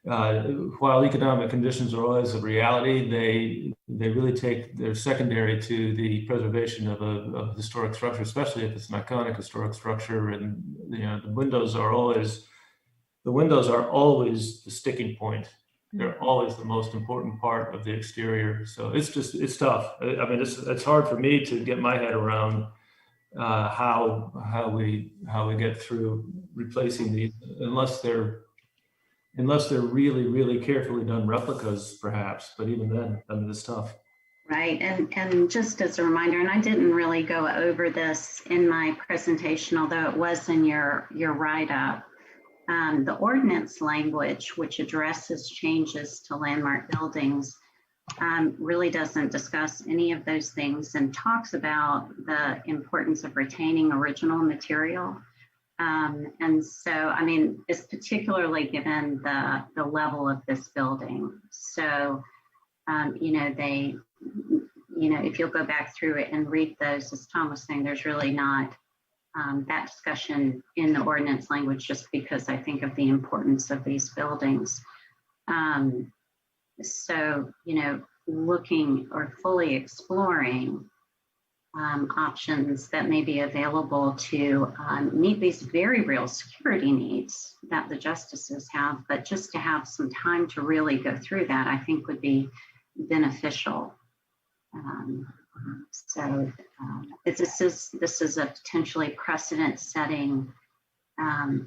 while economic conditions are always a reality, they really they're secondary to the preservation of a historic structure, especially if it's an iconic historic structure. And the windows are always the sticking point. They're always the most important part of the exterior. So it's tough. I mean, it's hard for me to get my head around how we get through replacing these, unless they're really, really carefully done replicas, perhaps. But even then, I mean, it's tough. Right, and just as a reminder, and I didn't really go over this in my presentation, although it was in your write-up. The ordinance language, which addresses changes to landmark buildings, really doesn't discuss any of those things and talks about the importance of retaining original material. And so, I mean, it's particularly given the level of this building. So, if you'll go back through it and read those, as Tom was saying, there's really not that discussion in the ordinance language, just because I think of the importance of these buildings. So, looking or fully exploring options that may be available to meet these very real security needs that the justices have, but just to have some time to really go through that, I think would be beneficial. This is a potentially precedent-setting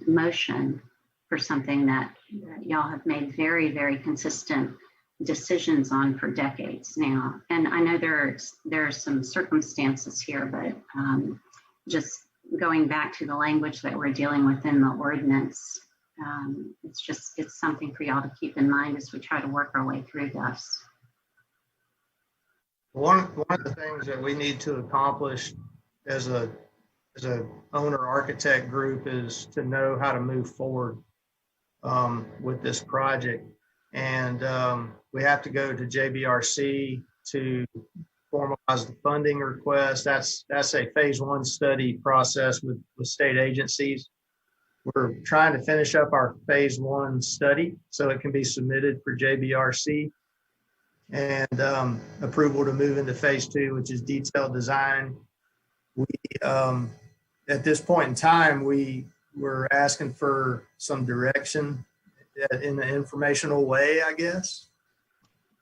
motion for something that y'all have made very, very consistent decisions on for decades now. And I know there are some circumstances here, but just going back to the language that we're dealing with in the ordinance, it's something for y'all to keep in mind as we try to work our way through this. One of the things that we need to accomplish as a owner architect group is to know how to move forward with this project. And we have to go to JBRC to formalize the funding request. That's a phase 1 study process with state agencies. We're trying to finish up our phase 1 study so it can be submitted for JBRC and approval to move into phase 2, which is detailed design. We at this point in time, we're asking for some direction in an informational way, I guess.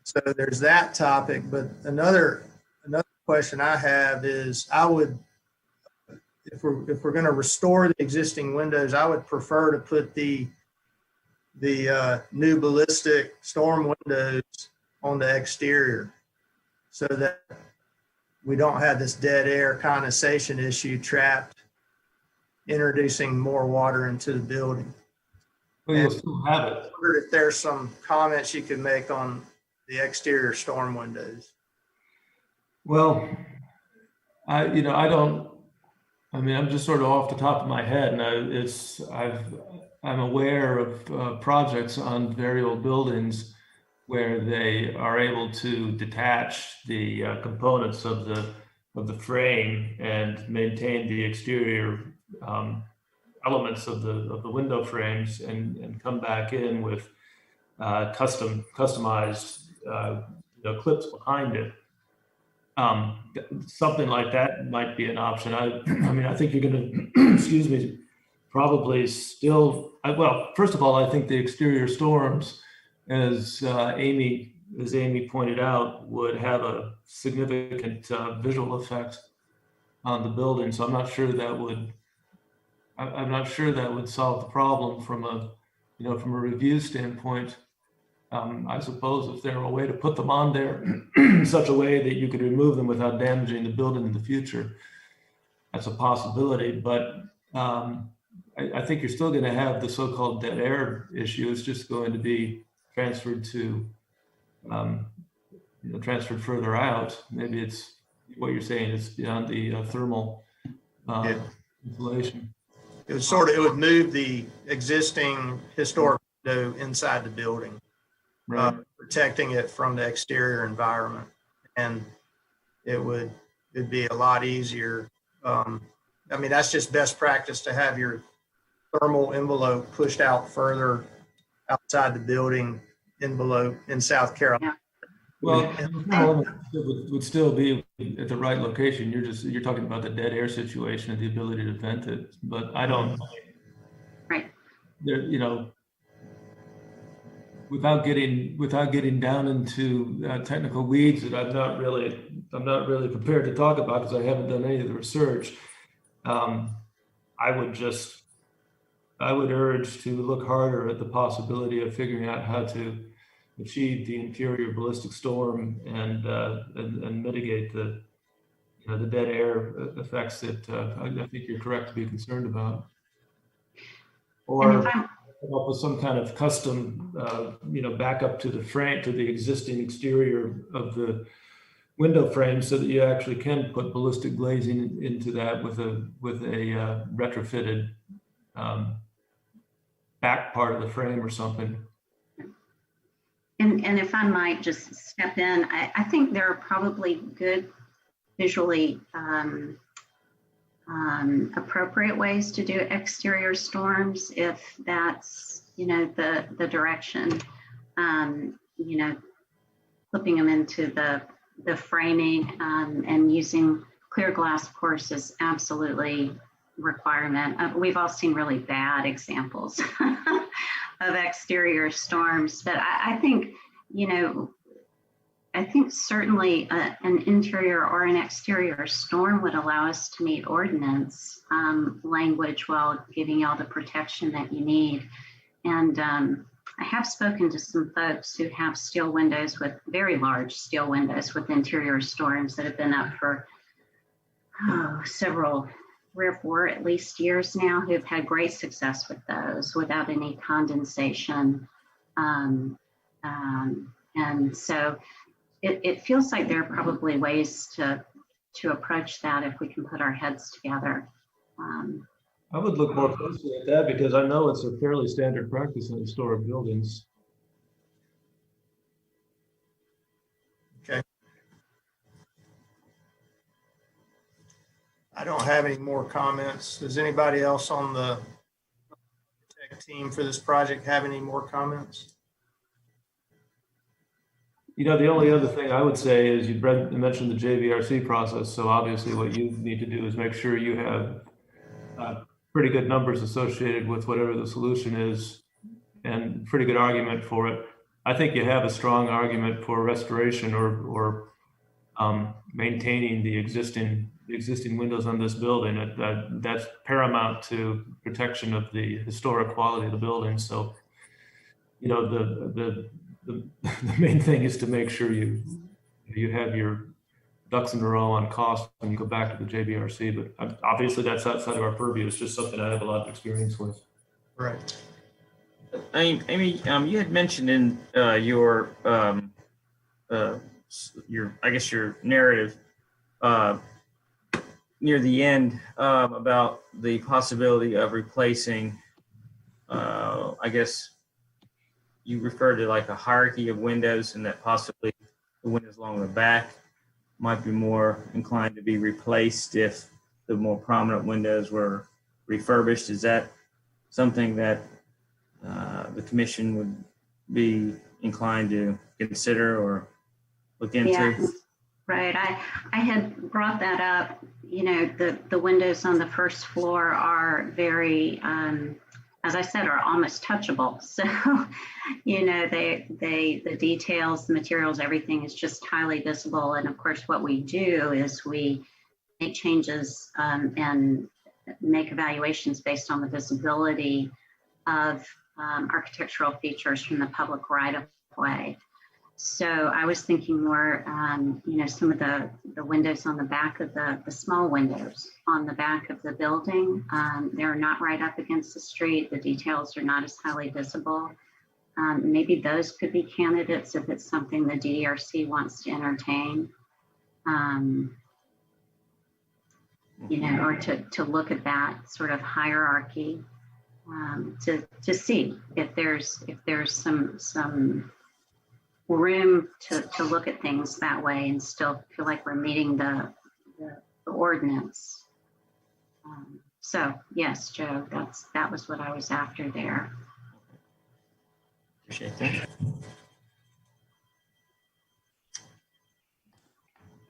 So there's that topic, but another question I have is, if we're going to restore the existing windows, I would prefer to put the new ballistic storm windows on the exterior so that we don't have this dead air condensation issue trapped, introducing more water into the building. Well, you'll still have it. I wondered if there's some comments you could make on the exterior storm windows. Well, I'm just sort of off the top of my head, and I'm aware of projects on very old buildings where they are able to detach the components of the frame and maintain the exterior elements of the window frames and come back in with customized clips behind it. Something like that might be an option. I think you're going to, excuse me, probably still. Well, first of all, I think the exterior storms, as Amy pointed out, would have a significant visual effect on the building. So I'm not sure that would solve the problem from a review standpoint. I suppose if there were a way to put them on there in such a way that you could remove them without damaging the building in the future, that's a possibility. But I think you're still going to have the so-called dead air issue. It's just going to be transferred to, transferred further out. Maybe it's what you're saying is beyond the thermal insulation. It would move the existing historic window inside the building. Right. Protecting it from the exterior environment, and it'd be a lot easier. That's just best practice to have your thermal envelope pushed out further outside the building envelope in South Carolina. Well, it would still be at the right location. You're talking about the dead air situation and the ability to vent it, but I don't. Right. There, without getting down into technical weeds that I'm not really prepared to talk about because I haven't done any of the research. I would urge to look harder at the possibility of figuring out how to achieve the interior ballistic storm and mitigate the dead air effects that I think you're correct to be concerned about. Or come up with some kind of custom, backup to the frame, to the existing exterior of the window frame, so that you actually can put ballistic glazing into that with a retrofitted back part of the frame or something. And if I might just step in, I think there are probably good visually appropriate ways to do exterior storms if that's the direction. Clipping them into the framing and using clear glass, of course, is absolutely requirement. We've all seen really bad examples of exterior storms, but I think certainly an interior or an exterior storm would allow us to meet ordinance language while giving y'all the protection that you need. And I have spoken to some folks who have steel windows, with very large steel windows with interior storms that have been up for several 3 or 4 at least years now who've had great success with those without any condensation. And so it feels like there are probably ways to approach that if we can put our heads together. I would look more closely at that because I know it's a fairly standard practice in historic buildings. Okay. I don't have any more comments. Does anybody else on the tech team for this project have any more comments? You know, the only other thing I would say is you mentioned the JVRC process. So obviously what you need to do is make sure you have pretty good numbers associated with whatever the solution is and pretty good argument for it. I think you have a strong argument for restoration or maintaining the existing windows on this building. That's paramount to protection of the historic quality of the building. So, you know, the main thing is to make sure you have your ducks in a row on cost when you go back to the JVRC. But obviously that's outside of our purview. It's just something I have a lot of experience with. Right. Amy, you had mentioned in your narrative near the end about the possibility of replacing, I guess you referred to like a hierarchy of windows, and that possibly the windows along the back might be more inclined to be replaced if the more prominent windows were refurbished. Is that something that the commission would be inclined to consider or look into? Yeah, right. I had brought that up. You know, the windows on the first floor are very, as I said, are almost touchable. So, you know, the details, the materials, everything is just highly visible. And of course, what we do is we make changes and make evaluations based on the visibility of architectural features from the public right of way. So I was thinking more, you know, some of the windows on the back of the small windows on the back of the building, they're not right up against the street. The details are not as highly visible. Maybe those could be candidates if it's something the DDRC wants to entertain. You know, or to look at that sort of hierarchy to see if there's some room to look at things that way and still feel like we're meeting the ordinance. So yes, Joe, that was what I was after there. Appreciate that.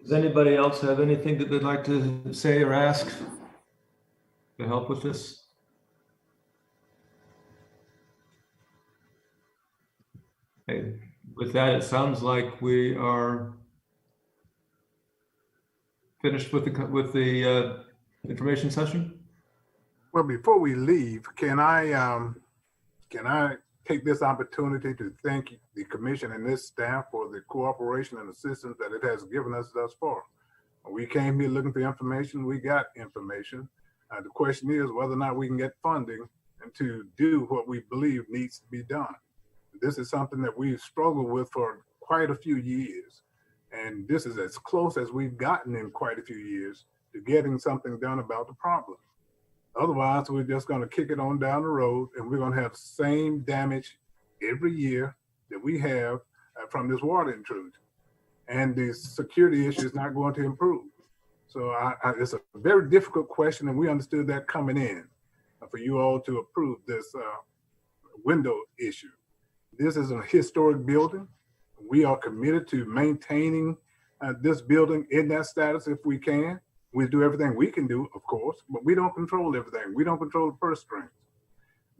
Does anybody else have anything that they'd like to say or ask to help with this? Okay. With that, it sounds like we are finished with the information session. Well, before we leave, can I take this opportunity to thank the commission and this staff for the cooperation and assistance that it has given us thus far. We came here looking for information. We got information. The question is whether or not we can get funding and to do what we believe needs to be done. This is something that we've struggled with for quite a few years. And this is as close as we've gotten in quite a few years to getting something done about the problem. Otherwise, we're just going to kick it on down the road and we're going to have the same damage every year that we have from this water intrusion. And the security issue is not going to improve. So it's a very difficult question, and we understood that coming in for you all to approve this window issue. This is a historic building. We are committed to maintaining this building in that status if we can. We do everything we can do, of course, but we don't control everything. We don't control the purse strings.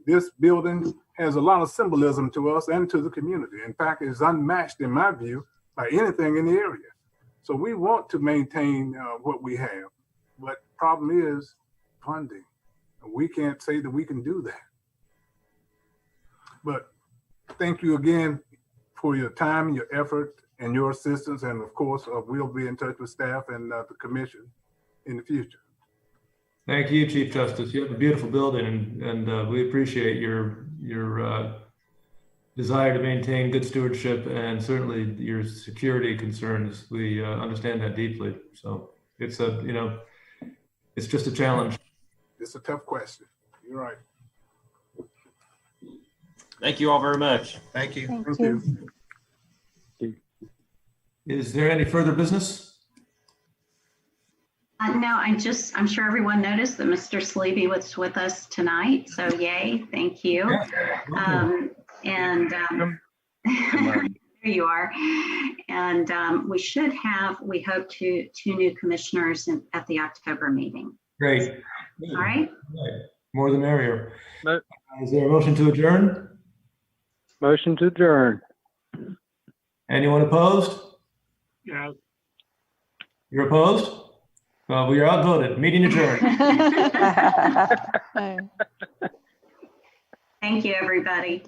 This building has a lot of symbolism to us and to the community. In fact, it's unmatched, in my view, by anything in the area. So we want to maintain what we have, but the problem is funding. We can't say that we can do that. But thank you again for your time, your effort, and your assistance. And of course, we'll be in touch with staff and the commission in the future. Thank you, Chief Justice. You have a beautiful building, and we appreciate your desire to maintain good stewardship and certainly your security concerns. We understand that deeply. So it's it's just a challenge. It's a tough question. You're right. Thank you all very much. Thank you. Thank you. Is there any further business? No, I'm sure everyone noticed that Mr. Sleeby was with us tonight. So yay, thank you. And there you are. And we hope two new commissioners at the October meeting. Great. All right. More the merrier. Is there a motion to adjourn? Motion to adjourn. Anyone opposed? Yes. You're opposed? Well, we are outvoted. Meeting adjourned. Thank you, everybody.